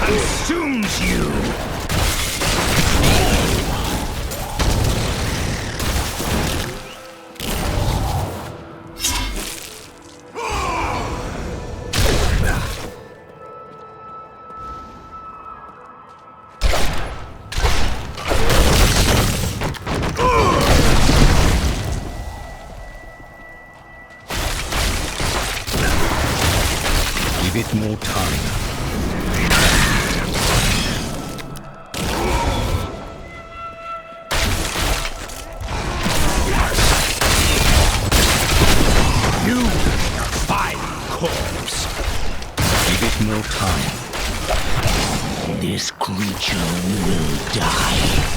Speaker 10: Consumes you! Give it more time. Corpse. Give it more time. This creature will die.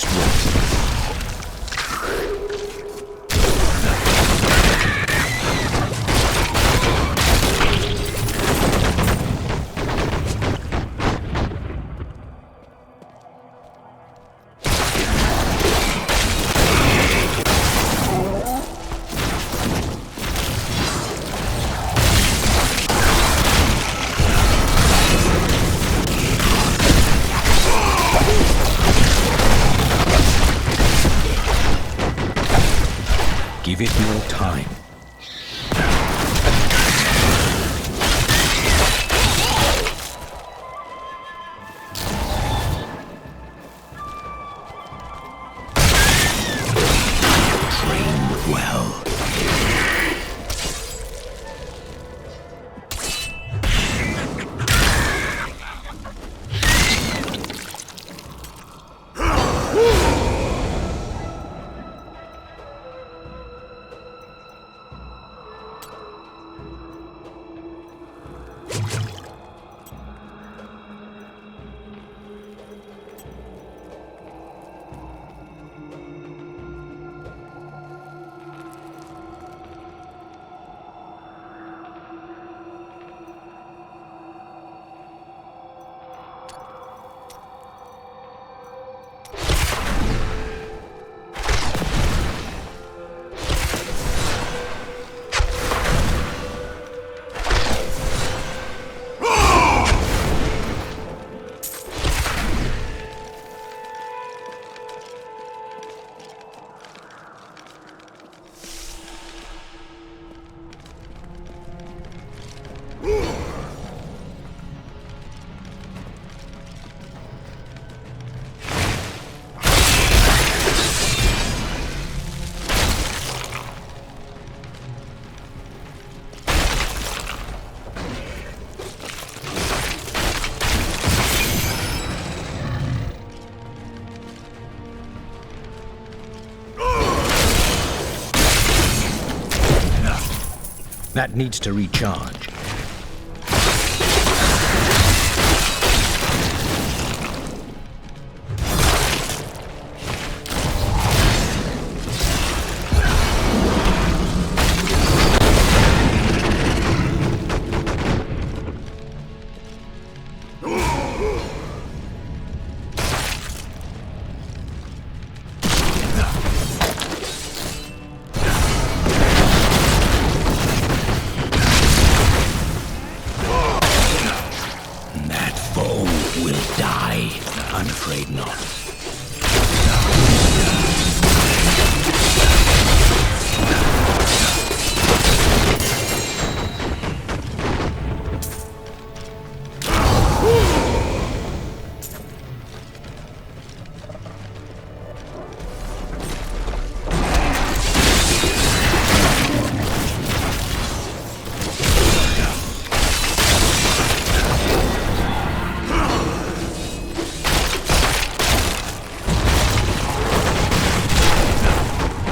Speaker 10: Just rest. Give it more time. Train well. That needs to recharge. I'm afraid not.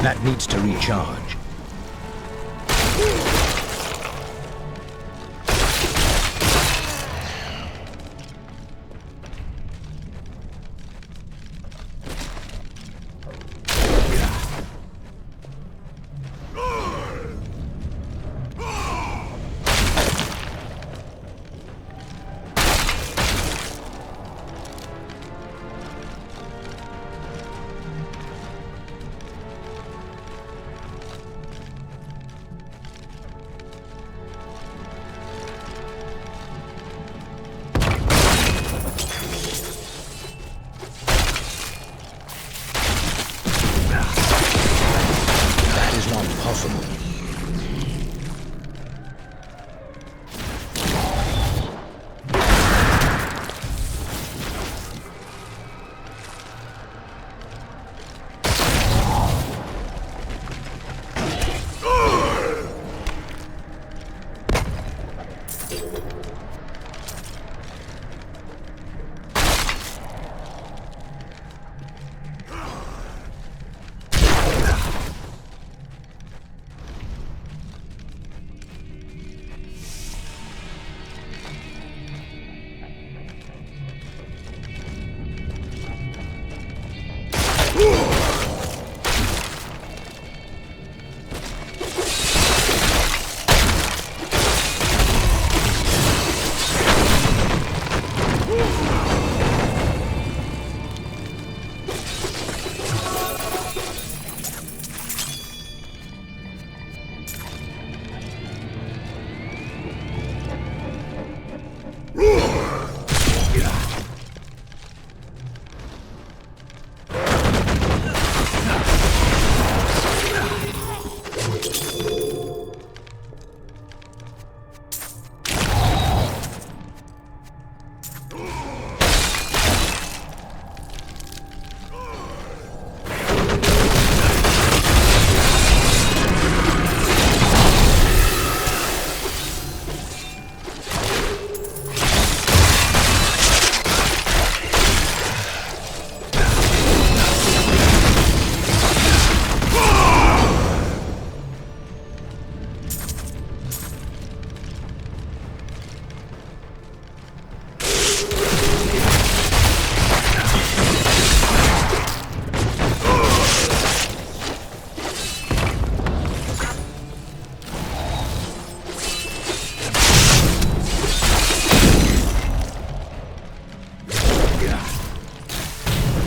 Speaker 10: That needs to recharge. Possible.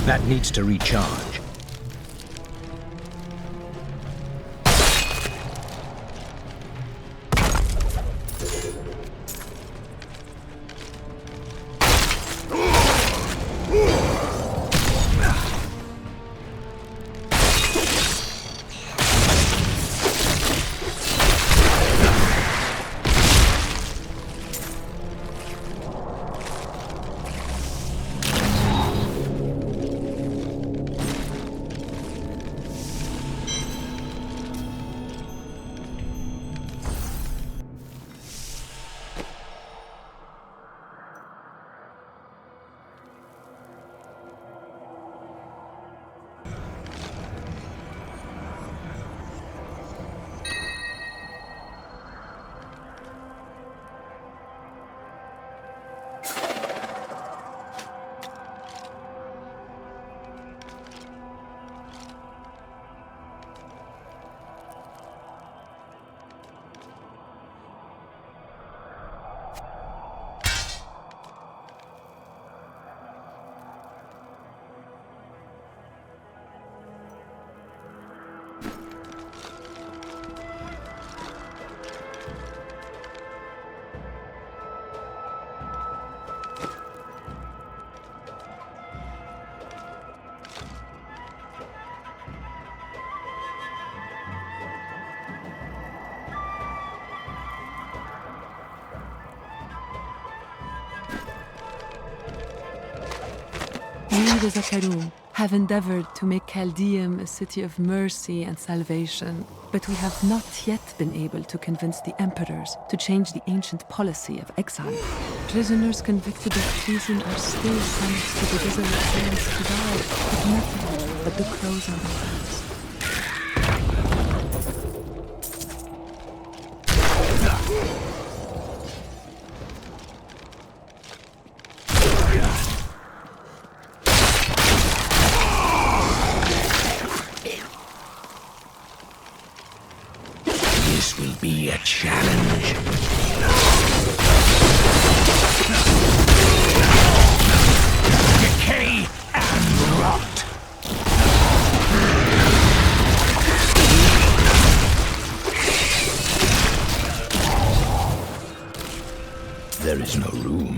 Speaker 10: That needs to recharge.
Speaker 5: We, the Zakarum, have endeavored to make Chaldeum a city of mercy and salvation, but we have not yet been able to convince the emperors to change the ancient policy of exile. Prisoners convicted of treason are still sent to the desolate lands to die, with nothing but the clothes on their backs.
Speaker 10: This will be a challenge. Decay and rot. There is no room.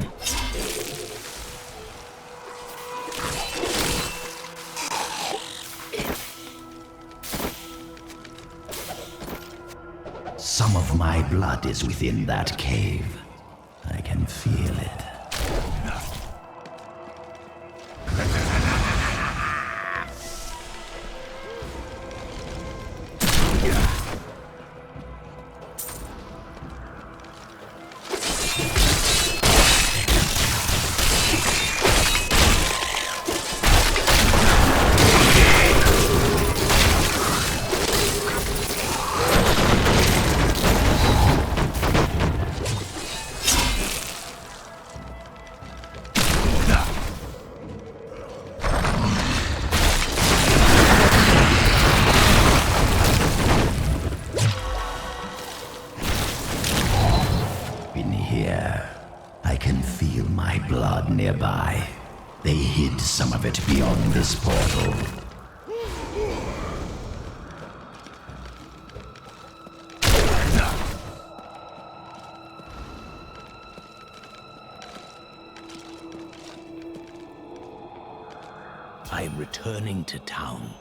Speaker 21: Some of my blood is within that cave. I can feel it. Nearby. They hid some of it beyond this portal.
Speaker 10: I'm returning to town.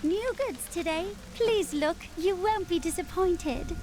Speaker 19: New goods today. Please look, you won't be disappointed.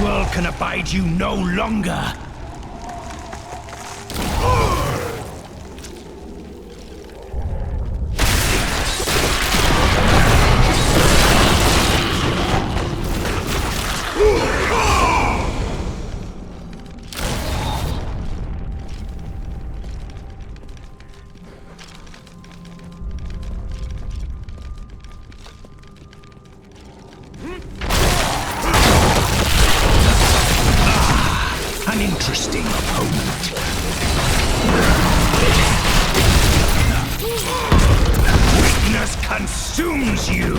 Speaker 10: world can abide you no longer! An interesting opponent. Weakness consumes you!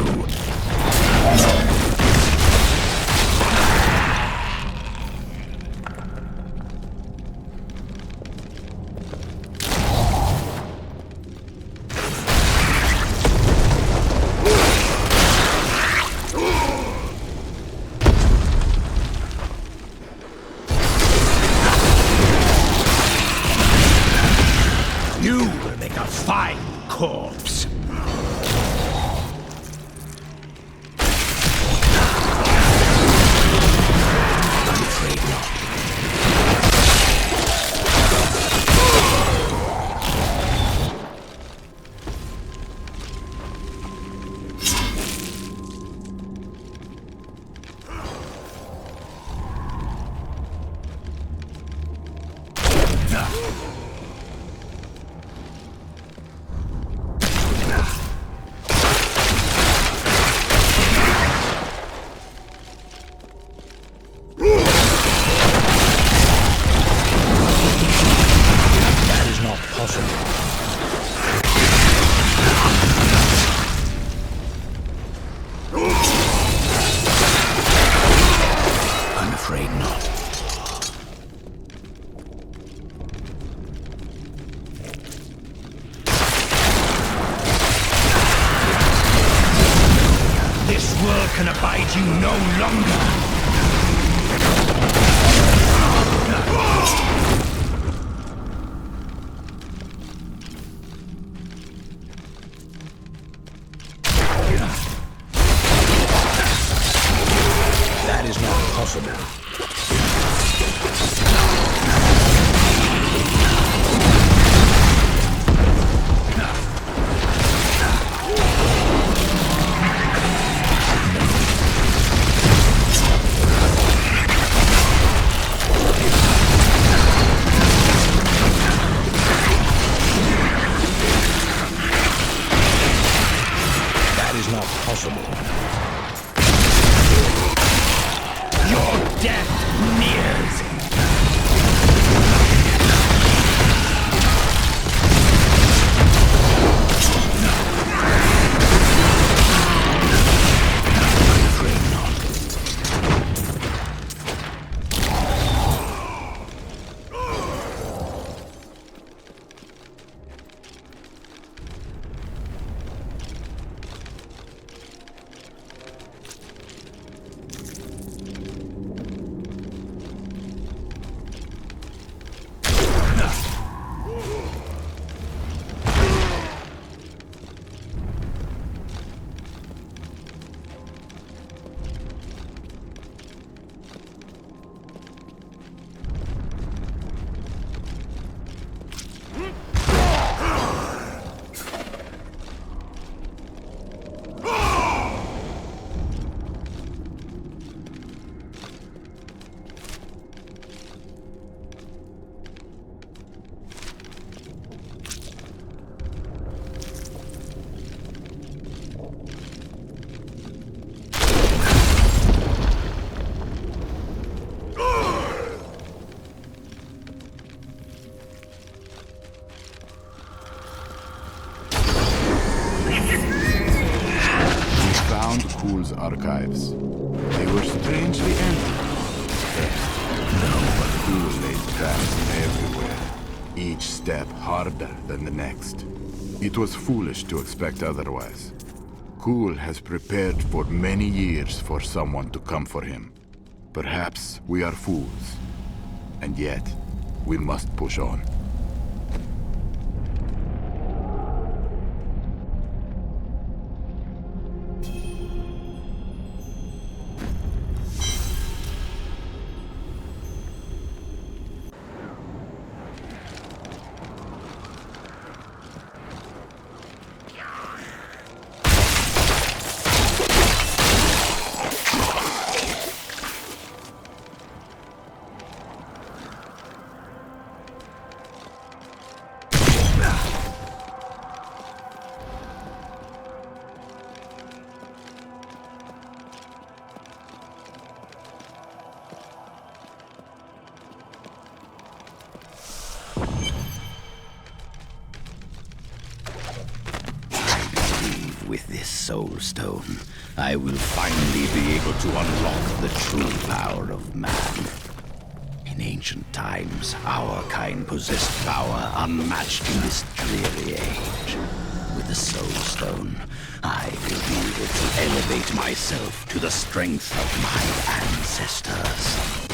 Speaker 10: You will make a fine corpse. I'm afraid not. That is not possible. I'm afraid not. This world can abide you no longer. That is not possible. That is not possible. Your death nears. I'm afraid not.
Speaker 2: Kuhl's archives. They were strangely empty. But Kuhl laid traps everywhere, each step harder than the next. It was foolish to expect otherwise. Kuhl has prepared for many years for someone to come for him. Perhaps we are fools, and yet we must push on.
Speaker 21: with this soul stone, I will finally be able to unlock the true power of man. In ancient times, our kind possessed power unmatched in this dreary age. With the soul stone, I will be able to elevate myself to the strength of my ancestors.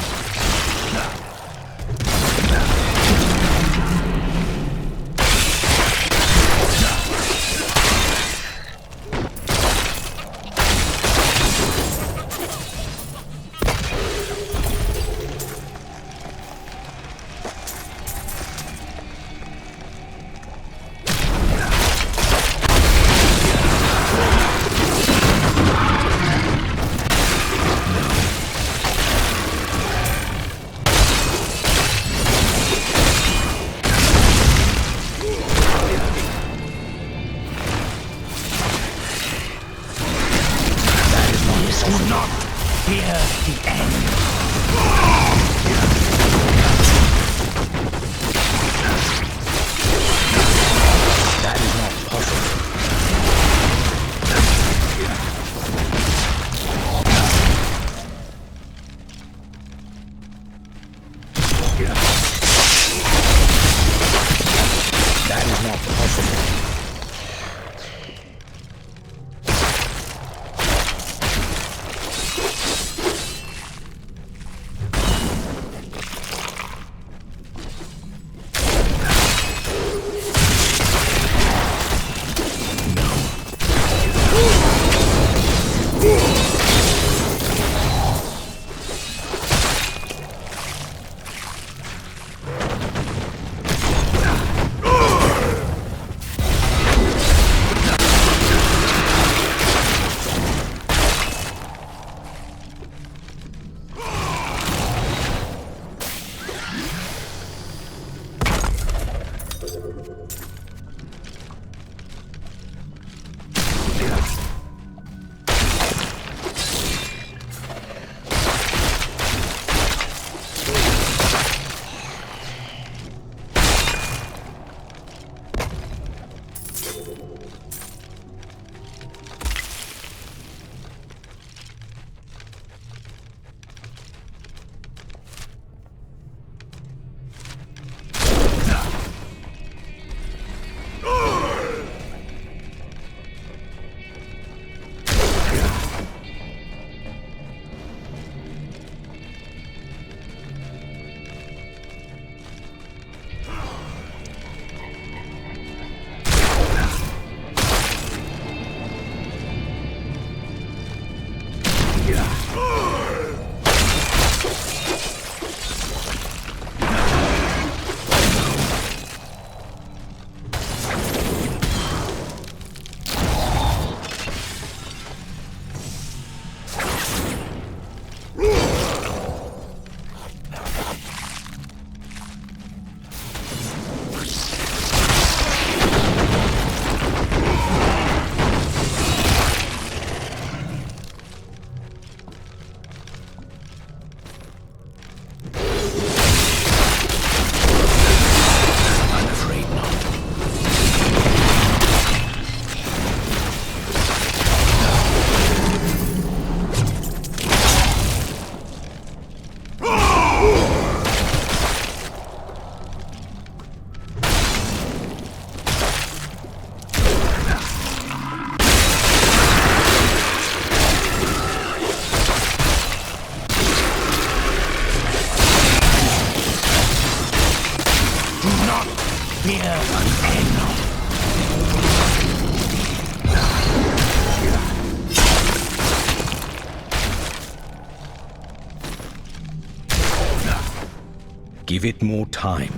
Speaker 10: Give it more time.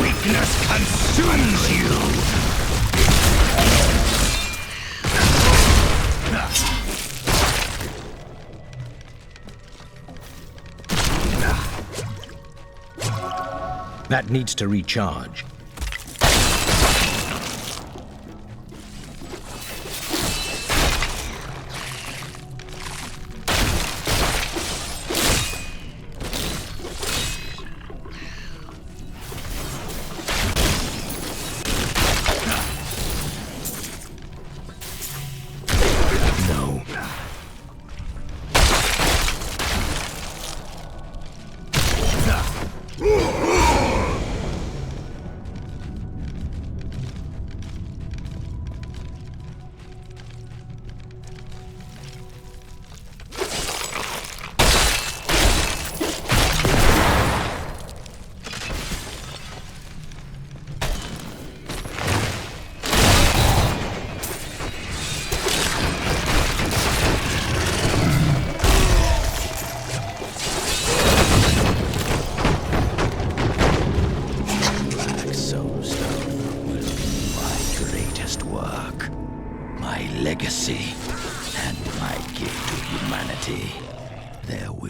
Speaker 21: Weakness consumes you!
Speaker 10: That needs to recharge.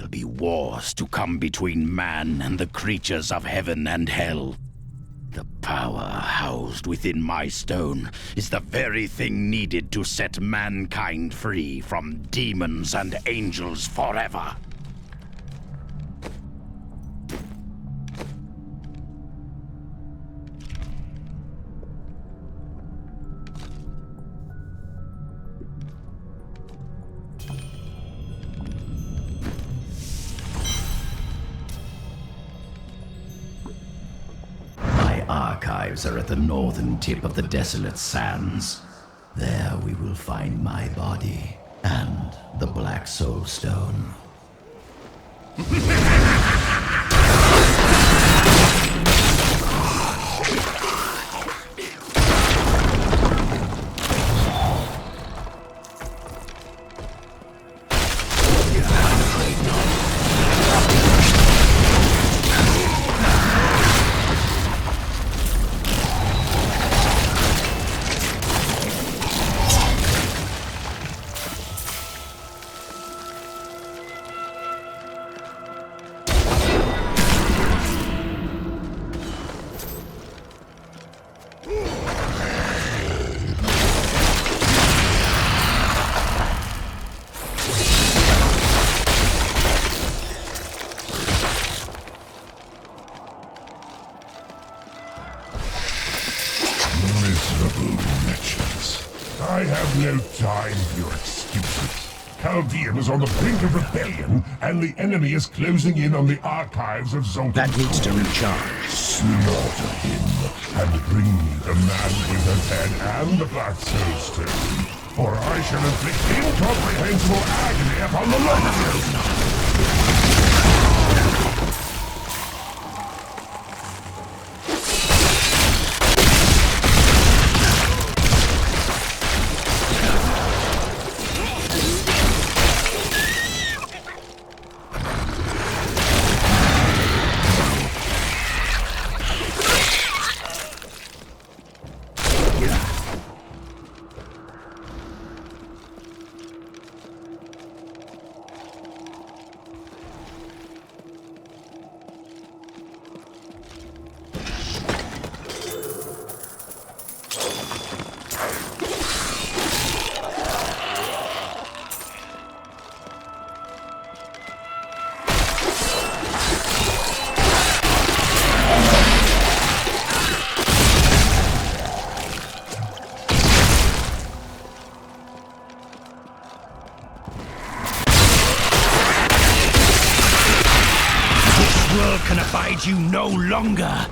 Speaker 21: will be wars to come between man and the creatures of heaven and hell. The power housed within my stone is the very thing needed to set mankind free from demons and angels forever. Archives are at the northern tip of the desolate sands. There we will find my body and the Black Soul Stone.
Speaker 7: I have no time for your excuses. Chaldean is on the brink of rebellion, and the enemy is closing in on the archives of Zoltan.
Speaker 21: That needs to recharge.
Speaker 7: Slaughter him, and bring me the man with the head and the Black Soul Stone, or I shall inflict incomprehensible agony upon the lot of you.
Speaker 21: Can abide you no longer.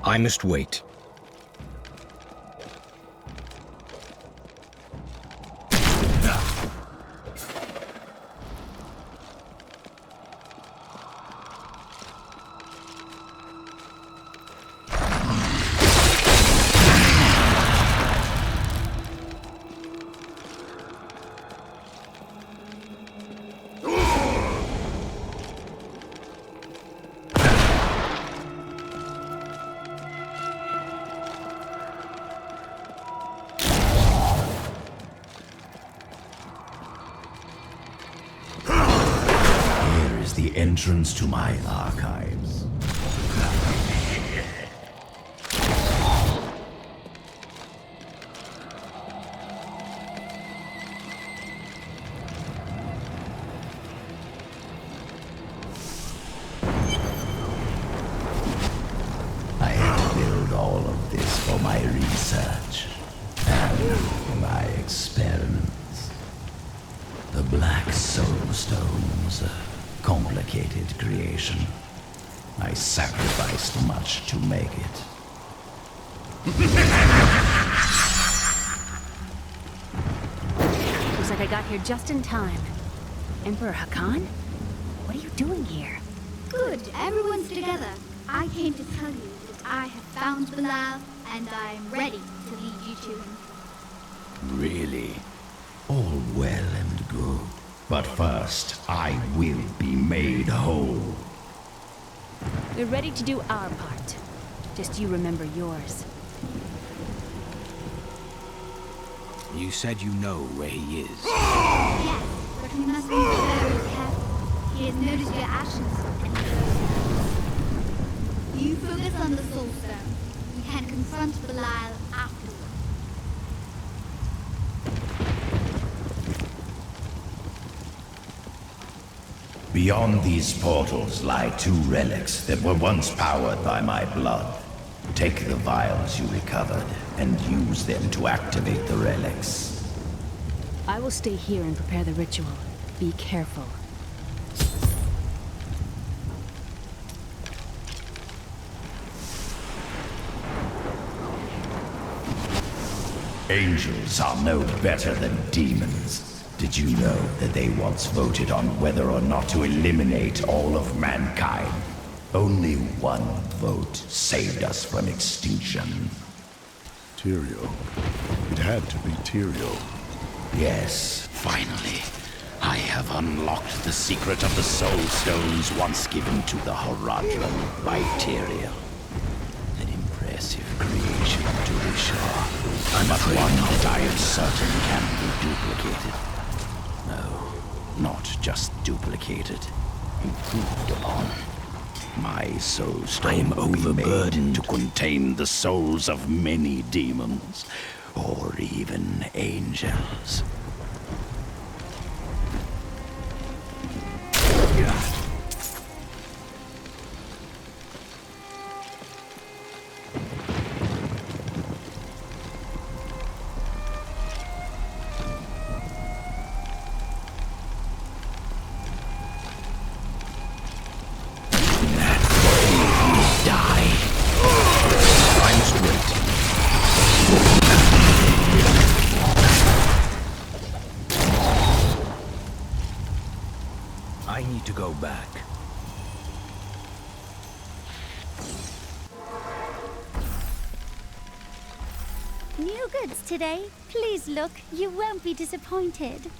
Speaker 10: I must wait. The entrance to my archives. I had to build all of this for my research and my experiments. The Black Soul Stones.
Speaker 21: Complicated creation. I sacrificed much to make it.
Speaker 8: Looks like I got here just in time. Emperor Hakan? What are you doing here?
Speaker 23: Good, everyone's together. I came to tell you that I have found Bilal, and I am ready to lead you to him.
Speaker 21: Really? All well and good. But first, I will be made whole.
Speaker 8: We're ready to do our part. Just you remember yours.
Speaker 10: You said you know where he is.
Speaker 23: Yes, but we must be very careful. He has noticed your actions, and he knows. You focus on the Soul Stone. You can confront Belial afterwards.
Speaker 21: Beyond these portals lie 2 relics that were once powered by my blood. Take the vials you recovered and use them to activate the relics.
Speaker 8: I will stay here and prepare the ritual. Be careful.
Speaker 21: Angels are no better than demons. Did you know that they once voted on whether or not to eliminate all of mankind? Only one vote saved us from extinction.
Speaker 4: Tyrael. It had to be Tyrael.
Speaker 21: Yes, finally. I have unlocked the secret of the Soul Stones once given to the Horadrim by Tyrael. An impressive creation, to be sure. But one that I am certain can be duplicated. No, not just duplicated. Improved upon. My Soul Stone I am overburdened to contain the souls of many demons, or even angels.
Speaker 10: I need to go back.
Speaker 19: New goods today. Please look. You won't be disappointed.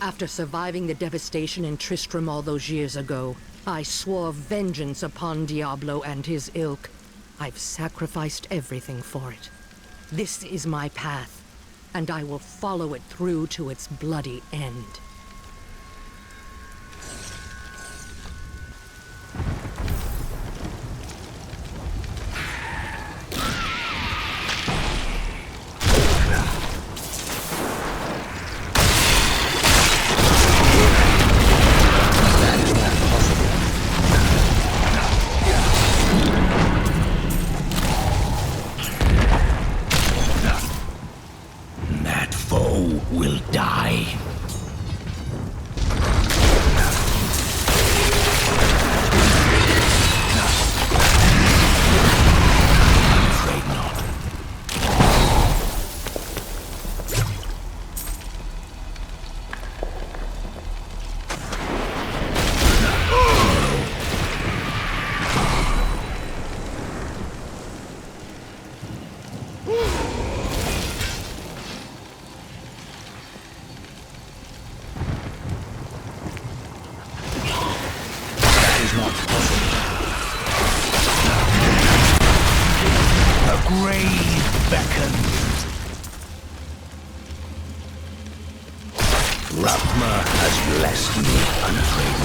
Speaker 6: After surviving the devastation in Tristram all those years ago, I swore vengeance upon Diablo and his ilk. I've sacrificed everything for it. This is my path, and I will follow it through to its bloody end.
Speaker 21: Will die. I'm afraid not. Rapma has blessed me, I'm afraid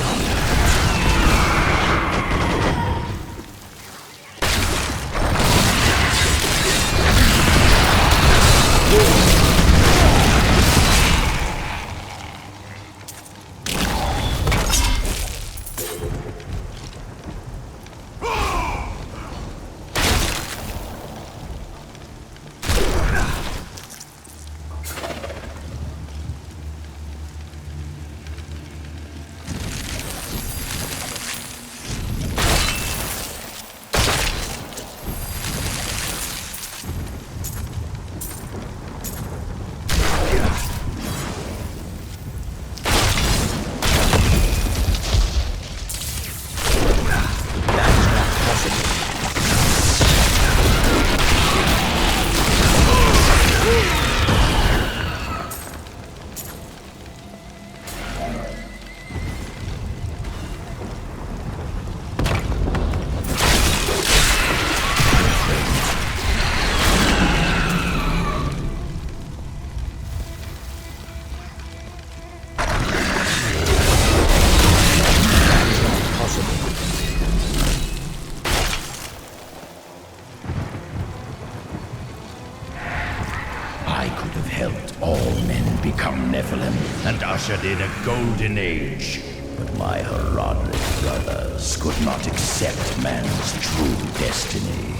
Speaker 21: and ushered in a golden age. But my Herodic brothers could not accept man's true destiny.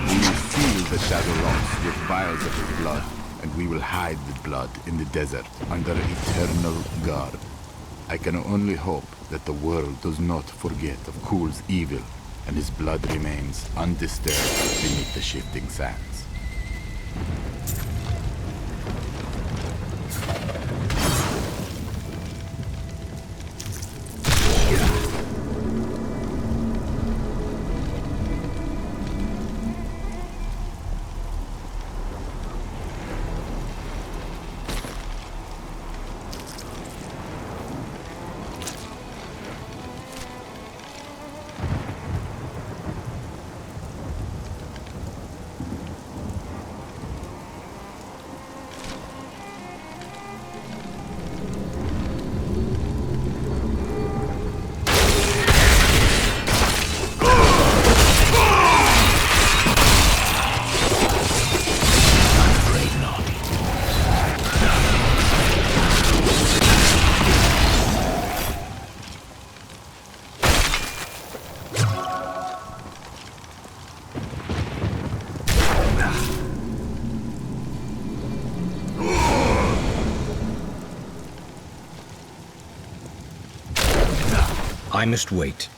Speaker 2: We will seal the Shadow Rocks with vials of his blood, and we will hide the blood in the desert under eternal guard. I can only hope that the world does not forget of Kul's evil, and his blood remains undisturbed beneath the shifting sands.
Speaker 10: I must wait.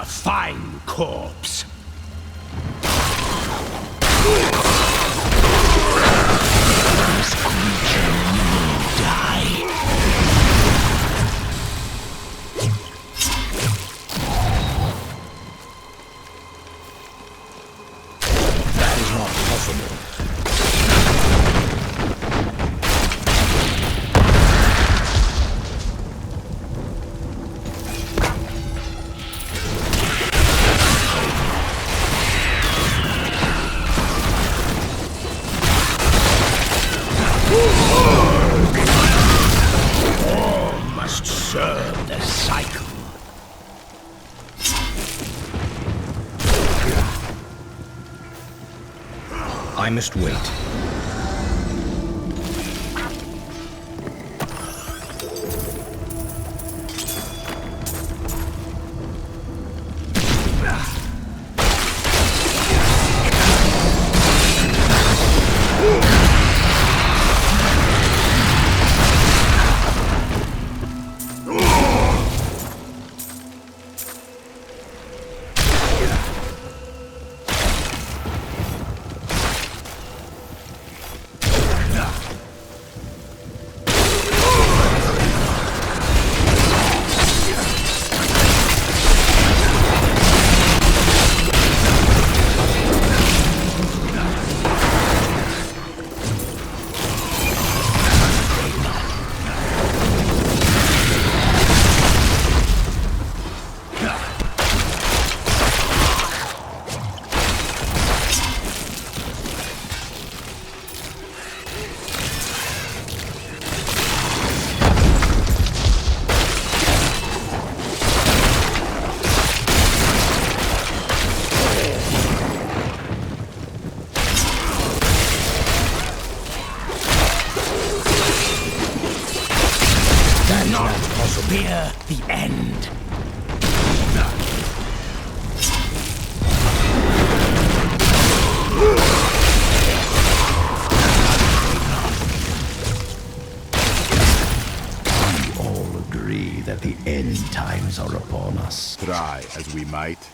Speaker 10: A fine corpse. This creature will die. That is not possible. Serve the cycle. I must wait. Fear the end.
Speaker 21: We all agree that the end times are upon us.
Speaker 2: Try as we might,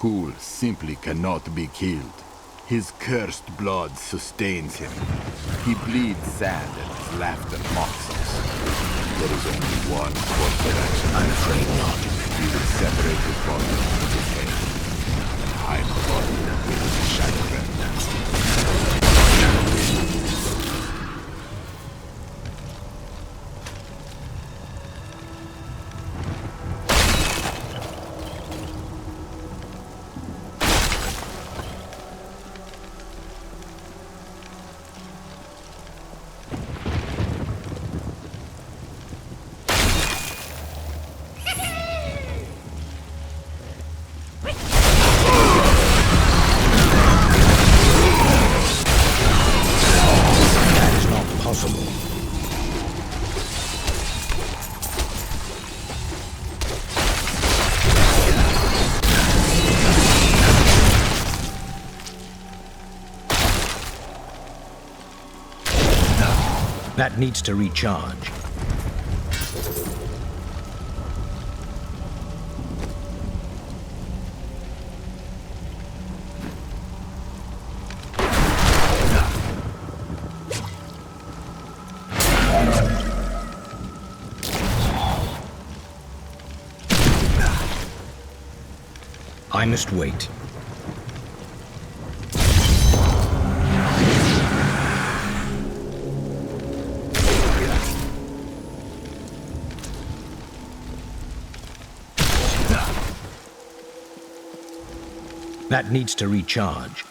Speaker 2: Cool simply cannot be killed. His cursed blood sustains him. He bleeds sand and his laughter mocks us. There is only one course of action.
Speaker 21: I'm afraid not.
Speaker 2: We will separate his body from his head and hide the body with his shadow breath.
Speaker 10: That needs to recharge. I must wait. That needs to recharge.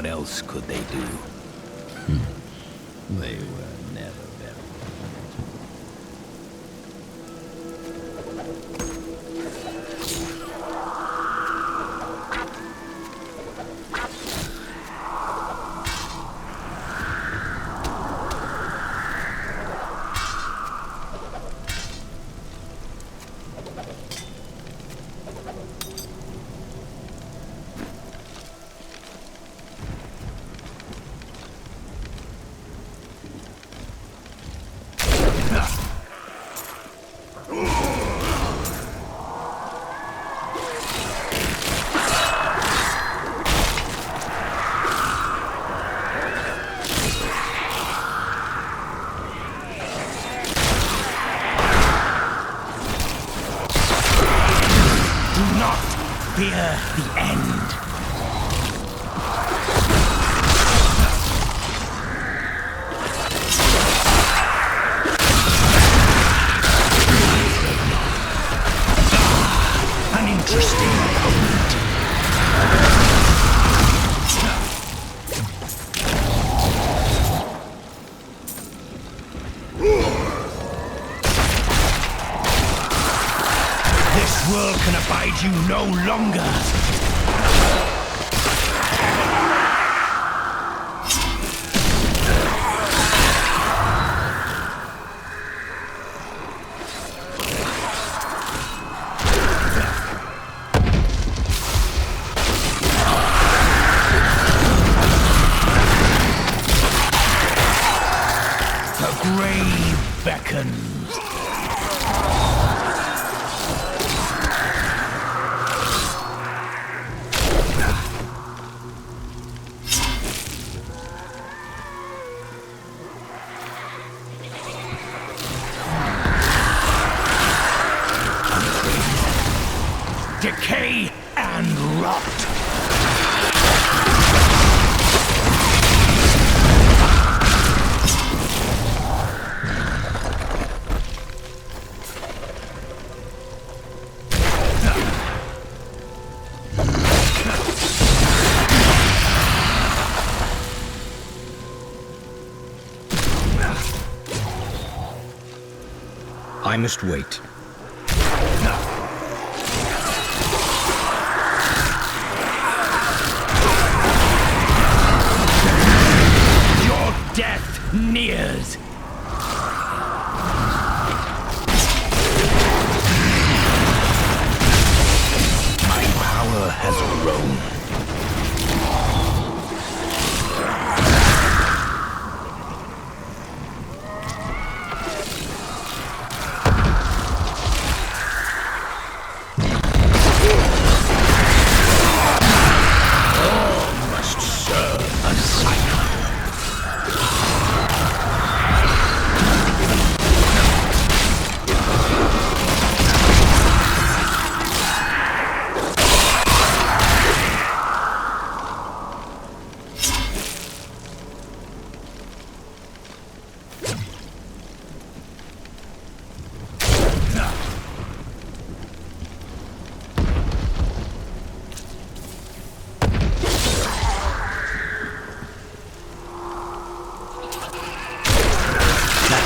Speaker 10: What else could they do?
Speaker 21: They were never very
Speaker 10: fear the end. An interesting opponent. This world can abide you no longer. The grave beckons. Decay and rot. I must wait. Death nears. My power has grown. All must serve a cycle.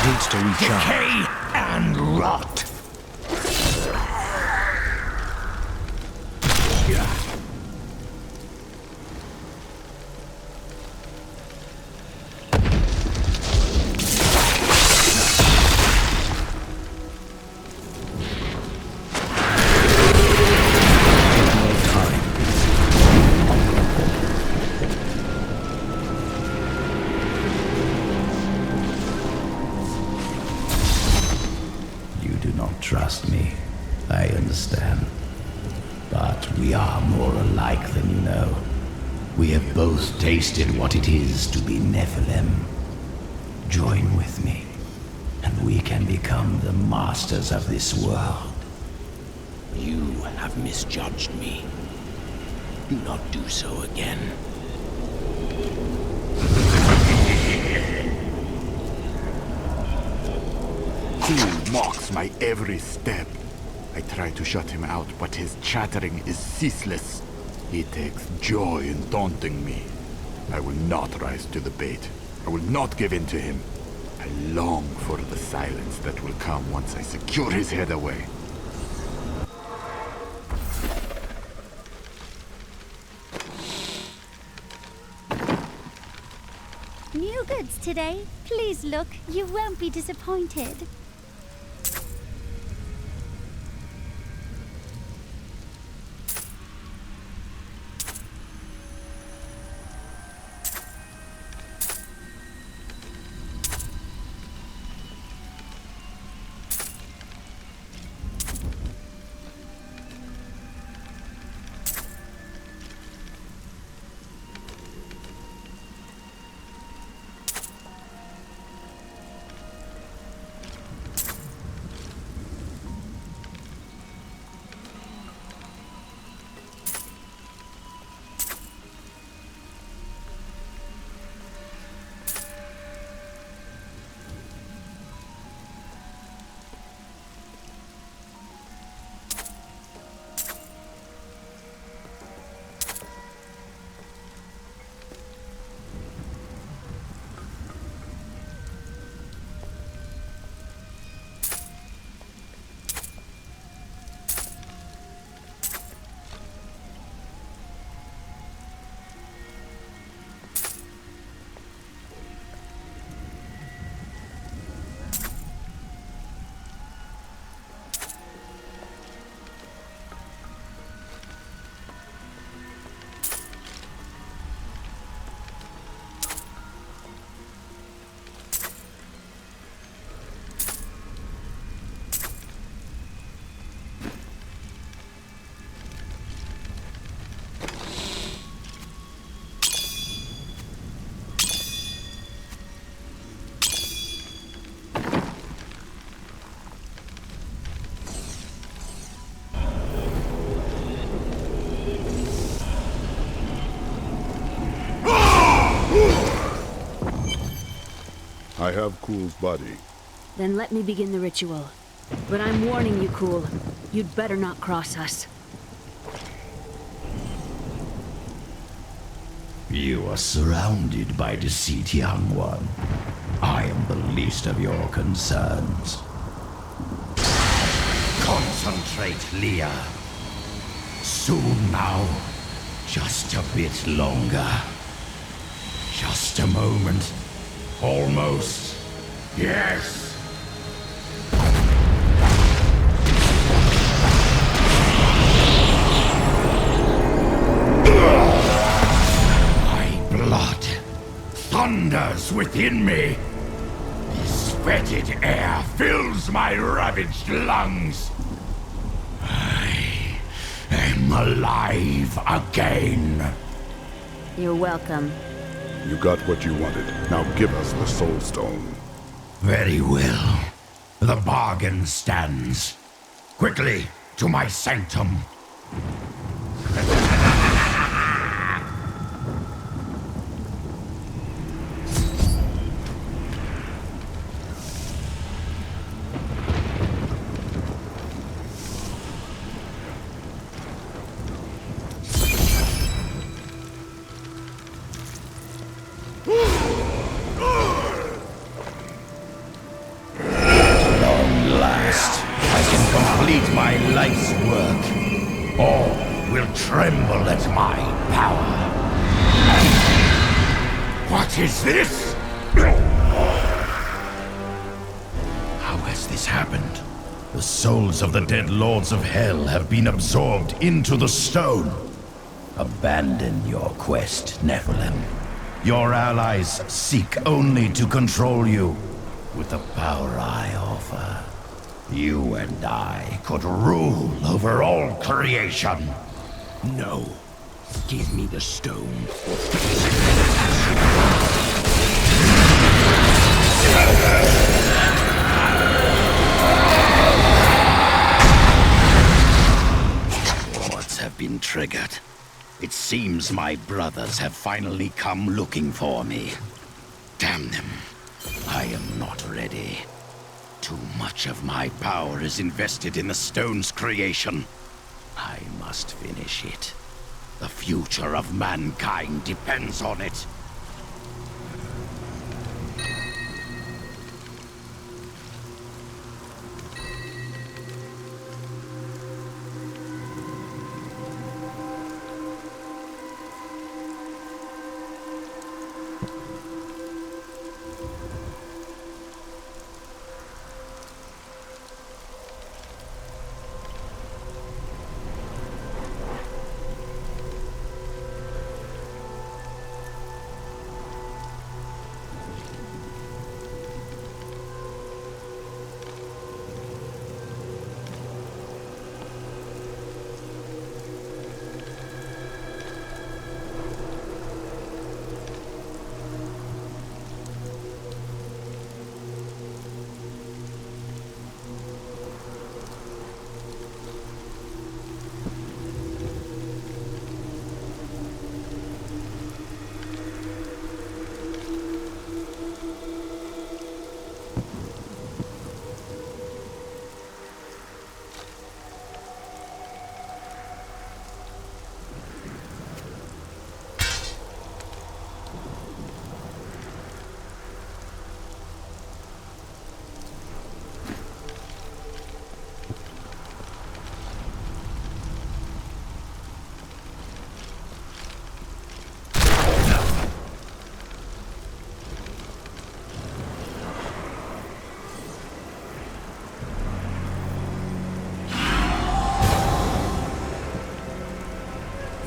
Speaker 10: Needs to recharge. Decay and rot. Trust me, I understand. But we are more alike than you know. We have both tasted what it is to be Nephilim. Join with me, and we can become the masters of this world. You have misjudged me. Do not do so again.
Speaker 2: He mocks my every step. I try to shut him out, but his chattering is ceaseless. He takes joy in taunting me. I will not rise to the bait. I will not give in to him. I long for the silence that will come once I secure his head away.
Speaker 19: New goods today. Please look. You won't be disappointed.
Speaker 4: I have Cool's body.
Speaker 8: Then let me begin the ritual. But I'm warning you, Cool. You'd better not cross us.
Speaker 21: You are surrounded by deceit, young one. I am the least of your concerns. Concentrate, Leah. Soon now. Just a bit longer. Just a moment. Almost. Yes. My blood thunders within me. This fetid air fills my ravaged lungs. I am alive again.
Speaker 8: You're welcome.
Speaker 4: You got what you wanted. Now give us the Soul Stone.
Speaker 21: Very well. The bargain stands. Quickly, to my sanctum. What is this? How has this happened? The souls of the dead lords of hell have been absorbed into the stone. Abandon your quest, Nephilim. Your allies seek only to control you. With the power I offer, you and I could rule over all creation. No. Give me the stone. Wards have been triggered. It seems my brothers have finally come looking for me. Damn them. I am not ready. Too much of my power is invested in the stone's creation. I must finish it. The future of mankind depends on it.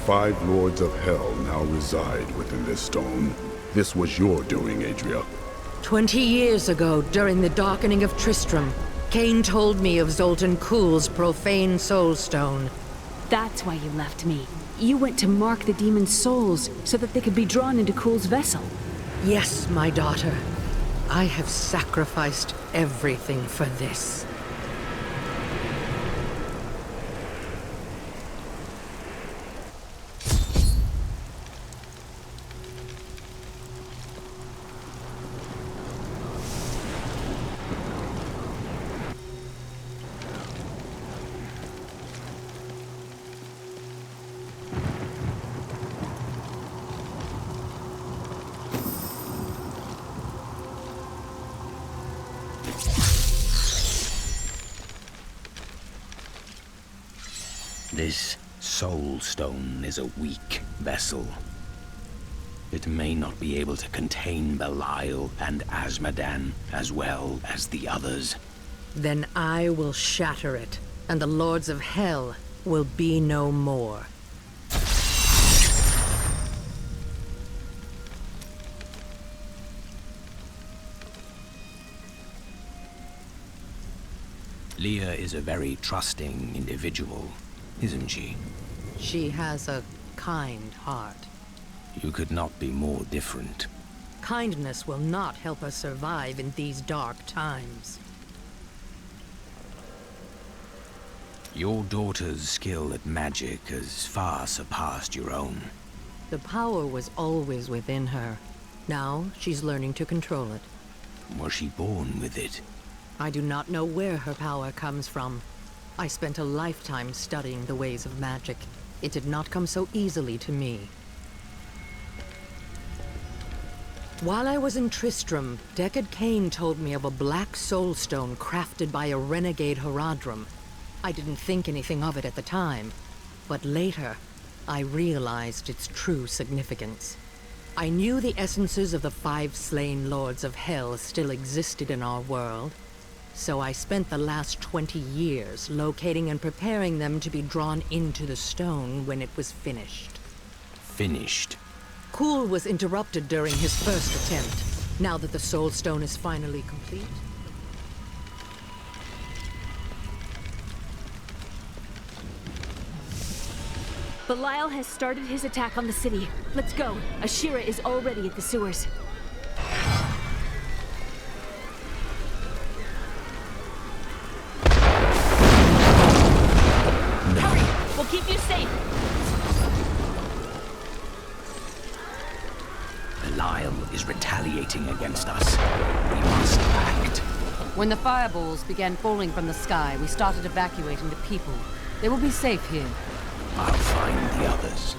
Speaker 4: 5 lords of hell now reside within this stone. This was your doing, Adria.
Speaker 6: 20 years ago, during the darkening of Tristram, Cain told me of Zoltan Kuhl's profane soulstone.
Speaker 8: That's why you left me. You went to mark the demon's souls so that they could be drawn into Kuhl's vessel.
Speaker 6: Yes, my daughter. I have sacrificed everything for this.
Speaker 10: This soul stone is a weak vessel. It may not be able to contain Belial and Azmodan as well as the others.
Speaker 6: Then I will shatter it, and the Lords of Hell will be no more.
Speaker 10: Leah is a very trusting individual, isn't she?
Speaker 6: She has a kind heart.
Speaker 10: You could not be more different.
Speaker 6: Kindness will not help us survive in these dark times.
Speaker 10: Your daughter's skill at magic has far surpassed your own.
Speaker 6: The power was always within her. Now she's learning to control it.
Speaker 10: Was she born with it?
Speaker 6: I do not know where her power comes from. I spent a lifetime studying the ways of magic. It did not come so easily to me. While I was in Tristram, Deckard Cain told me of a black soulstone crafted by a renegade Haradrim. I didn't think anything of it at the time, but later, I realized its true significance. I knew the essences of the 5 slain Lords of Hell still existed in our world, so I spent the last 20 years locating and preparing them to be drawn into the stone when it was finished.
Speaker 10: Finished?
Speaker 6: Kuhl was interrupted during his first attempt. Now that the Soul Stone is finally complete...
Speaker 8: Belial has started his attack on the city. Let's go. Ashira is already at the sewers. Hurry! We'll keep you safe!
Speaker 10: Belial is retaliating against us. We must act.
Speaker 12: When the fireballs began falling from the sky, we started evacuating the people. They will be safe here.
Speaker 10: I'll find the others.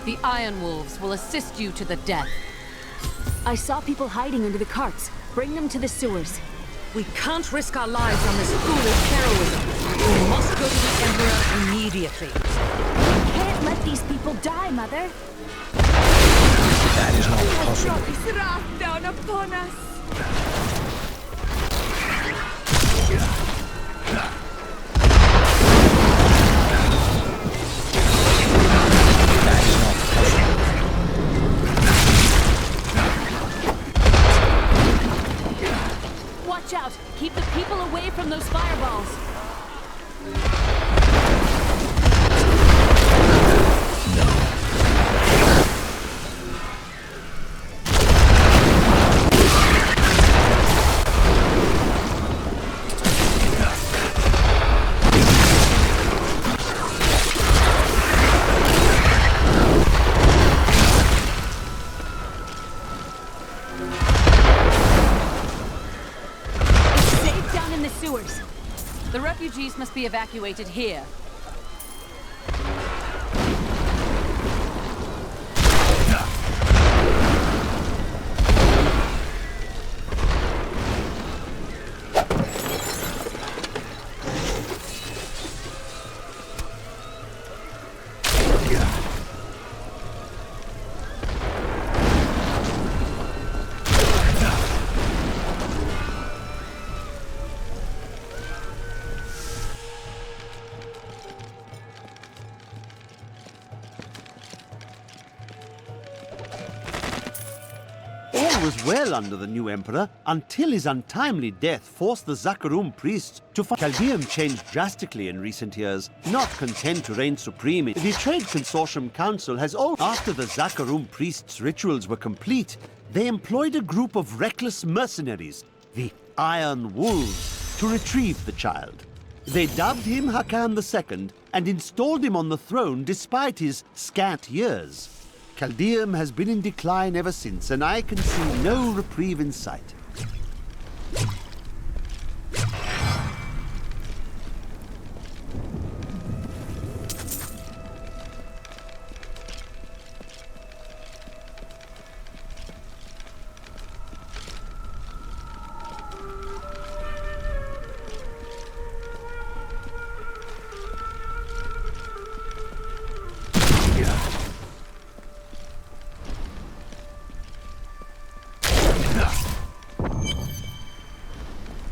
Speaker 12: The Iron Wolves will assist you to the death.
Speaker 8: I saw people hiding under the carts. Bring them to the sewers.
Speaker 6: We can't risk our lives on this foolish heroism. We must go to the Emperor immediately.
Speaker 8: We can't let these people die, Mother.
Speaker 10: That is not possible.
Speaker 8: Drop his wrath down upon us. Watch out! Keep the people away from those fireballs!
Speaker 12: The refugees must be evacuated here.
Speaker 11: was well under the new emperor, until his untimely death forced the Zakarum priests to fight. Chaldeum changed drastically in recent years. Not content to reign supreme, the Trade Consortium Council has after the Zakarum priests' rituals were complete, they employed a group of reckless mercenaries, the Iron Wolves, to retrieve the child. They dubbed him Hakan II and installed him on the throne despite his scant years. Chaldeum has been in decline ever since, and I can see no reprieve in sight.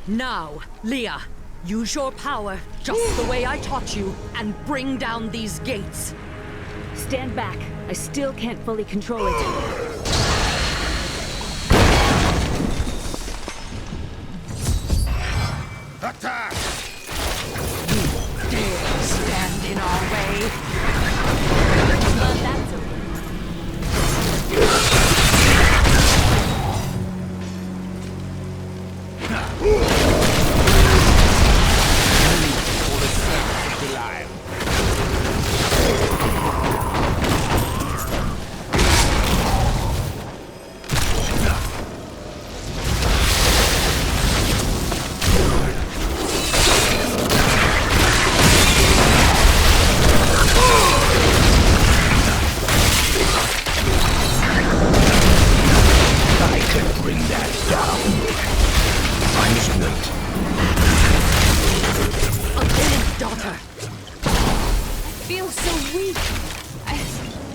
Speaker 6: Now, Leah, use your power just the way I taught you and bring down these gates.
Speaker 8: Stand back. I still can't fully control it.
Speaker 9: Attack!
Speaker 6: You dare stand in our way?
Speaker 8: Well, that's over.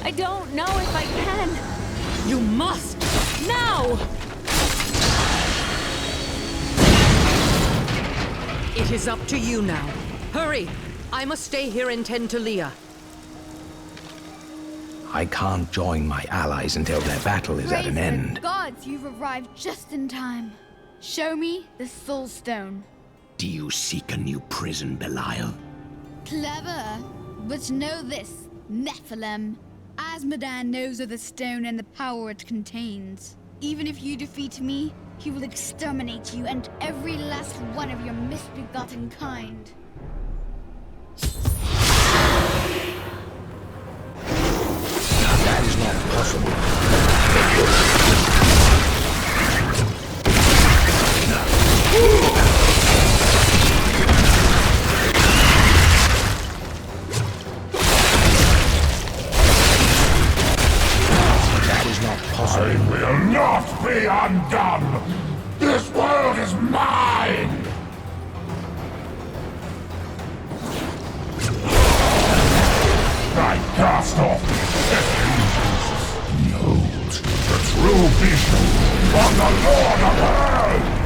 Speaker 8: I don't know if I can.
Speaker 6: You must! Now! It is up to you now. Hurry! I must stay here and tend to Leah.
Speaker 10: I can't join my allies until their battle is at an end.
Speaker 23: Gods, you've arrived just in time. Show me the Soul Stone.
Speaker 10: Do you seek a new prison, Belial?
Speaker 23: Clever. But know this, Nephilim. Asmodan knows of the stone and the power it contains. Even if you defeat me, he will exterminate you and every last one of your misbegotten kind.
Speaker 10: That is not possible. That is not possible.
Speaker 7: I will not be undone! This world is mine! I cast off behold the true vision of the Lord of Hell!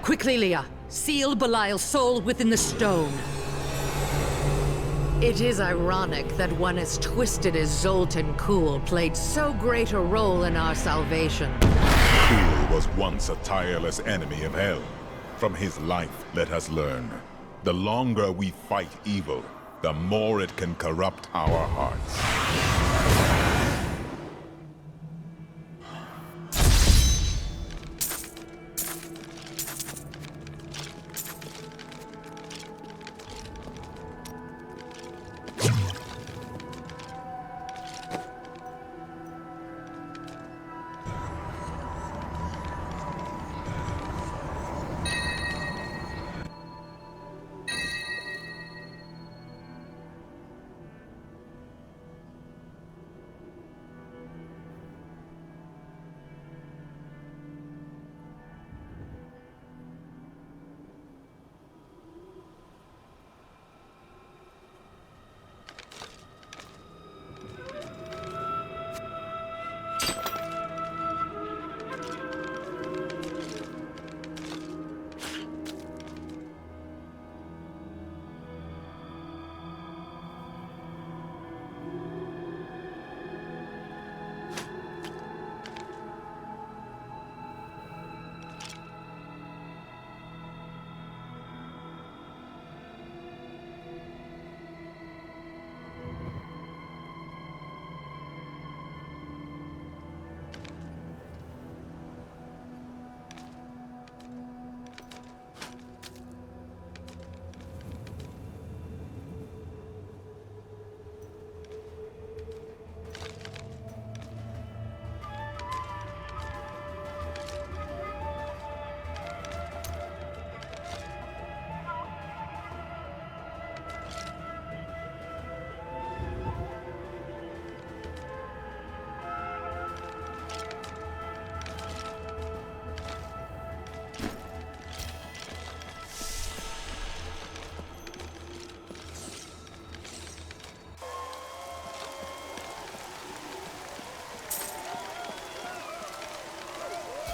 Speaker 6: Quickly, Leah. Seal Belial's soul within the stone. It is ironic that one as twisted as Zoltan Kuhl played so great a role in our salvation.
Speaker 3: Kuhl was once a tireless enemy of hell. From his life, let us learn. The longer we fight evil, the more it can corrupt our hearts.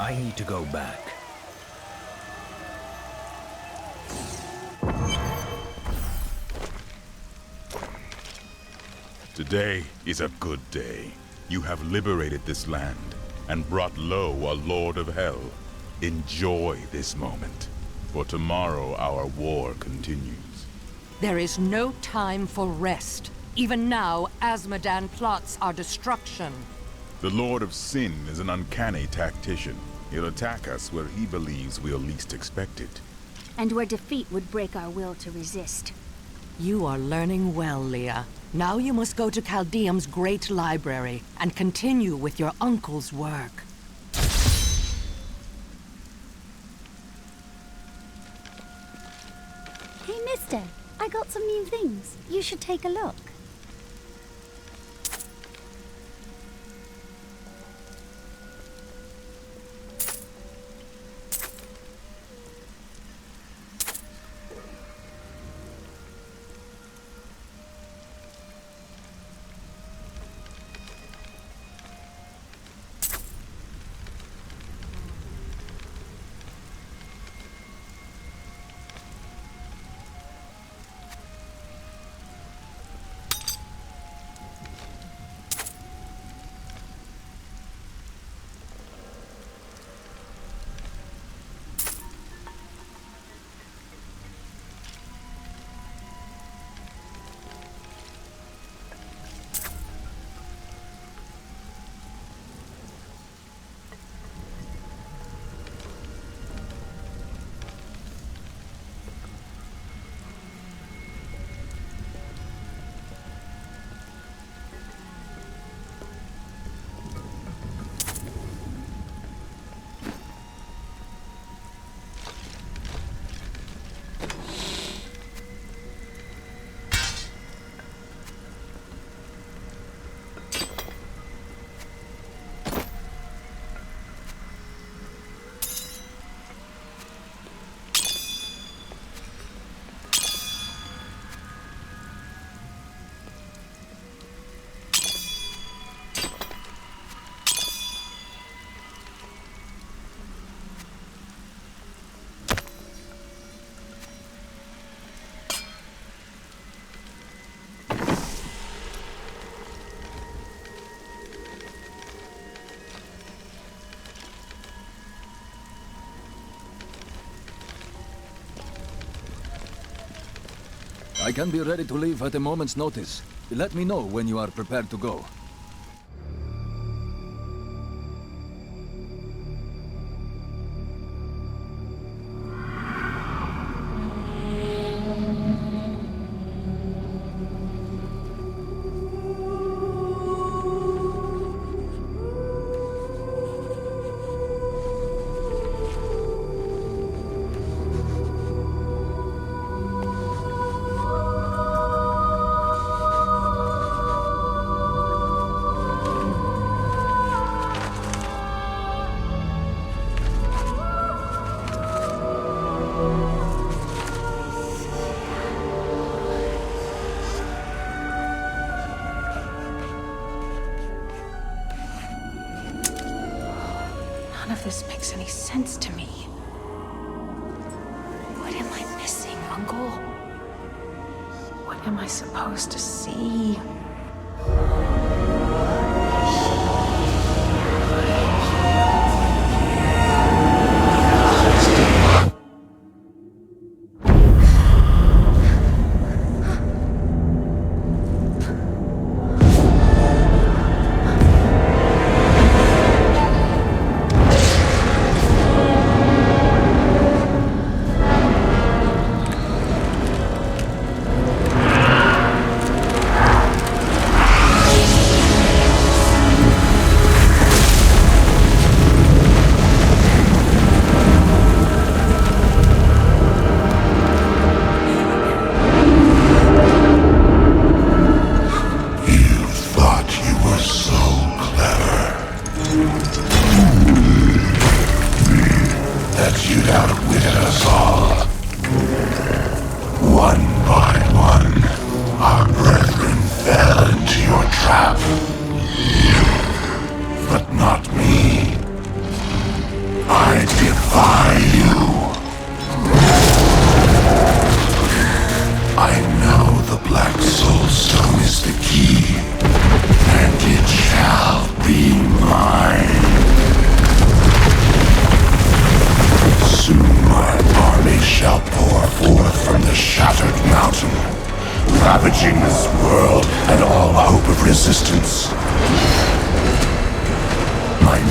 Speaker 20: I need to go back.
Speaker 3: Today is a good day. You have liberated this land and brought low a Lord of Hell. Enjoy this moment, for tomorrow our war continues.
Speaker 6: There is no time for rest. Even now, Azmodan plots our destruction.
Speaker 3: The Lord of Sin is an uncanny tactician. He'll attack us where he believes we'll least expect it.
Speaker 8: And where defeat would break our will to resist.
Speaker 6: You are learning well, Leah. Now you must go to Caldeum's great library and continue with your uncle's work.
Speaker 19: Hey, mister, I got some new things. You should take a look.
Speaker 1: I can be ready to leave at a moment's notice. Let me know when you are prepared to go.
Speaker 8: None of this makes any sense to me. What am I missing, Uncle? What am I supposed to see?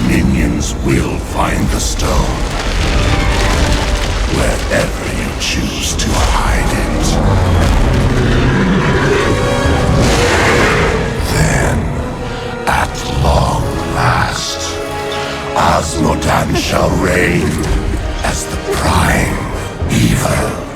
Speaker 7: minions will find the stone. Wherever you choose to hide it. Then, at long last, Osmodan shall reign as the prime evil.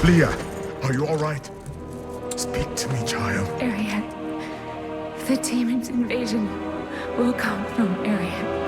Speaker 3: Leah, are you all right? Speak to me, child.
Speaker 5: Arian. The demon's invasion will come from Arian.